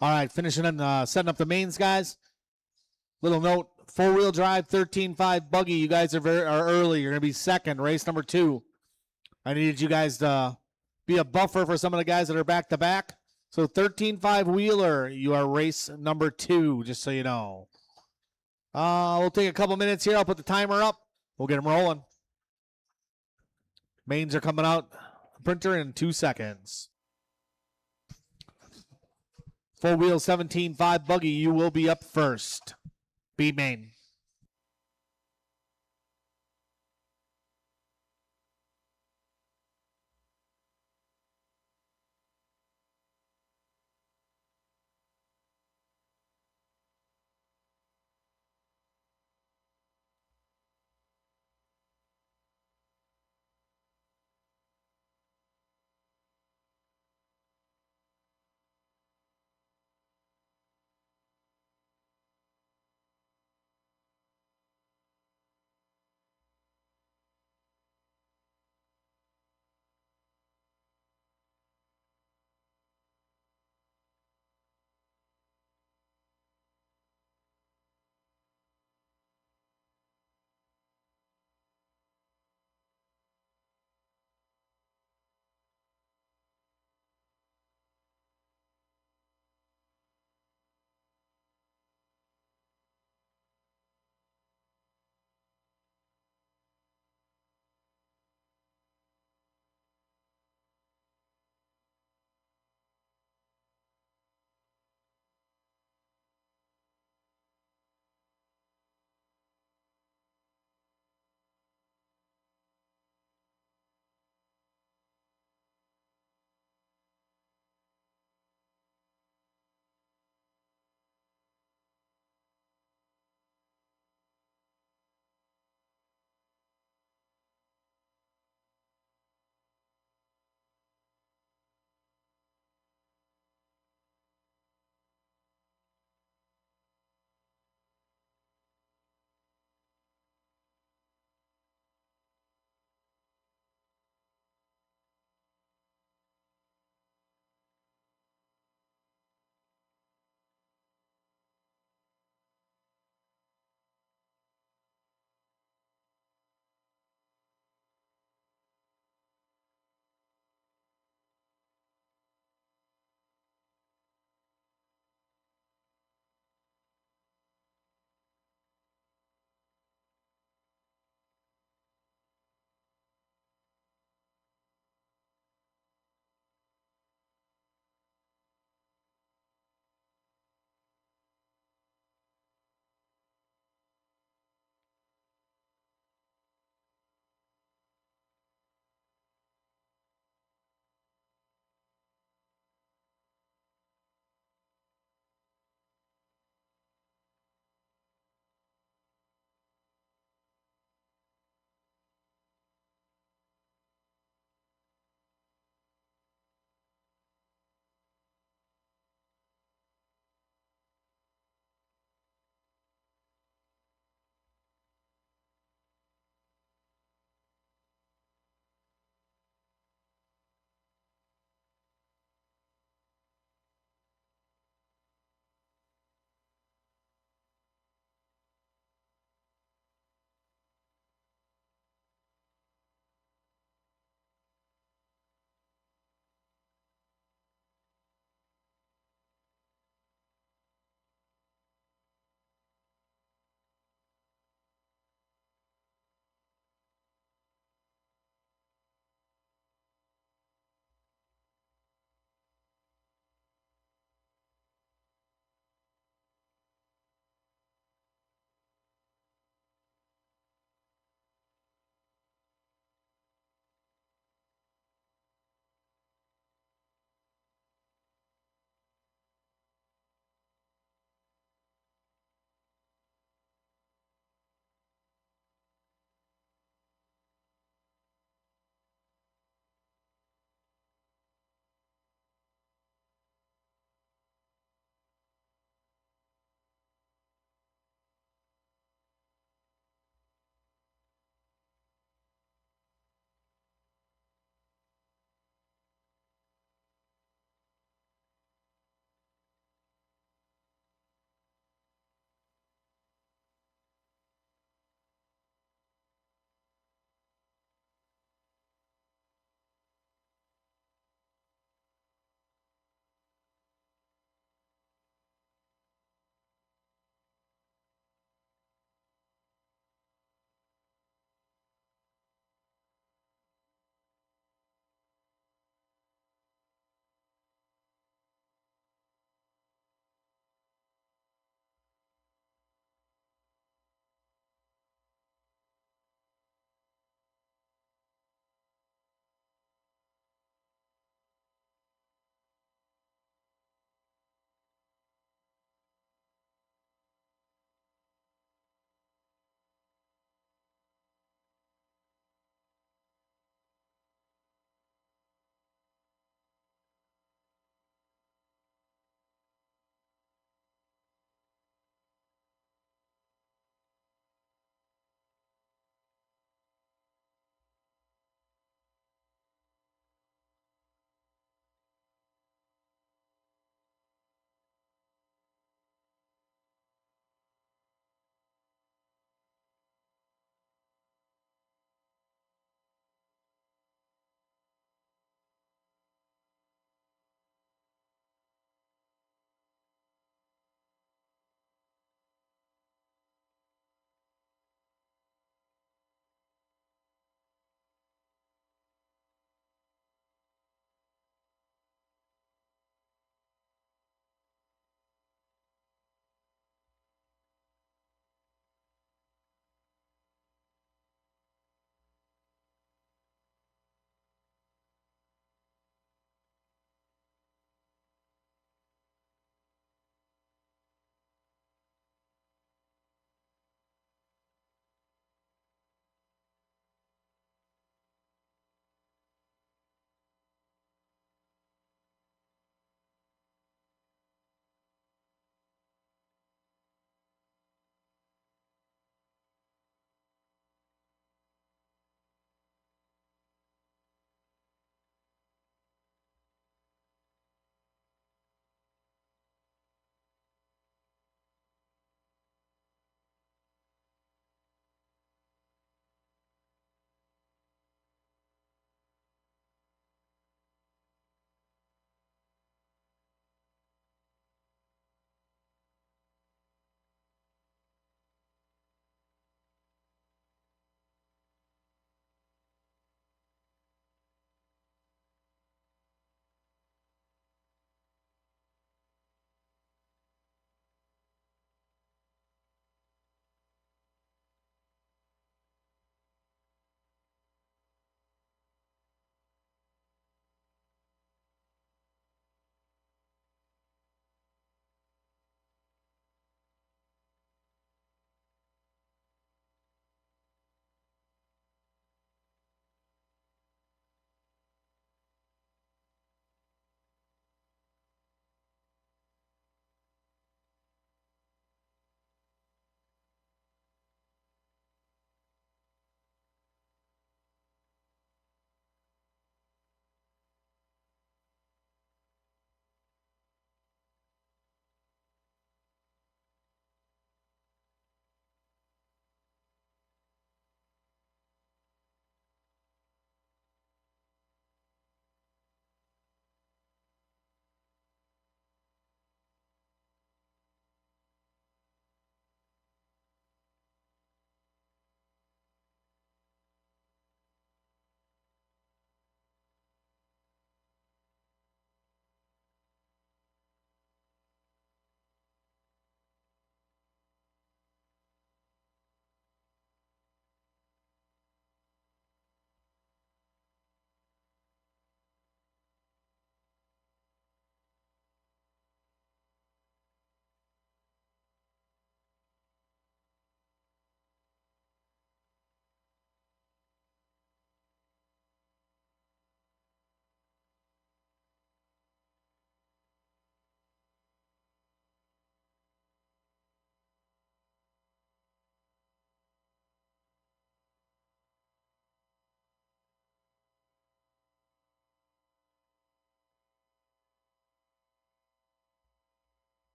All right, finishing and setting up the mains, guys. Little note: 4-wheel drive, 13.5 buggy. You guys are early. You're gonna be second. Race number 2. I needed you guys to be a buffer for some of the guys that are back to back. So 13.5 wheeler, you are race number 2. Just so you know. We'll take a couple minutes here. I'll put the timer up. We'll get them rolling. Mains are coming out. Printer in 2 seconds. 4-wheel 17.5 buggy, you will be up first. B main.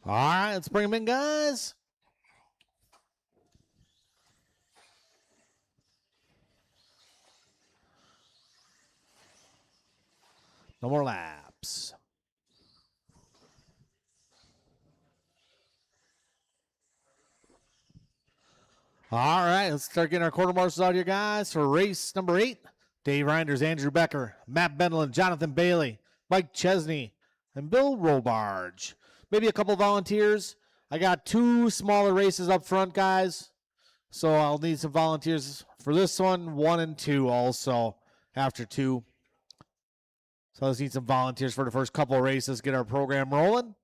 All right, let's bring them in, guys. No more laps. All right, let's start getting our quarter marshals out here, guys, for race number 8. Dave Reinders, Andrew Becker, Matt Bendlin, Jonathan Bailey, Mike Chesney, and Bill Robarge. Maybe a couple volunteers. I got 2 smaller races up front, guys, so I'll need some volunteers for this one, 1 and 2 also after 2. So let's need some volunteers for the first couple of races, get our program rolling.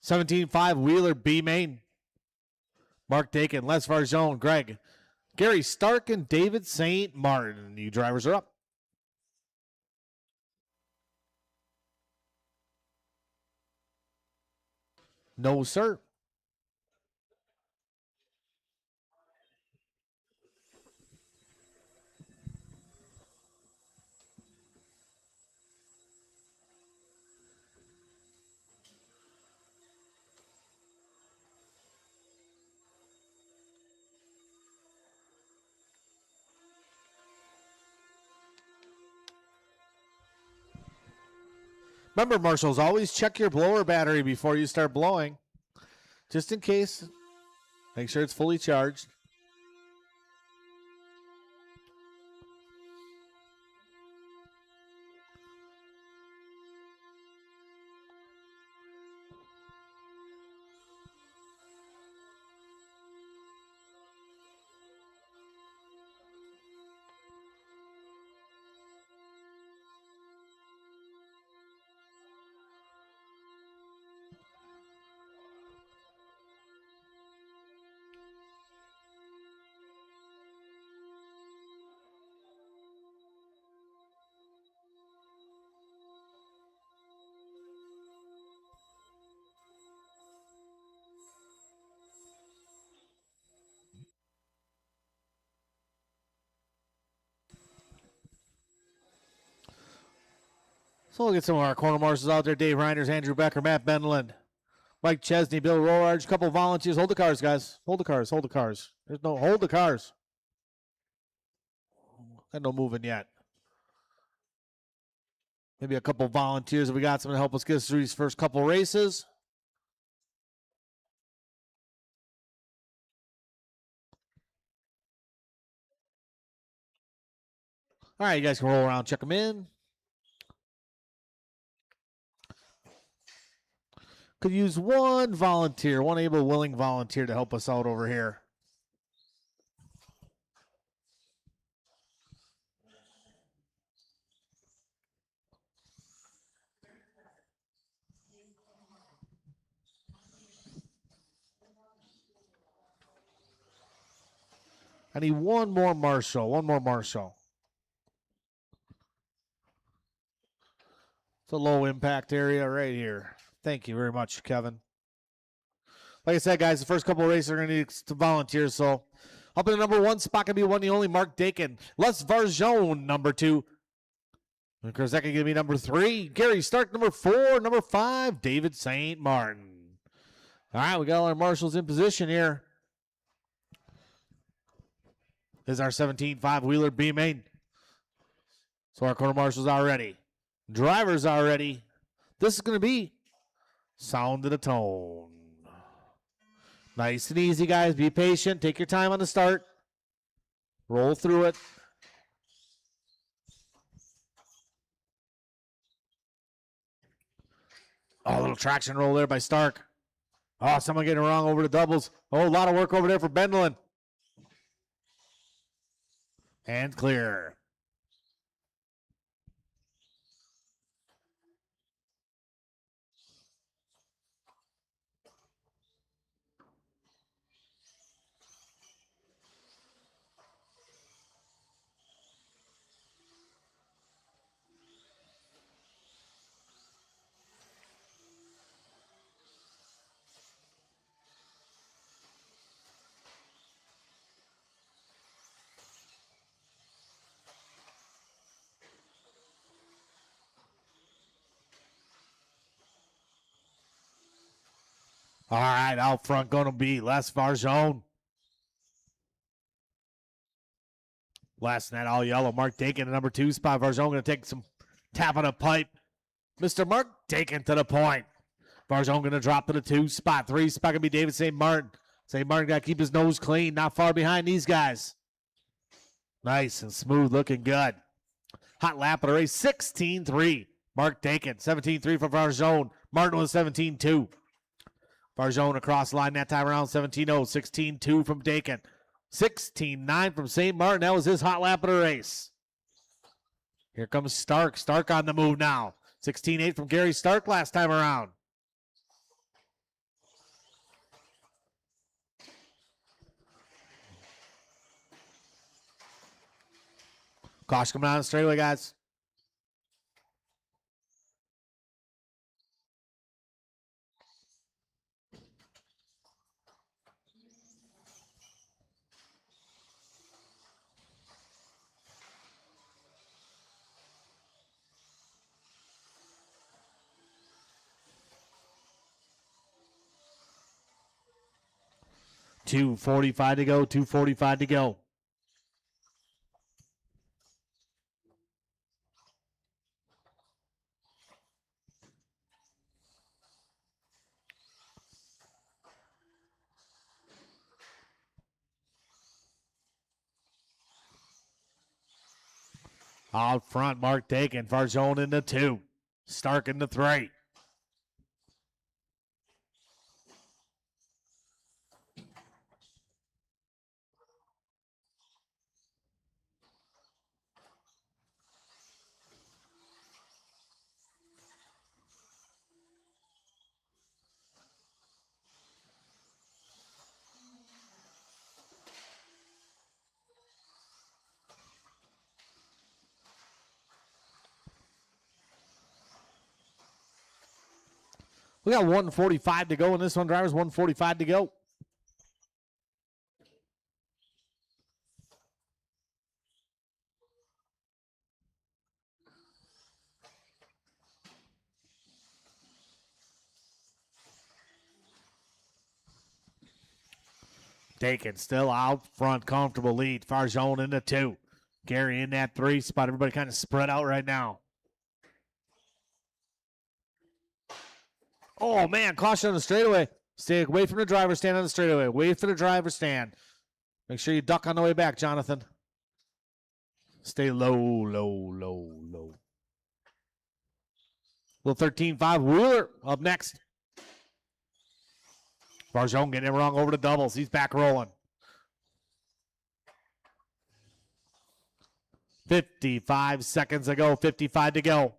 17-5 Wheeler B Main. Mark Dakin, Les Varjone, Greg, Gary Stark, and David St. Martin. You drivers are up. No, sir. Remember, marshals, always check your blower battery before you start blowing. Just in case. Make sure it's fully charged. So we'll get some of our corner marshals out there. Dave Reinders, Andrew Becker, Matt Bendlin, Mike Chesney, Bill Roarge, a couple of volunteers. Hold the cars, guys. Hold the cars. Hold the cars. There's no hold the cars. Got no moving yet. Maybe a couple of volunteers if we got someone to help us get us through these first couple races. All right, you guys can roll around, check them in. Could use one volunteer, one able, willing volunteer to help us out over here. I need one more marshal, one more marshal. It's a low impact area right here. Thank you very much, Kevin. Like I said, guys, the first couple of races are going to need some volunteers. So up in the number 1 spot can be one the only Mark Dakin. Les Varjone, number 2. And Krasecki going to be number 3. Gary Stark, number 4. Number 5, David St. Martin. All right, we got all our marshals in position here. This is our 17-5 Wheeler B Main. So our corner marshals are ready. Drivers are ready. This is going to be sound to the tone. Nice and easy, guys. Be patient. Take your time on the start. Roll through it. Oh, a little traction roll there by Stark. Oh, someone getting it wrong over the doubles. Oh, a lot of work over there for Bendlin. And clear. All right, out front going to be Les Varjone. Last net all yellow. Mark Dakin, the number 2 spot. Varjone going to take some tap on a pipe. Mr. Mark Dakin to the point. Varjone going to drop to the 2 spot. 3 spot going to be David St. Martin. St. Martin got to keep his nose clean. Not far behind these guys. Nice and smooth, looking good. Hot lap of the race, 16-3. Mark Dakin, 17-3 for Varjone. Martin was 17-2. Varjone across the line that time around, 17-0. 16-2 from Dakin. 16-9 from St. Martin. That was his hot lap of the race. Here comes Stark. Stark on the move now. 16-8 from Gary Stark last time around. Caution coming down the straightaway, guys. .245 to go. 2:45 to go. Out front, Mark Dakin. Varjone in the 2. Stark in the 3. We got 1:45 to go in this one, drivers. 1:45 to go. Dakin still out front, comfortable lead. Varjone in the 2. Gary in that 3 spot. Everybody kind of spread out right now. Oh, man, caution on the straightaway. Stay away from the driver, stand on the straightaway. Wait for the driver, stand. Make sure you duck on the way back, Jonathan. Stay low, low, low, low. Little 13-5 Wheeler up next. Varjone getting it wrong over the doubles. He's back rolling. 55 seconds to go. 55 to go.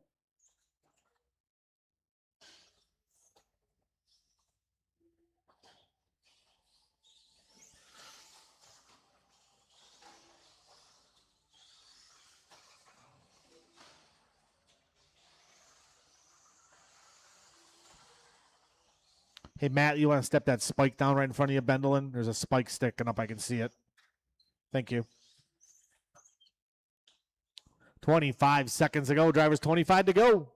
Hey, Matt, you want to step that spike down right in front of you, Bendelin? There's a spike sticking up. I can see it. Thank you. 25 seconds to go. Drivers, 25 to go.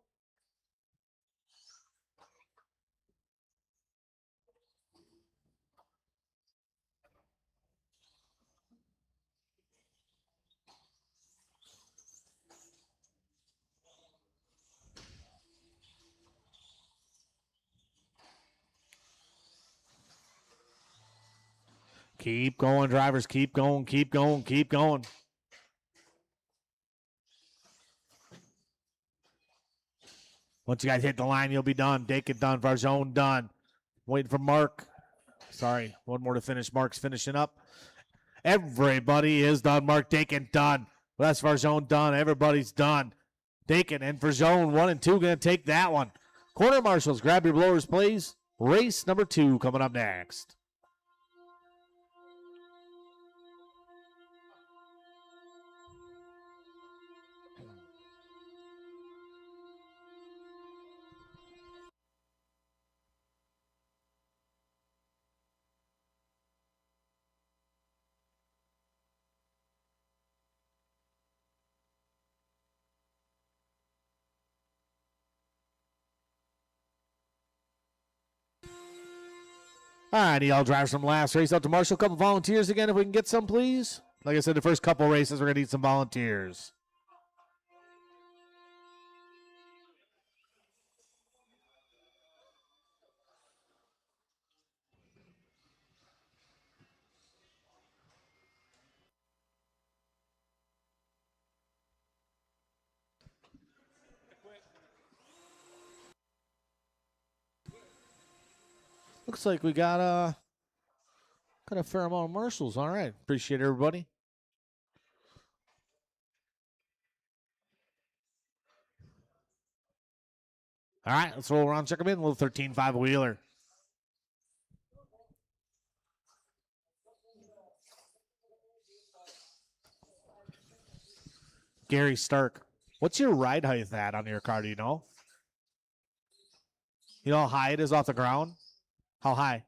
Keep going, drivers. Keep going, keep going, keep going. Once you guys hit the line, you'll be done. Dakin done. Varjone done. Waiting for Mark. Sorry, one more to finish. Mark's finishing up. Everybody is done. Mark Dakin done. Les Varjone done. Everybody's done. Dakin and Varjone 1 and 2 going to take that one. Corner marshals, grab your blowers, please. Race number 2 coming up next. All righty, all drivers from last race out to Marshall. Couple volunteers again, if we can get some, please. Like I said, the first couple races, we're going to need some volunteers. Looks like we got a fair amount of marshals. All right, appreciate everybody. All right, let's roll around, check them in. A little 13.5 wheeler. Gary Stark, what's your ride height at on your car? Do you know? You know how high it is off the ground? How high?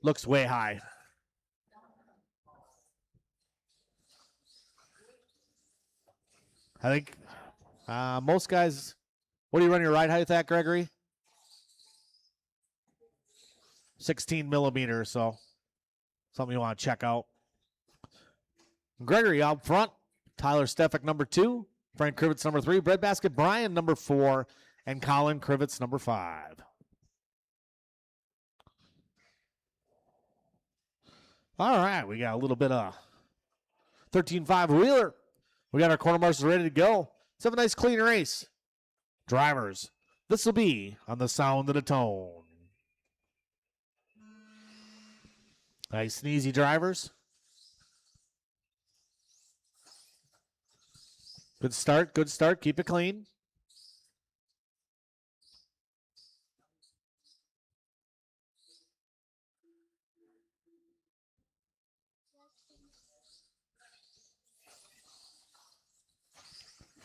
Looks way high. I think most guys, what do you run your ride height at, Gregory? 16 millimeters, so something you want to check out. Gregory out front. Tyler Stefik, number 2. Frank Krivitz, number 3. Breadbasket Brian, number 4. And Colin Krivitz, number 5. All right, we got a little bit of 13.5 wheeler. We got our corner marshals ready to go. Let's have a nice clean race. Drivers, this will be on the sound of the tone. Nice and easy, drivers. Good start, good start. Keep it clean.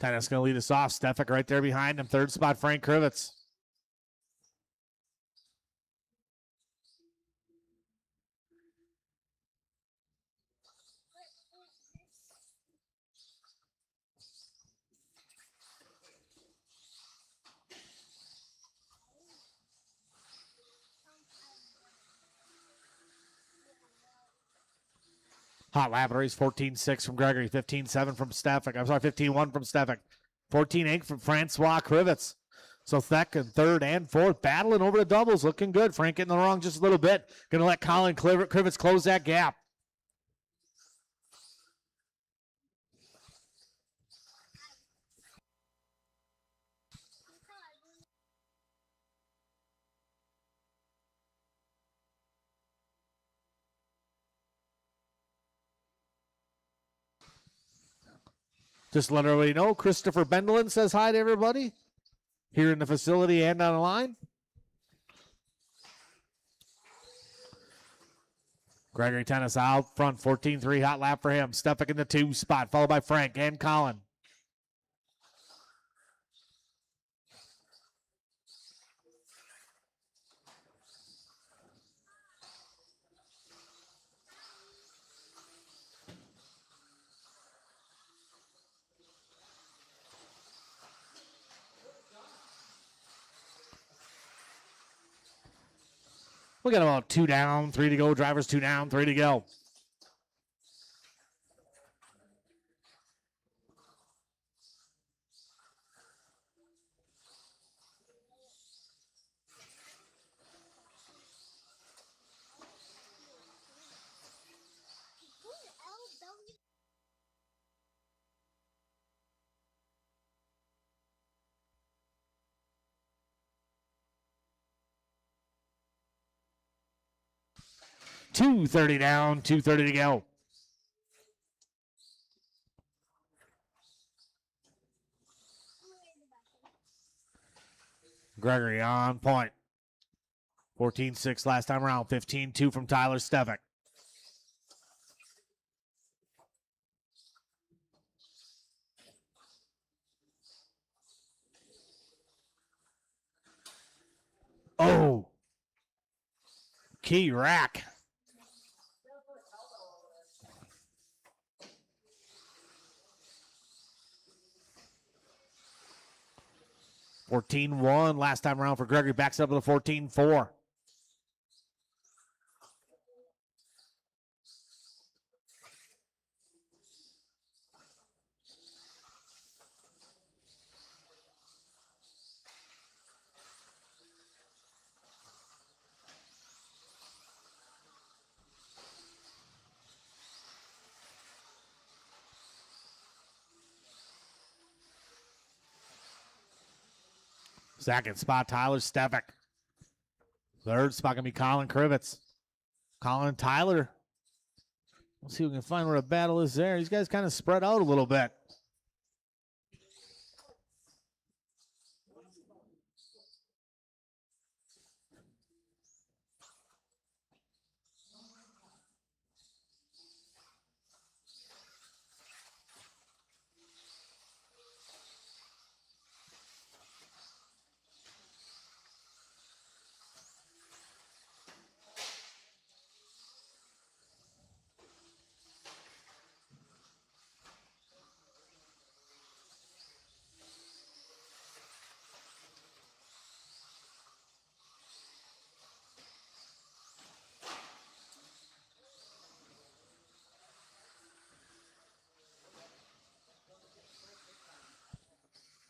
That's going to lead us off. Stefik right there behind him. Third spot, Frank Krivitz. Hot lap race, 14.6 from Gregory, 15.7 from Stefik. I'm sorry, 15.1 from Stefik. 14.8 from Francois Krivitz. So second, third, and fourth battling over the doubles. Looking good. Frank getting the wrong just a little bit. Going to let Colin Krivitz close that gap. Just let everybody know, Christopher Bendelin says hi to everybody here in the facility and on the line. Gregory Tennis out front, 14.3 hot lap for him. Stefik in the 2 spot, followed by Frank and Colin. We got about 2 down, 3 to go. Drivers 2 down, 3 to go. $230 down, 2:30 to go. Gregory on point. 14.6 last time around. 15.2 from Tyler Stefik. Oh. Key rack. $14.1 last time around for Gregory. Backs up to the 14.4. Second spot, Tyler Stevick. Third spot going to be Colin Krivitz. Colin and Tyler. We'll see if we can find where the battle is there. These guys kind of spread out a little bit.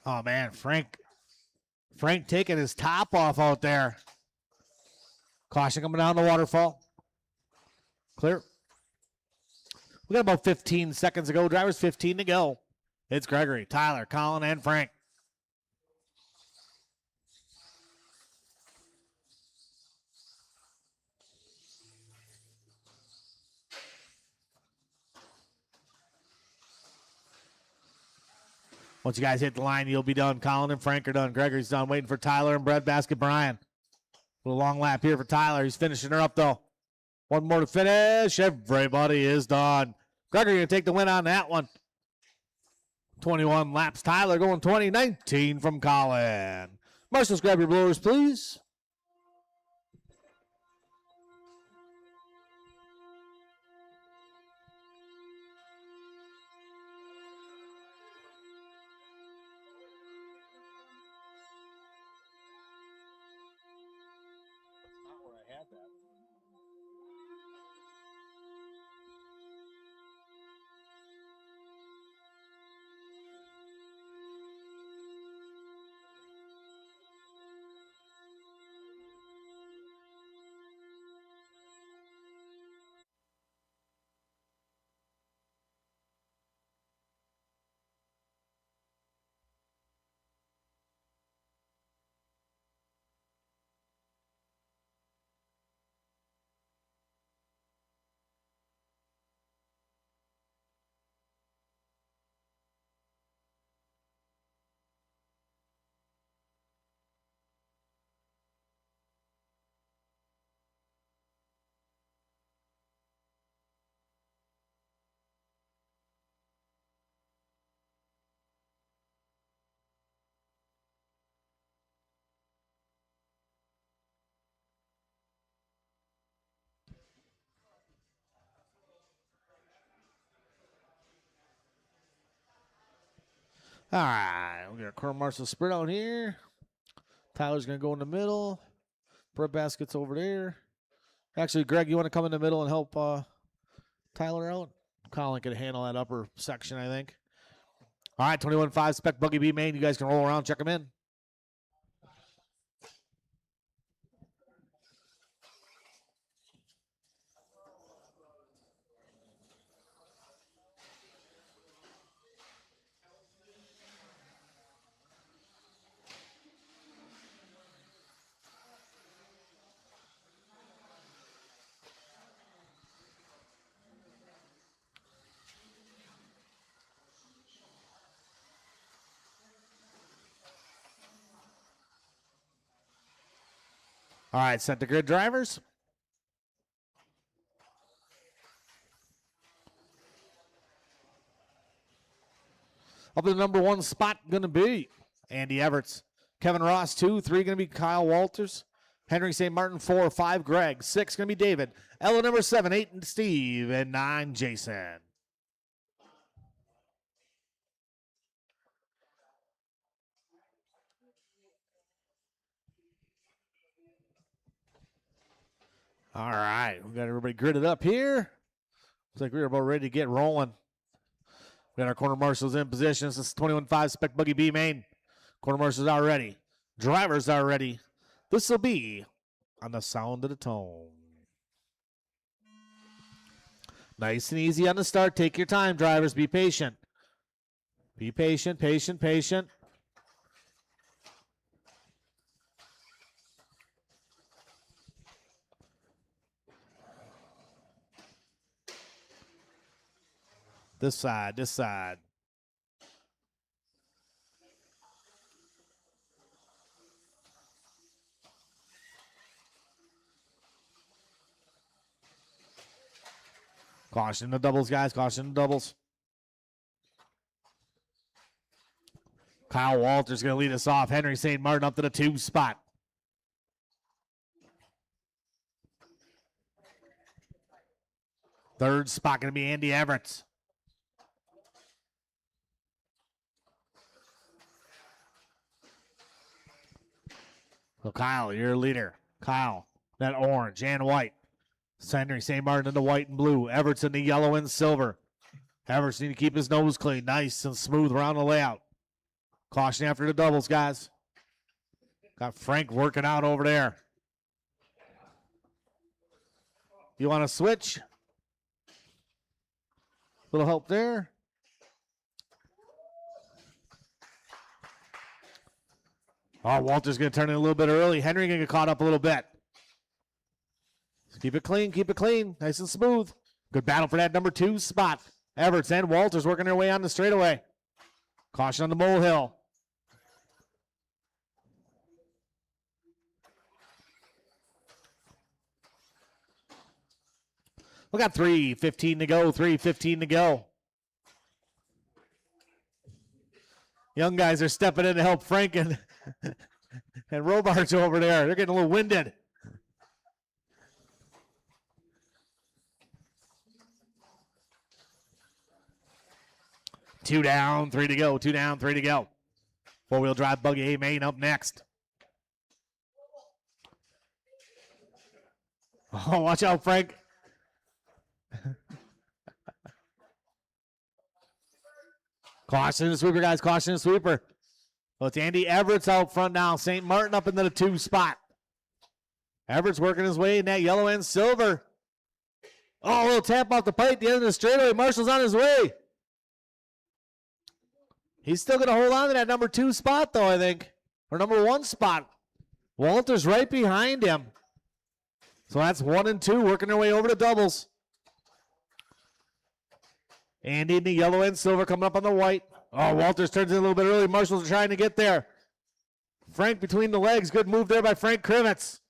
Oh, man, Frank taking his top off out there. Caution coming down the waterfall. Clear. We got about 15 seconds to go. Drivers 15 to go. It's Gregory, Tyler, Colin, and Frank. Once you guys hit the line, you'll be done. Colin and Frank are done. Gregory's done. Waiting for Tyler and Breadbasket Brian. A little long lap here for Tyler. He's finishing her up, though. One more to finish. Everybody is done. Gregory going to take the win on that one. 21 laps. Tyler going 20-19 from Colin. Marshals, grab your blowers, please. All right, we got a quarter marshal sprint out here. Tyler's going to go in the middle. Breadbasket's over there. Actually, Greg, you want to come in the middle and help Tyler out? Colin can handle that upper section, I think. All right, 21.5 spec buggy B main. You guys can roll around, check them in. All right, set the grid drivers. Up to the number 1 spot going to be Andy Everts. Kevin Ross, 2. 3 going to be Kyle Walters. Henry St. Martin, 4. 5, Greg. 6 going to be David. Ella number 7, 8, Steve. And 9, Jason. All right, we got everybody gridded up here. Looks like we're about ready to get rolling. We got our corner marshals in position. This is 21.5 spec buggy B main. Corner marshals are ready. Drivers are ready. This will be on the sound of the tone. Nice and easy on the start. Take your time, drivers. Be patient. Be patient, patient, patient. This side, this side. Caution the doubles, guys. Caution the doubles. Kyle Walters going to lead us off. Henry St. Martin up to the 2 spot. Third spot going to be Andy Everett. So Kyle, your leader. Kyle, that orange and white. Henry St. Martin in the white and blue. Everett's in the yellow and silver. Everett's need to keep his nose clean. Nice and smooth around the layout. Caution after the doubles, guys. Got Frank working out over there. You want to switch? Little help there. Oh, Walter's going to turn it a little bit early. Henry going to get caught up a little bit. Keep it clean, keep it clean. Nice and smooth. Good battle for that number 2 spot. Everett and Walters working their way on the straightaway. Caution on the molehill. We got 3:15 to go, 3:15 to go. Young guys are stepping in to help Frank and Robards over there. They're getting a little winded. Two down, 3 to go. 2 down, 3 to go. Four-wheel drive buggy A main up next. Oh, watch out, Frank. Caution the sweeper, guys. Caution the sweeper. Well, it's Andy Everett's out front now. St. Martin up into the 2 spot. Everett's working his way in that yellow and silver. Oh, a little tap off the pipe at the end of the straightaway. Marshall's on his way. He's still going to hold on to that number 2 spot, though, I think. Or number 1 spot. Walter's right behind him. So that's 1 and 2 working their way over to doubles. Andy in the yellow and silver coming up on the white. Oh, Walters turns in a little bit early. Marshall's trying to get there. Frank between the legs. Good move there by Frank Krivitz.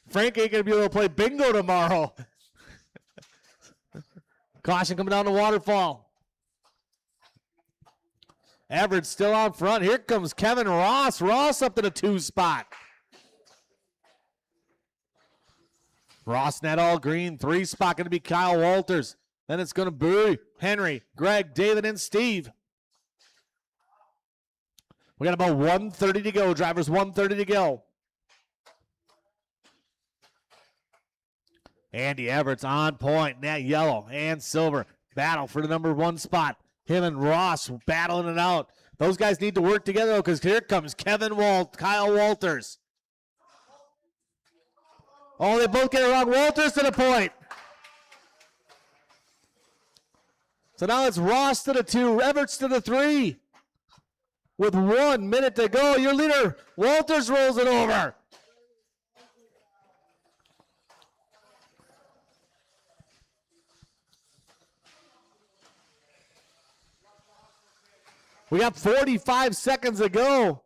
Frank ain't going to be able to play bingo tomorrow. Caution coming down the waterfall. Everett still out front. Here comes Kevin Ross. Ross up to the 2 spot. Ross net all green. 3 spot going to be Kyle Walters. Then it's going to be Henry, Greg, David, and Steve. We got about 1:30 to go. Drivers 1:30 to go. Andy Everett's on point in that yellow and silver. Battle for the number 1 spot. Him and Ross battling it out. Those guys need to work together because here comes Kyle Walters. Oh, they both get it wrong. Walters to the point. So now it's Ross to the 2, Everett's to the 3. With 1 minute to go, your leader, Walters, rolls it over. We got 45 seconds to go.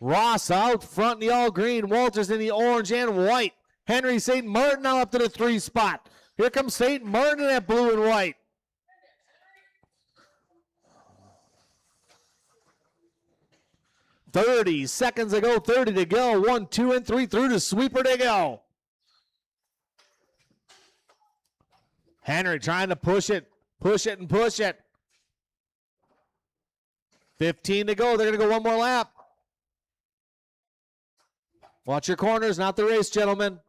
Ross out front in the all green. Walters in the orange and white. Henry St. Martin now up to the 3 spot. Here comes St. Martin in that blue and white. .30 seconds to go, 30 to go. 1, 2, and 3 through the sweeper to go. Henry trying to push it, and push it. 15 to go. They're going to go 1 more lap. Watch your corners, not the race, gentlemen.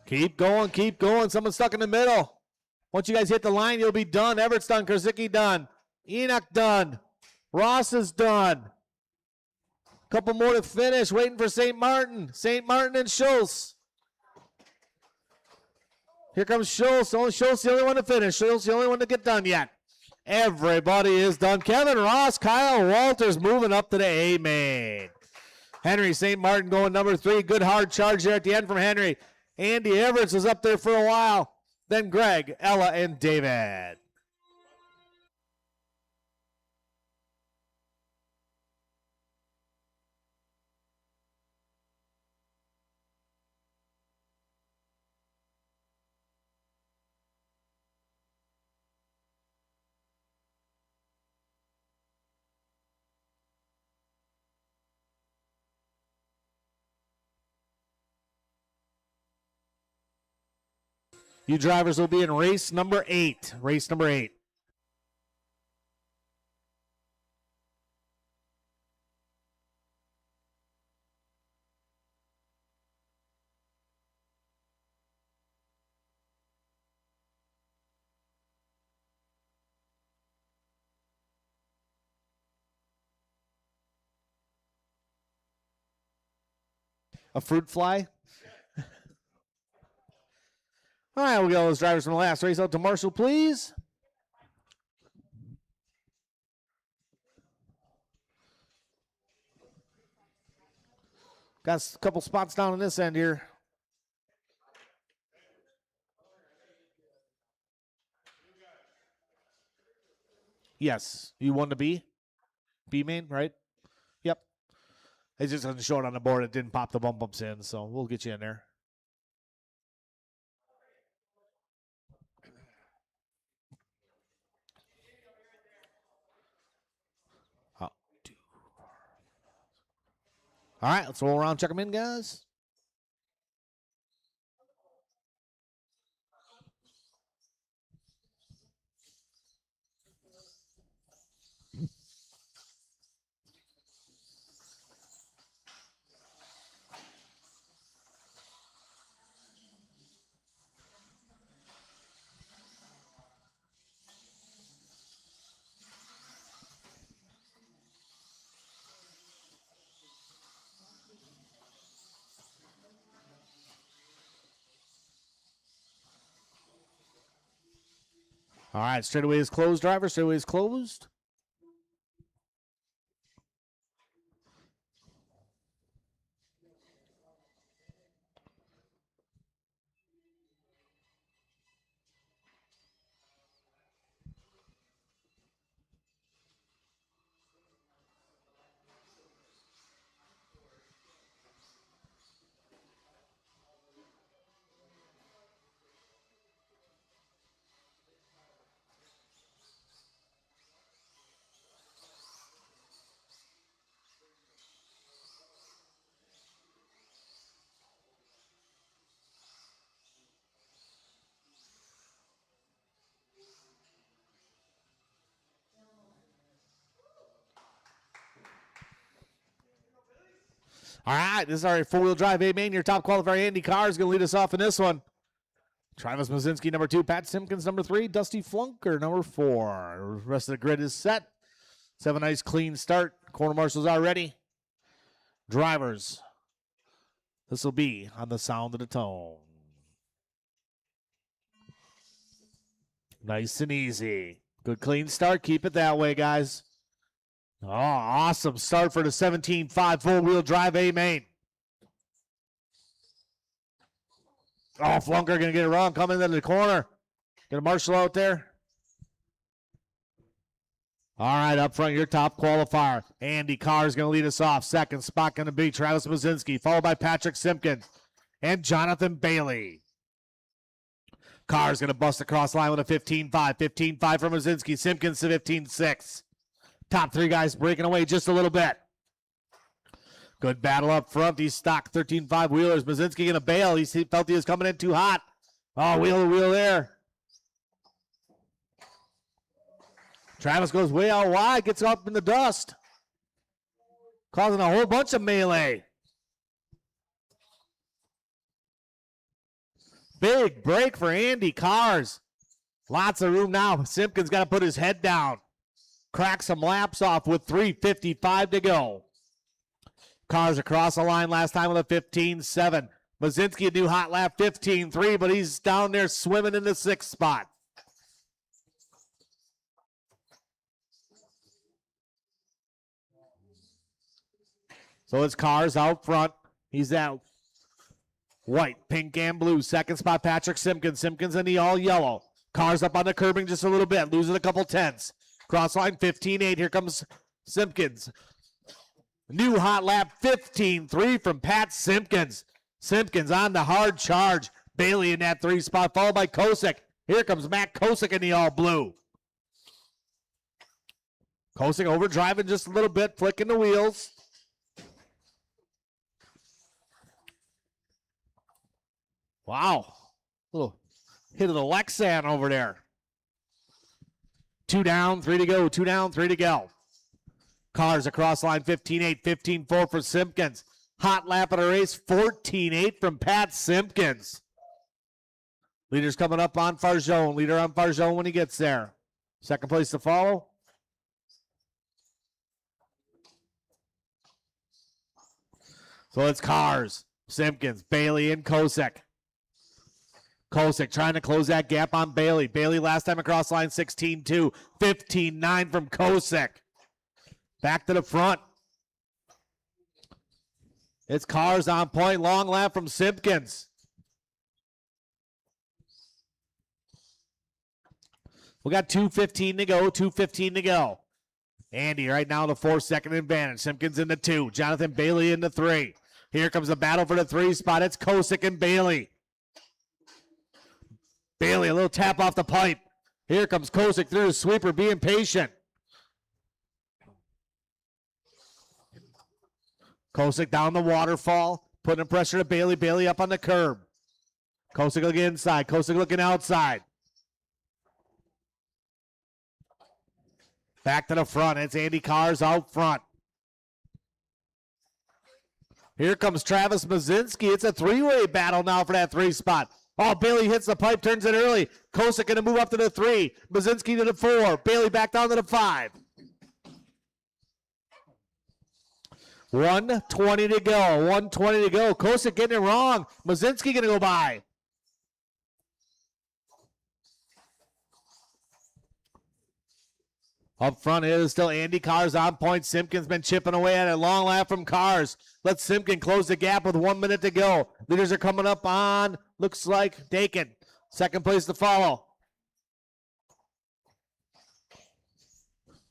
Keep going, keep going. Someone's stuck in the middle. Once you guys hit the line, you'll be done. Everett's done. Krasicki done. Enoch done. Ross is done. Couple more to finish. Waiting for St. Martin. St. Martin and Schultz. Here comes Schultz. Schultz the only one to finish. Schultz the only one to get done yet. Everybody is done. Kevin Ross, Kyle Walters moving up to the A main. Henry St. Martin going number 3. Good hard charge there at the end from Henry. Andy Everett was up there for a while. Then Greg, Ella, and David. You drivers will be in race number 8. Race number 8. A fruit fly? All right, we'll get all those drivers from the last race out to Marshall, please. Got a couple spots down on this end here. Yes, you won the B? B main, right? Yep. It just doesn't show it on the board. It didn't pop the bump ups in, so we'll get you in there. All right, let's roll around, check them in, guys. All right, straightaway is closed, driver. Straightaway is closed. All right, this is our four-wheel drive A main. Your top qualifier, Andy Carr, is going to lead us off in this one. Travis Mazinski, number 2. Pat Simpkins, number 3. Dusty Flunker, number 4. The rest of the grid is set. Let's have a nice clean start. Corner marshals are ready. Drivers, this will be on the sound of the tone. Nice and easy. Good clean start. Keep it that way, guys. Oh, awesome start for the 17.5 four-wheel drive A main. Oh, Flunker going to get it wrong. Coming into the corner. Get a marshal out there. All right, up front, your top qualifier. Andy Carr is going to lead us off. Second spot going to be Travis Mazinski, followed by Patrick Simpkins and Jonathan Bailey. Carr is going to bust across the line with a 15.5. 15.5 from Mazinski. Simpkins to 15.6. Top 3 guys breaking away just a little bit. Good battle up front. These stock 13.5 wheelers. Mazinski going to bail. He felt he was coming in too hot. Oh, wheel to wheel there. Travis goes way out wide. Gets up in the dust. Causing a whole bunch of melee. Big break for Andy Cars. Lots of room now. Simpkins got to put his head down. Crack some laps off with 3:55 to go. Cars across the line last time with a 15.7. Mazinski a new hot lap 15-3, but he's down there swimming in the 6th spot. So it's Cars out front. He's out. White, pink, and blue. 2nd spot, Patrick Simpkins. Simpkins in the all yellow. Cars up on the curbing just a little bit, losing a couple tenths. Cross line 15-8. Here comes Simpkins. New hot lap 15-3 from Pat Simpkins. Simpkins on the hard charge. Bailey in that 3 spot, followed by Kosick. Here comes Matt Kosick in the all blue. Kosick overdriving just a little bit, flicking the wheels. Wow. Little hit of the Lexan over there. 2 down, 3 to go. 2 down, 3 to go. Cars across line 15-8, 15-4 for Simpkins. Hot lap of the race, 14-8 from Pat Simpkins. Leader's coming up on Farjone. Leader on Farjone when he gets there. 2nd place to follow. So it's Cars, Simpkins, Bailey, and Kosick. Kosick trying to close that gap on Bailey. Bailey last time across line 16-2, 15-9 from Kosick. Back to the front. It's Cars on point. Long lap from Simpkins. We got 2:15 to go. 2:15 to go. Andy right now the 4-second advantage. Simpkins in the 2. Jonathan Bailey in the 3. Here comes the battle for the 3 spot. It's Kosick and Bailey. Bailey, a little tap off the pipe. Here comes Kosick through the sweeper, being patient. Kosick down the waterfall, putting pressure to Bailey. Bailey up on the curb. Kosick looking inside. Kosick looking outside. Back to the front. It's Andy Cars out front. Here comes Travis Mazinski. It's a 3-way battle now for that 3 spot. Oh, Bailey hits the pipe, turns it early. Kosick going to move up to the 3. Mazinski to the 4. Bailey back down to the 5. 1:20 to go. 1:20 to go. Kosick getting it wrong. Mazinski going to go by. Up front is still Andy Cars on point. Simpkins been chipping away at it. Long lap from Cars. Let Simpkin close the gap with 1 minute to go. Leaders are coming up on, looks like, Dakin. 2nd place to follow.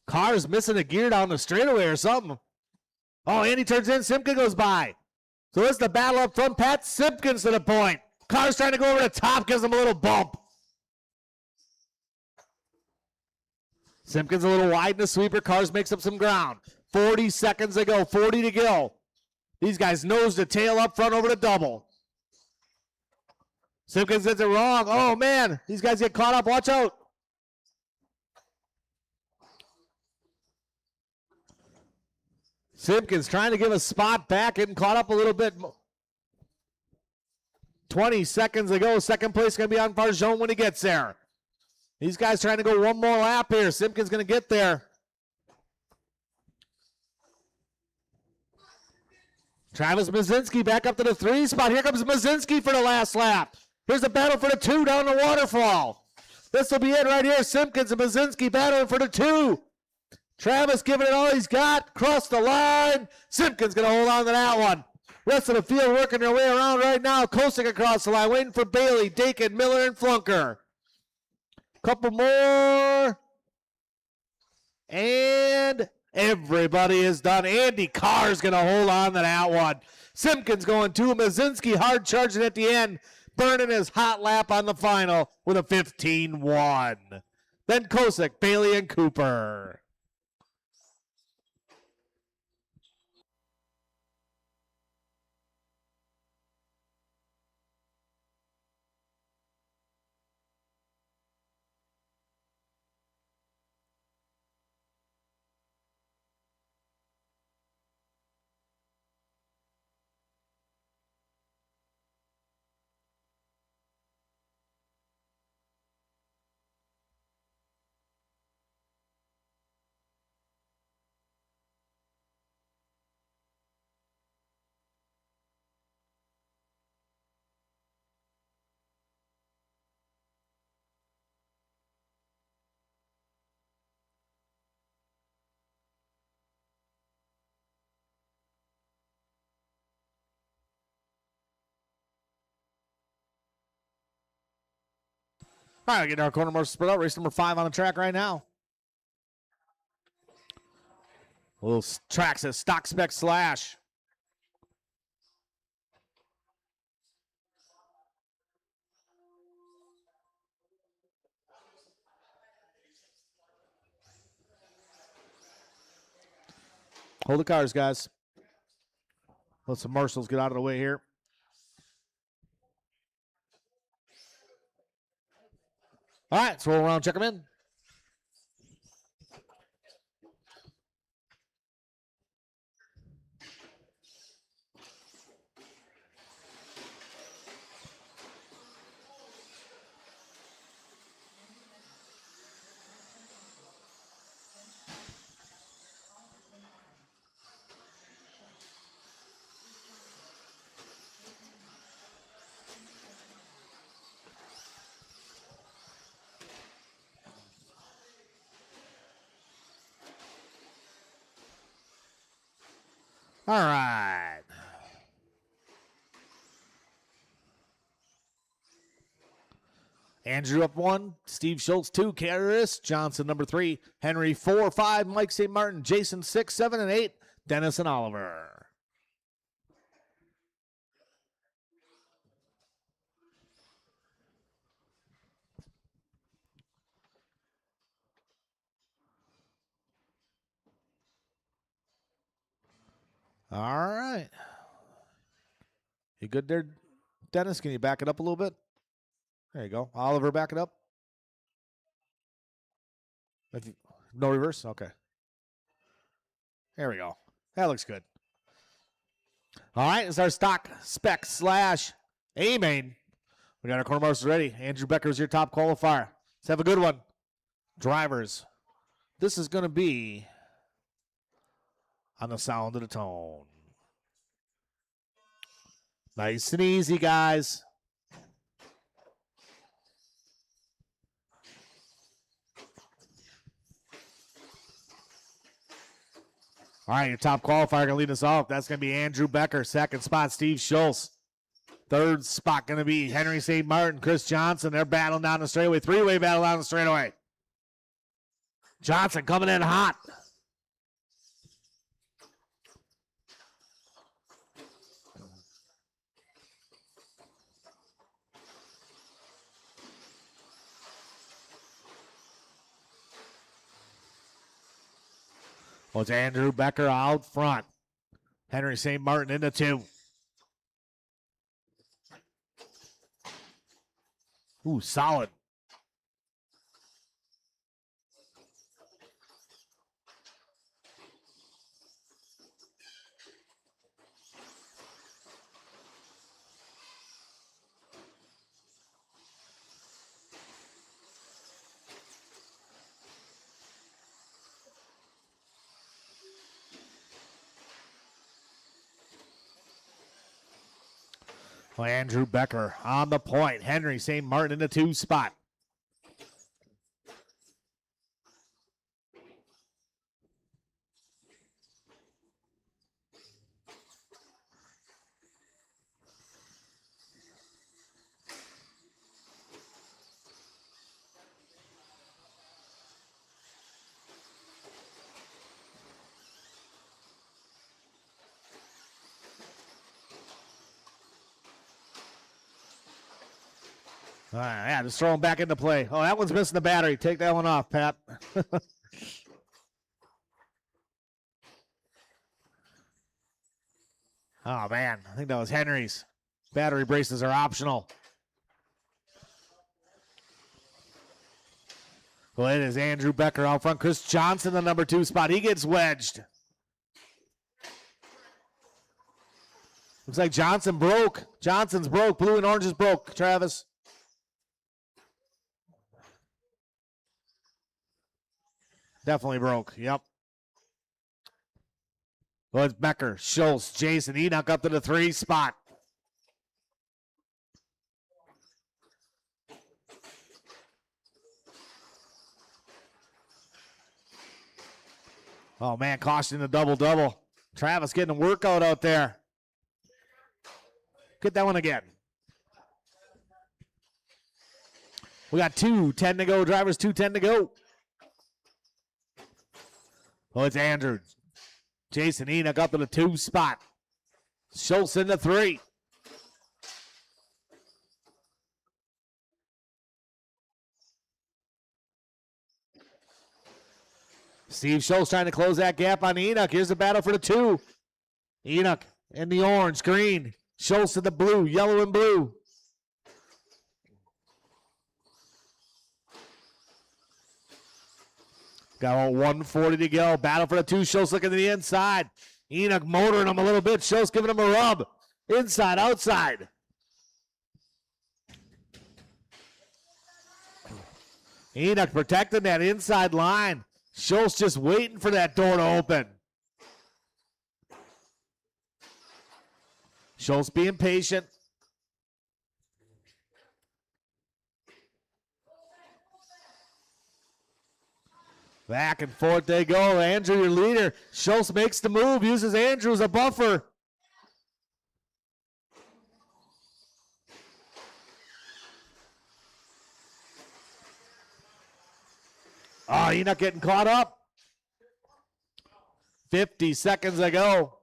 Cars missing a gear down the straightaway or something. Oh, Andy turns in. Simpkin goes by. So it's the battle up front. Pat Simpkins to the point. Cars trying to go over the top, gives him a little bump. Simpkins a little wide in the sweeper. Cars makes up some ground. 40 seconds to go. 40 to go. These guys nose to tail up front over the double. Simpkins gets it wrong. Oh, man. These guys get caught up. Watch out. Simpkins trying to give a spot back. Getting caught up a little bit. 20 seconds to go. 2nd place going to be on Farjone when he gets there. These guys trying to go one more lap here. Simpkins going to get there. Travis Mazinski back up to the 3 spot. Here comes Mazinski for the last lap. Here's a battle for the 2 down the waterfall. This will be it right here. Simpkins and Mazinski battling for the 2. Travis giving it all he's got. Cross the line. Simpkins going to hold on to that one. Rest of the field working their way around right now. Kosick across the line, waiting for Bailey, Dakin, Miller, and Flunker. Couple more. And everybody is done. Andy Carr's going to hold on to that one. Simpkins going to Mazinski, hard charging at the end, burning his hot lap on the final with a 15-1. Then Kosick, Bailey, and Cooper. All right, getting our corner more spread out. Race number 5 on the track right now. A little tracks at stock spec slash. Hold the cars, guys. Let some marshals get out of the way here. All right, let's roll around, check them in. All right. Andrew up 1, Steve Schultz 2, Karis Johnson number 3, Henry 4, 5, Mike St. Martin, Jason 6, 7, and 8, Dennis and Oliver. All right. You good there, Dennis? Can you back it up a little bit? There you go. Oliver, back it up. No reverse? Okay. There we go. That looks good. All right, it's our stock spec slash A-main. We got our corner marshals ready. Andrew Becker's your top qualifier. Let's have a good one. Drivers. This is going to be on the sound of the tone. Nice and easy, guys. All right, your top qualifier going to lead us off. That's going to be Andrew Becker. Second spot, Steve Schultz. Third spot going to be Henry St. Martin, Chris Johnson. They're battling down the straightaway. Three-way battle down the straightaway. Johnson coming in hot. Well, it's Andrew Becker out front. Henry St. Martin into 2. Ooh, solid. Well, Andrew Becker on the point. Henry St. Martin in the 2 spot. All right, yeah, just throw him back into play. Oh, that one's missing the battery. Take that one off, Pat. Oh, man. I think that was Henry's. Battery braces are optional. Well, it is Andrew Becker out front. Chris Johnson, the number 2 spot. He gets wedged. Looks like Johnson broke. Johnson's broke. Blue and orange is broke, Travis. Definitely broke. Yep. Well, it's Becker, Schultz, Jason Enoch up to the 3 spot. Oh, man, caution the double-double. Travis getting a workout out there. Get that one again. We got 2:10 to go. Drivers 2:10 to go. Oh, it's Andrew. Jason Enoch up in the 2 spot. Schultz in the 3. Steve Schultz trying to close that gap on Enoch. Here's the battle for the 2. Enoch in the orange, green. Schultz in the blue, yellow and blue. Got 140 to go. Battle for the 2. Schultz looking to the inside. Enoch motoring him a little bit. Schultz giving him a rub. Inside, outside. Enoch protecting that inside line. Schultz just waiting for that door to open. Schultz being patient. Back and forth they go. Andrew, your leader. Schultz makes the move, uses Andrew as a buffer. Oh, Enoch getting caught up. 50 seconds ago.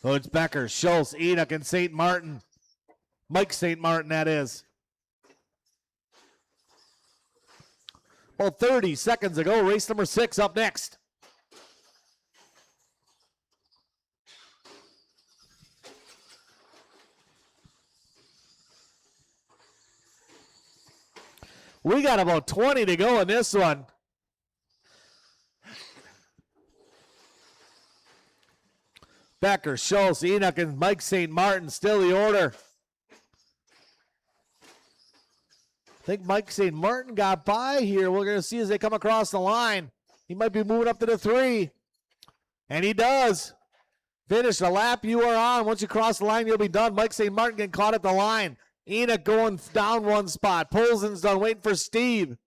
So it's Becker, Schultz, Enoch, and St. Martin. Mike St. Martin, that is. Well, 30 seconds ago, race number 6 up next. We got about 20 to go in this one. Becker, Schultz, Enoch, and Mike St. Martin still the order. I think Mike St. Martin got by here. We're going to see as they come across the line. He might be moving up to the 3. And he does. Finish the lap you are on. Once you cross the line, you'll be done. Mike St. Martin getting caught at the line. Enoch going down 1 spot. Polson's done waiting for Steve.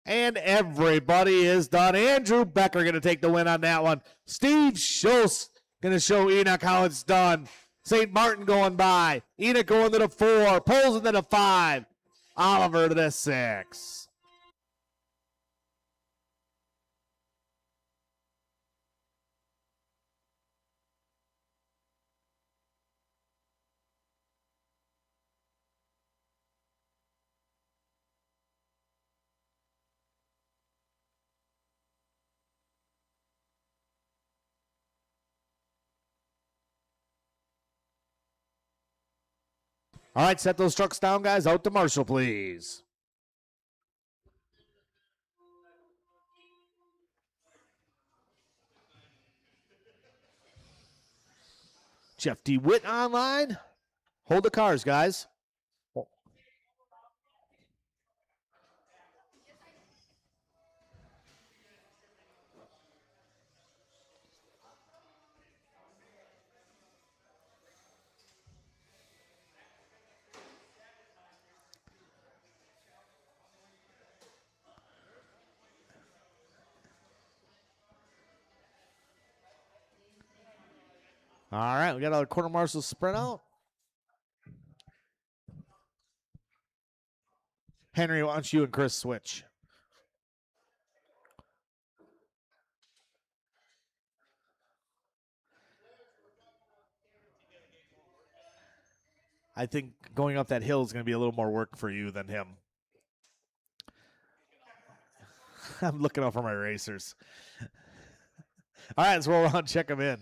And everybody is done. Andrew Becker going to take the win on that one. Steve Schultz going to show Enoch how it's done. St. Martin going by. Enoch going to the 4. Polson to the 5. Oliver to the 6. All right, set those trucks down, guys. Out to Marshall, please. Jeff DeWitt online. Hold the cars, guys. All right, we got our quarter marshal spread out. Henry, why don't you and Chris switch? I think going up that hill is going to be a little more work for you than him. I'm looking out for my racers. All right, let's roll around, check them in.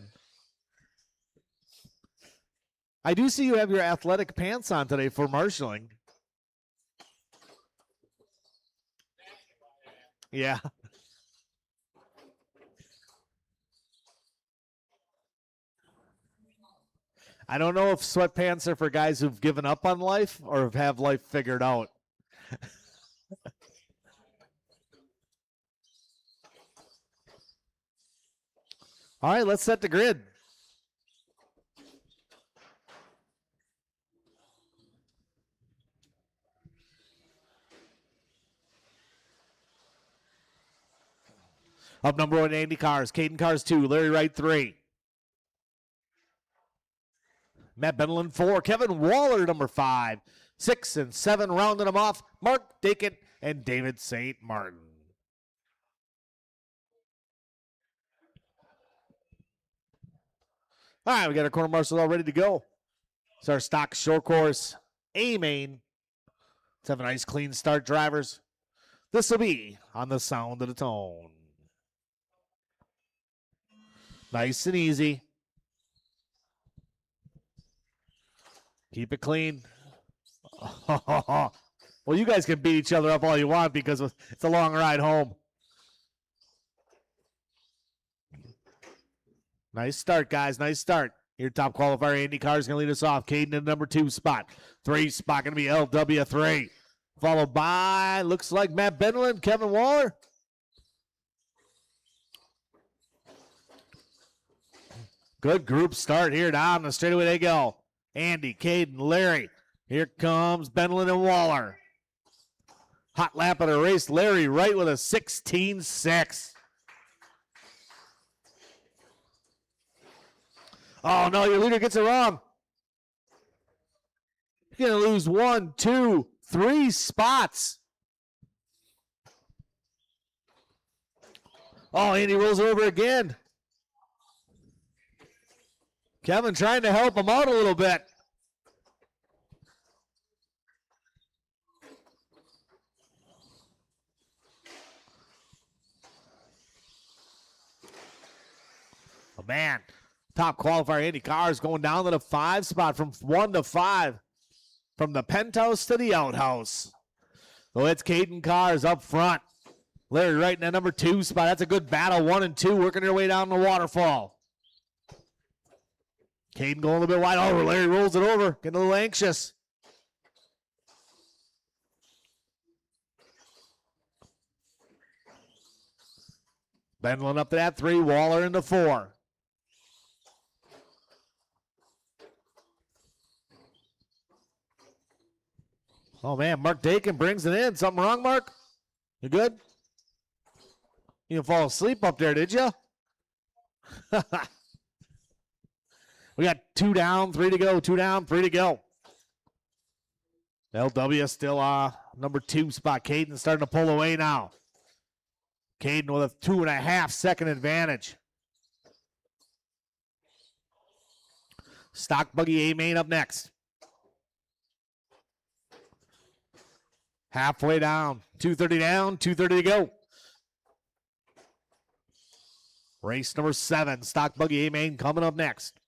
I do see you have your athletic pants on today for marshaling. Yeah. I don't know if sweatpants are for guys who've given up on life or have life figured out. All right, let's set the grid. Up number 1, Andy Cars. Caden Cars 2. Larry Wright 3. Matt Benelin 4, Kevin Waller number 5, 6 and 7 rounding them off, Mark Dakin and David St. Martin. All right, we got our corner marshals all ready to go. It's our stock short course A main. Let's have a nice clean start, drivers. This will be on the sound of the tone. Nice and easy. Keep it clean. Well, you guys can beat each other up all you want because it's a long ride home. Nice start, guys. Nice start. Your top qualifier, Andy Carr, is going to lead us off. Caden in the number 2 spot. 3 spot going to be LW3. Followed by, looks like Matt Benelin, Kevin Waller. Good group start here. Down the straightaway they go. Andy, Caden, Larry. Here comes Benelin and Waller. Hot lap of the race. Larry right with a 16.6. Oh, no, your leader gets it wrong. You're going to lose 1, 2, 3 spots. Oh, Andy rolls over again. Kevin trying to help him out a little bit. Oh, man. Top qualifier, Andy Carr, is going down to the 5 spot from 1 to 5. From the penthouse to the outhouse. So it's Caden Carr's up front. Larry right in that number 2 spot. That's a good battle. 1 and 2 working their way down the waterfall. Caden going a little bit wide. Oh, Larry rolls it over. Getting a little anxious. Benlin up to that 3. Waller into 4. Oh, man, Mark Dakin brings it in. Something wrong, Mark? You good? You didn't fall asleep up there, did you? We got 2 down, 3 to go. 2 down, 3 to go. LW still number 2 spot. Caden starting to pull away now. Caden with a 2.5 second advantage. Stock buggy A main up next. Halfway down. 2:30 down, 2:30 to go. Race number 7. Stock buggy A main coming up next.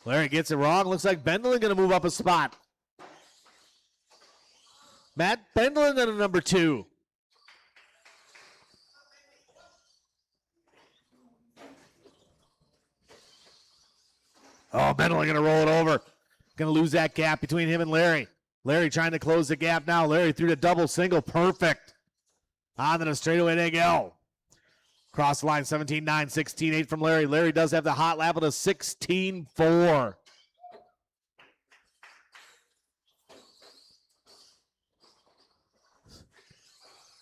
Larry gets it wrong. Looks like Bendelin going to move up a spot. Matt Bendelin at number 2. Oh, Bendelin going to roll it over. Going to lose that gap between him and Larry. Larry trying to close the gap now. Larry through the double single. Perfect. On to the straightaway they go. Cross the line, 17-9, 16-8 from Larry. Larry does have the hot lap with a 16-4.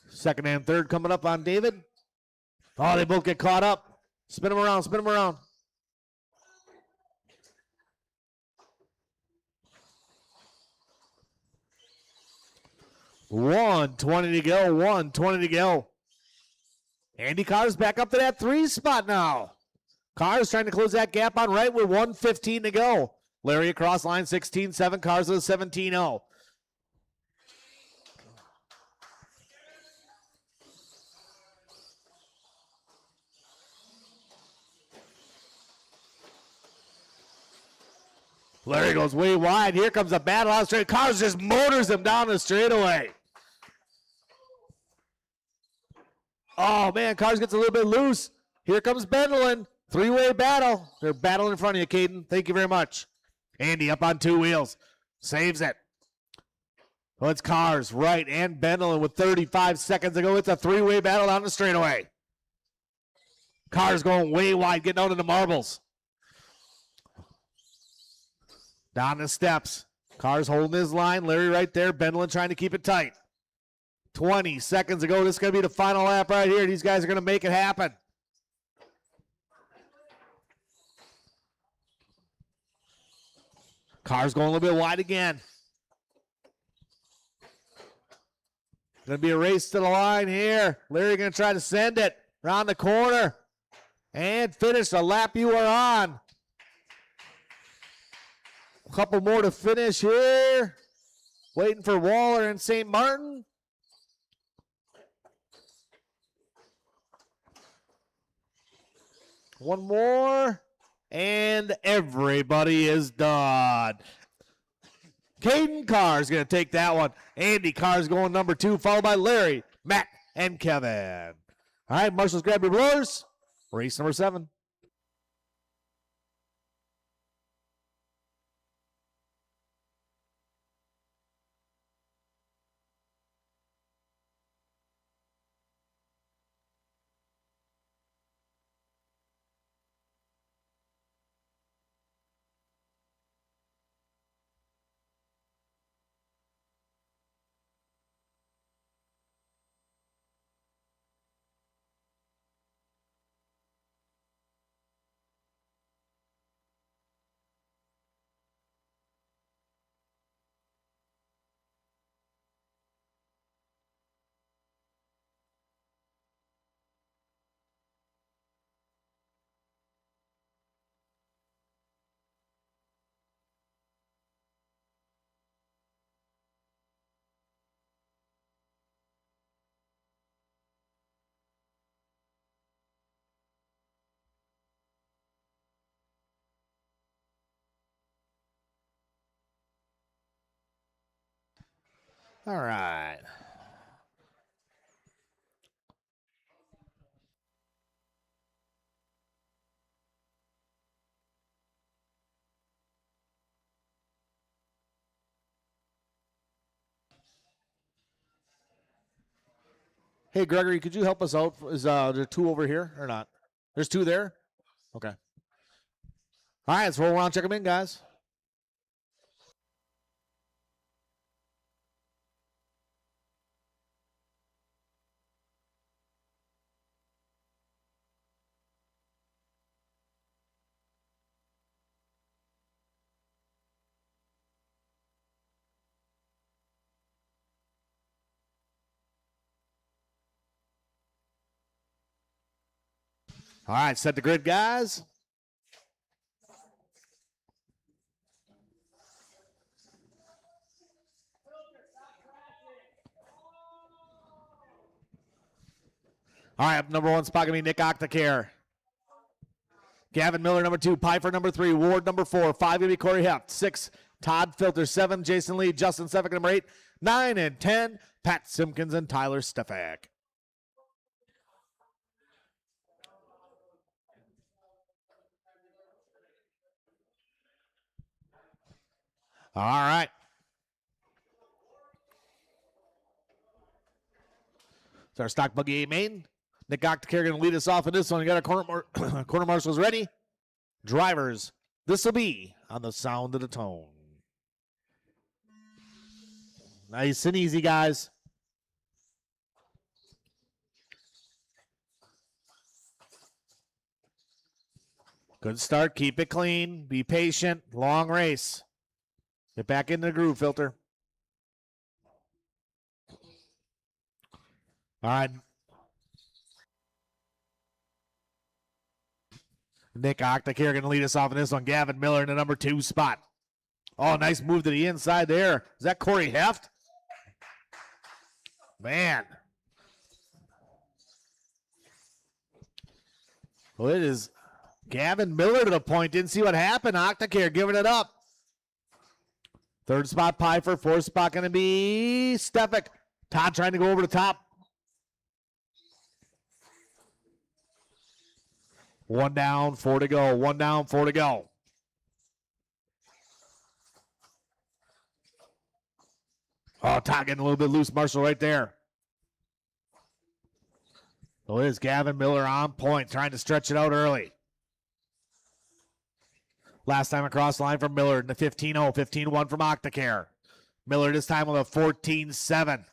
Second and third coming up on David. Oh, they both get caught up. Spin them around, spin them around. $1:20 to go, $1:20 to go. Andy Carr's back up to that 3 spot now. Carr's trying to close that gap on right with 1:15 to go. Larry across line, 16-7. Carr's with a 17-0. Larry goes way wide. Here comes a battle out straight. Carr's just motors him down the straightaway. Oh, man, Carr's gets a little bit loose. Here comes Bendelin. 3-way battle. They're battling in front of you, Caden. Thank you very much. Andy up on 2 wheels. Saves it. Well, it's Carr's right and Bendelin with 35 seconds to go. It's a 3-way battle down the straightaway. Carr's going way wide, getting out of the marbles. Down the steps. Carr's holding his line. Larry right there. Bendlin trying to keep it tight. 20 seconds ago. This is going to be the final lap right here. These guys are going to make it happen. Carr's going a little bit wide again. Going to be a race to the line here. Larry going to try to send it around the corner and finish the lap you are on. A couple more to finish here. Waiting for Waller and St. Martin. One more. And everybody is done. Caden Carr is going to take that one. Andy Carr is going number 2, followed by Larry, Matt, and Kevin. All right, marshals, grab your blowers. Race number 7. All right. Hey, Gregory, could you help us out? Is there 2 over here or not? There's 2 there? Okay. All right, let's roll around, check them in, guys. All right, set the grid, guys. All right, number 1 spot going to be Nick Octacare. Gavin Miller, number 2. Pfeiffer, number 3. Ward, number 4. 5 going to be Corey Heft. 6, Todd Filter. 7, Jason Lee. Justin Stefak, number 8. 9 and 10, Pat Simpkins and Tyler Stefak. All right. It's our stock buggy 8 main. Nick Octacare going to lead us off in this one. You got our corner marshals ready. Drivers, this will be on the sound of the tone. Nice and easy, guys. Good start. Keep it clean. Be patient. Long race. Get back in the groove, Filter. All right. Nick Octacare going to lead us off in this one. Gavin Miller in the number 2 spot. Oh, nice move to the inside there. Is that Corey Heft? Man. Well, it is Gavin Miller to the point. Didn't see what happened. Octacare giving it up. 3rd spot, Pfeiffer. 4th spot going to be Stefak. Todd trying to go over the top. 1 down, 4 to go. 1 down, 4 to go. Oh, Todd getting a little bit loose. Marshall right there. So it is Gavin Miller on point, trying to stretch it out early. Last time across the line from Miller in the 15-0, 15-1 from Octacare. Miller this time with a 14-7.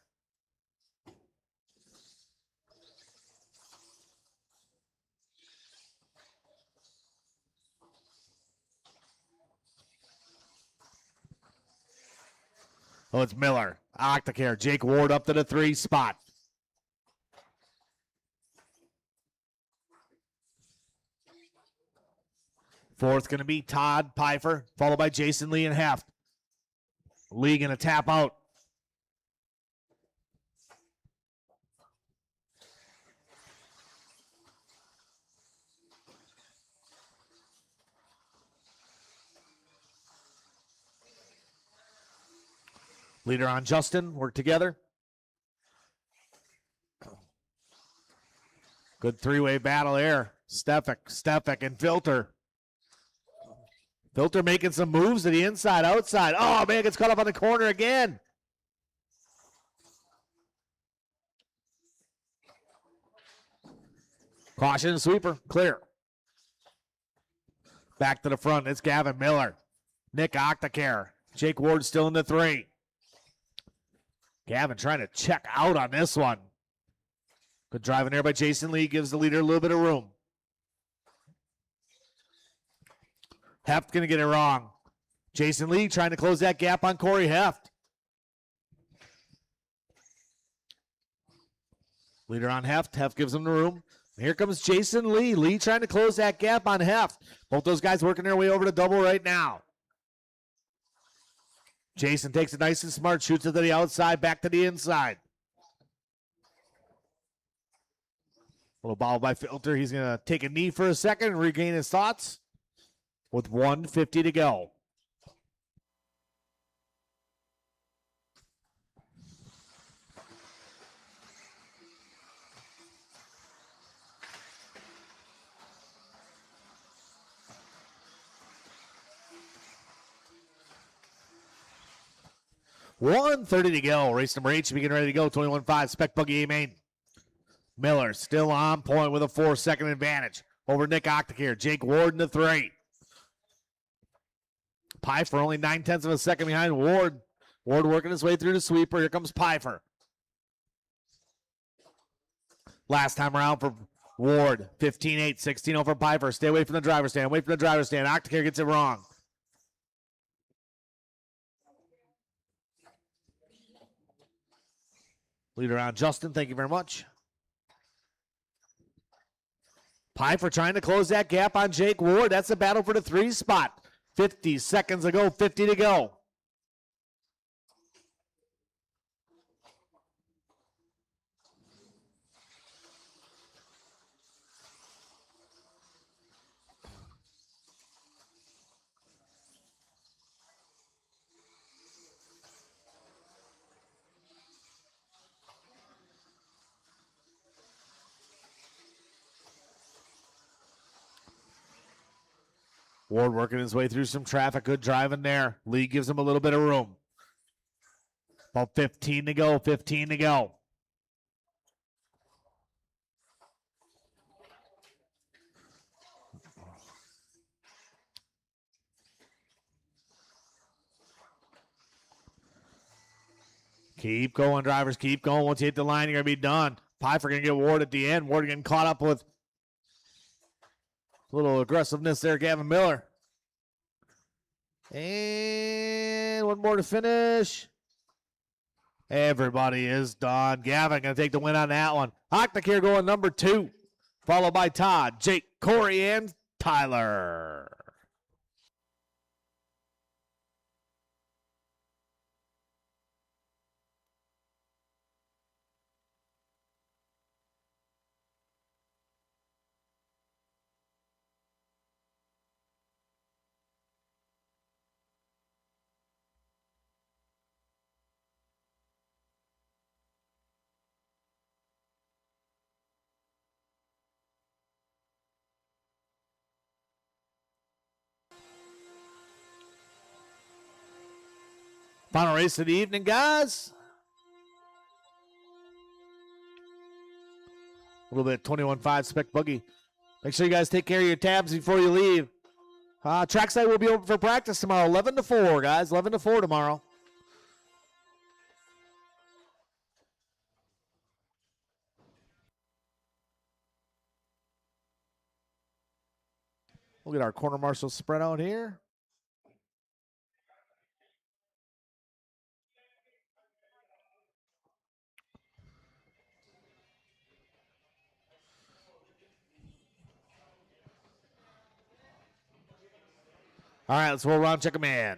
Oh, it's Miller. Octacare. Jake Ward up to the 3 spot. Fourth going to be Todd Pfeiffer, followed by Jason Lee and Heft. Lee going to tap out. Leader on Justin, work together. Good three-way battle there. Stefik, and Filter. Filter making some moves to the inside, outside. Oh, man, gets caught up on the corner again. Caution, sweeper, clear. Back to the front, it's Gavin Miller. Nick Octacare. Jake Ward still in the 3. Gavin trying to check out on this one. Good driving there by Jason Lee. Gives the leader a little bit of room. Heft going to get it wrong. Jason Lee trying to close that gap on Corey Heft. Leader on Heft. Heft gives him the room. Here comes Jason Lee. Lee trying to close that gap on Heft. Both those guys working their way over to double right now. Jason takes it nice and smart. Shoots it to the outside, back to the inside. Little ball by Filter. He's going to take a knee for a second and regain his thoughts with 1:50 to go. $1:30 to go. Race number 8 should be getting ready to go. 21.5 Spec Buggy A main. Miller still on point with a 4-second advantage over Nick Octacare. Jake Ward in the 3. Pfeiffer only 9/10 of a second behind Ward. Ward working his way through the sweeper. Here comes Pfeiffer. Last time around for Ward. 15-8, 16-0 for Pfeiffer. Stay away from the driver's stand. Wait for the driver's stand. Octacare gets it wrong. Leader on Justin. Thank you very much. Pfeiffer trying to close that gap on Jake Ward. That's a battle for the 3 spot. 50 seconds ago, 50 to go. Ward working his way through some traffic. Good driving there. Lee gives him a little bit of room. About 15 to go. 15 to go. Keep going, drivers. Keep going. Once you hit the line, you're going to be done. Pfeiffer going to get Ward at the end. Ward getting caught up with a little aggressiveness there, Gavin Miller. And one more to finish. Everybody is done. Gavin going to take the win on that one. Octacare going number 2, followed by Todd, Jake, Corey, and Tyler. Final race of the evening, guys. A little bit 21.5 Spec Buggy. Make sure you guys take care of your tabs before you leave. Trackside will be open for practice tomorrow, 11 to 4, guys. 11 to 4 tomorrow. We'll get our corner marshal spread out here. All right, let's roll around, check them in.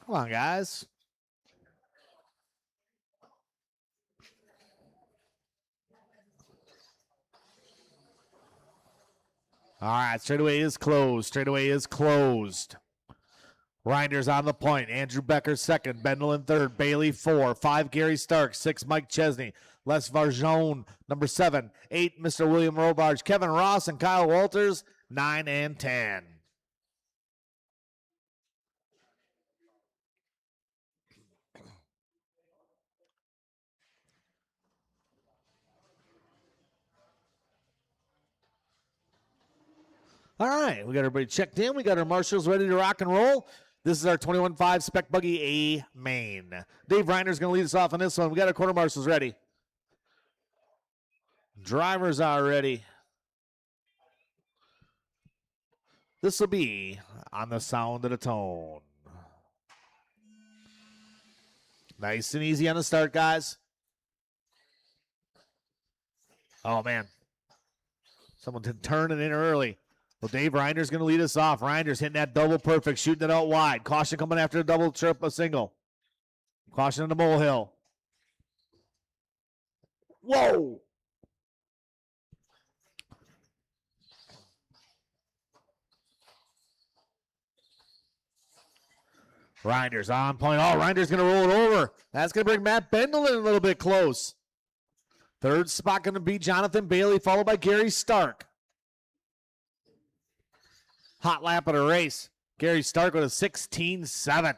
Come on, guys. All right, straightaway is closed. Straightaway is closed. Reinders on the point. Andrew Becker second. Bendel in third. Bailey 4. 5, Gary Stark. 6, Mike Chesney. Les Varjone, number 7. 8, Mr. William Robarge. Kevin Ross and Kyle Walters, 9 and 10. All right, we got everybody checked in. We got our marshals ready to rock and roll. This is our 21.5 Spec Buggy A main. Dave Reiner's going to lead us off on this one. We got our quarter marshals ready. Drivers are ready. This will be on the sound of the tone. Nice and easy on the start, guys. Oh, man. Someone turning in early. Well, Dave Reiner's going to lead us off. Reiner's hitting that double perfect, shooting it out wide. Caution coming after a double, trip, a single. Caution on the molehill. Whoa! Reiner's on point. Oh, Reiner's going to roll it over. That's going to bring Matt Bendel in a little bit close. Third spot going to be Jonathan Bailey, followed by Gary Stark. Hot lap of the race. Gary Stark with a 16.7.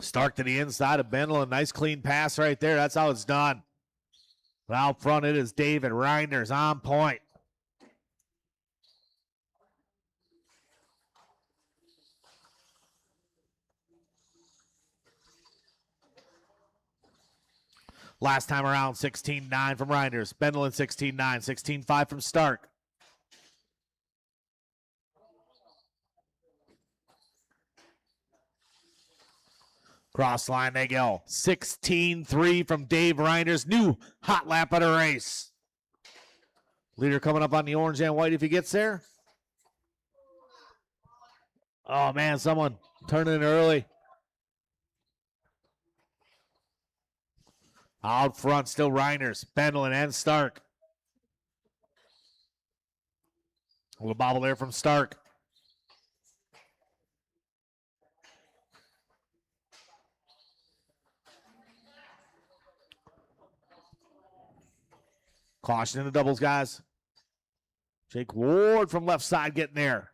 Stark to the inside of Bendel. A nice clean pass right there. That's how it's done. But out front it is David Reinders on point. Last time around, 16.9 from Reinders. Bendel in 16.9. 16.5 from Stark. Cross line they go. 16.3 from Dave Reinders. New hot lap of the race. Leader coming up on the orange and white if he gets there. Oh, man, someone turning in early. Out front, still Reinders, Bendel, and Stark. A little bobble there from Stark. Caution in the doubles, guys. Jake Ward from left side getting there.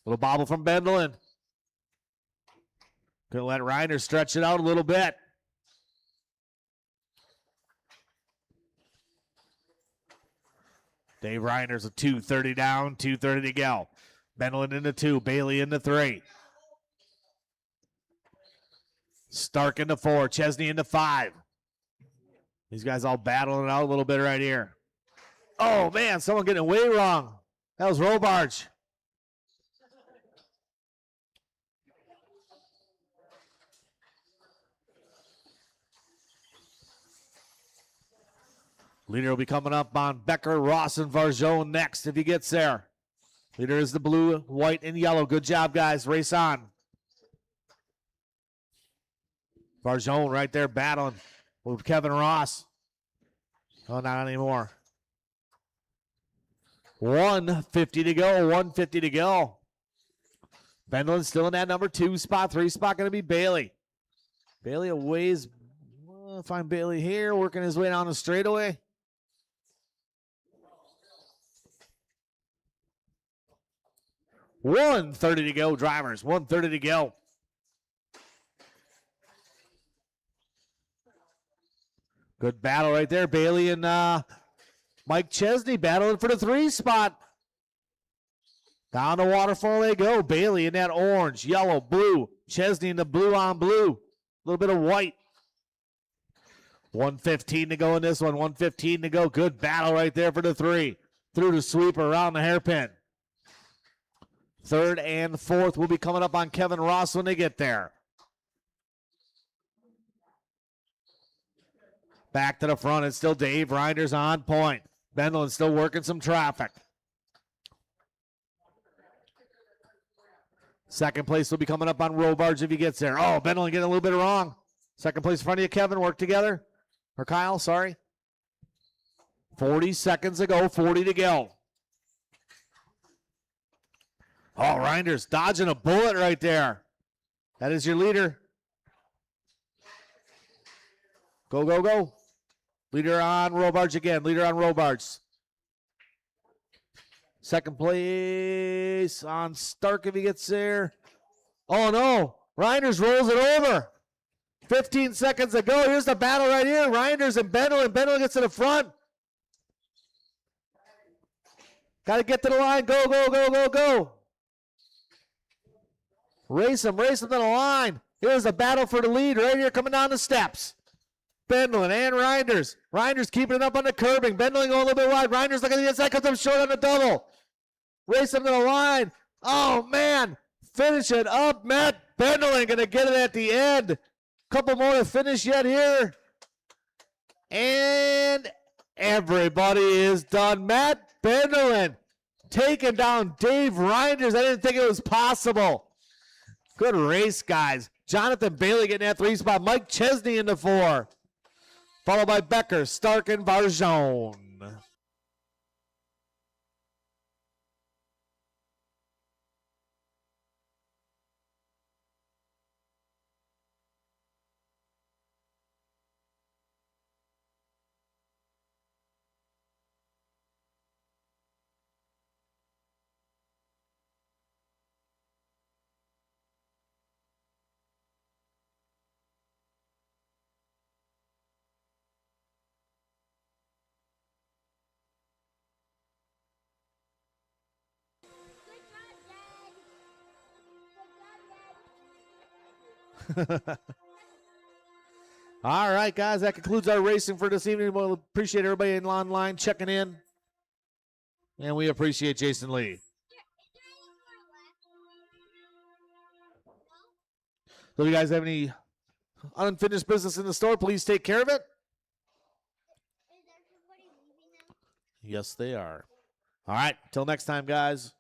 Little bobble from Bendel. Gonna let Reinders stretch it out a little bit. Dave Reinders a 2:30 down, 2:30 to go. Bendel into 2, Bailey into 3. Stark into 4, Chesney into 5. These guys all battling it out a little bit right here. Oh, man, someone getting it way wrong. That was Robarge. Leader will be coming up on Becker, Ross, and Varjone next if he gets there. Leader is the blue, white, and yellow. Good job, guys. Race on. Barjone right there battling with Kevin Ross. Oh, not anymore. 150 to go. 150 to go. Bendlin still in that number 2 spot. 3 spot going to be Bailey. Bailey a ways. We'll find Bailey here, working his way down the straightaway. $130 to go, drivers. $130 to go. Good battle right there. Bailey and Mike Chesney battling for the 3 spot. Down the waterfall they go. Bailey in that orange, yellow, blue. Chesney in the blue on blue. A little bit of white. 115 to go in this one. 115 to go. Good battle right there for the 3. Through the sweeper around the hairpin. 3rd and 4th will be coming up on Kevin Ross when they get there. Back to the front. It's still Dave Reinders on point. Bendlin still working some traffic. 2nd place will be coming up on Robarge if he gets there. Oh, Bendlin getting a little bit wrong. 2nd place in front of you, Kevin. Work together. Or Kyle, sorry. 40 seconds to go. 40 to go. Oh, Reinders dodging a bullet right there. That is your leader. Go, go, go. Leader on Robarge again. Leader on Robarge. 2nd place on Stark if he gets there. Oh, no. Reinders rolls it over. 15 seconds to go. Here's the battle right here. Reinders and Bendlin. Bendlin gets to the front. Got to get to the line. Go, go, go, go, go. Race him to the line. Here's the battle for the lead right here coming down the steps. Bendlin and Reinders. Reinders keeping it up on the curbing. Bendlin going a little bit wide. Reinders looking at the inside, comes up short on the double. Race him to the line. Oh, man. Finish it up. Matt Bendlin going to get it at the end. Couple more to finish yet here. And everybody is done. Matt Bendlin taking down Dave Reinders. I didn't think it was possible. Good race, guys. Jonathan Bailey getting that 3 spot. Mike Chesney in the 4. Followed by Becker, Stark, and Barjone. Good job, Dad. All right, guys, that concludes our racing for this evening. We'll appreciate everybody in online checking in. And we appreciate Jason Lee. So if you guys have any unfinished business in the store, please take care of it. Is everybody leaving now? Yes, they are. All right, till next time, guys.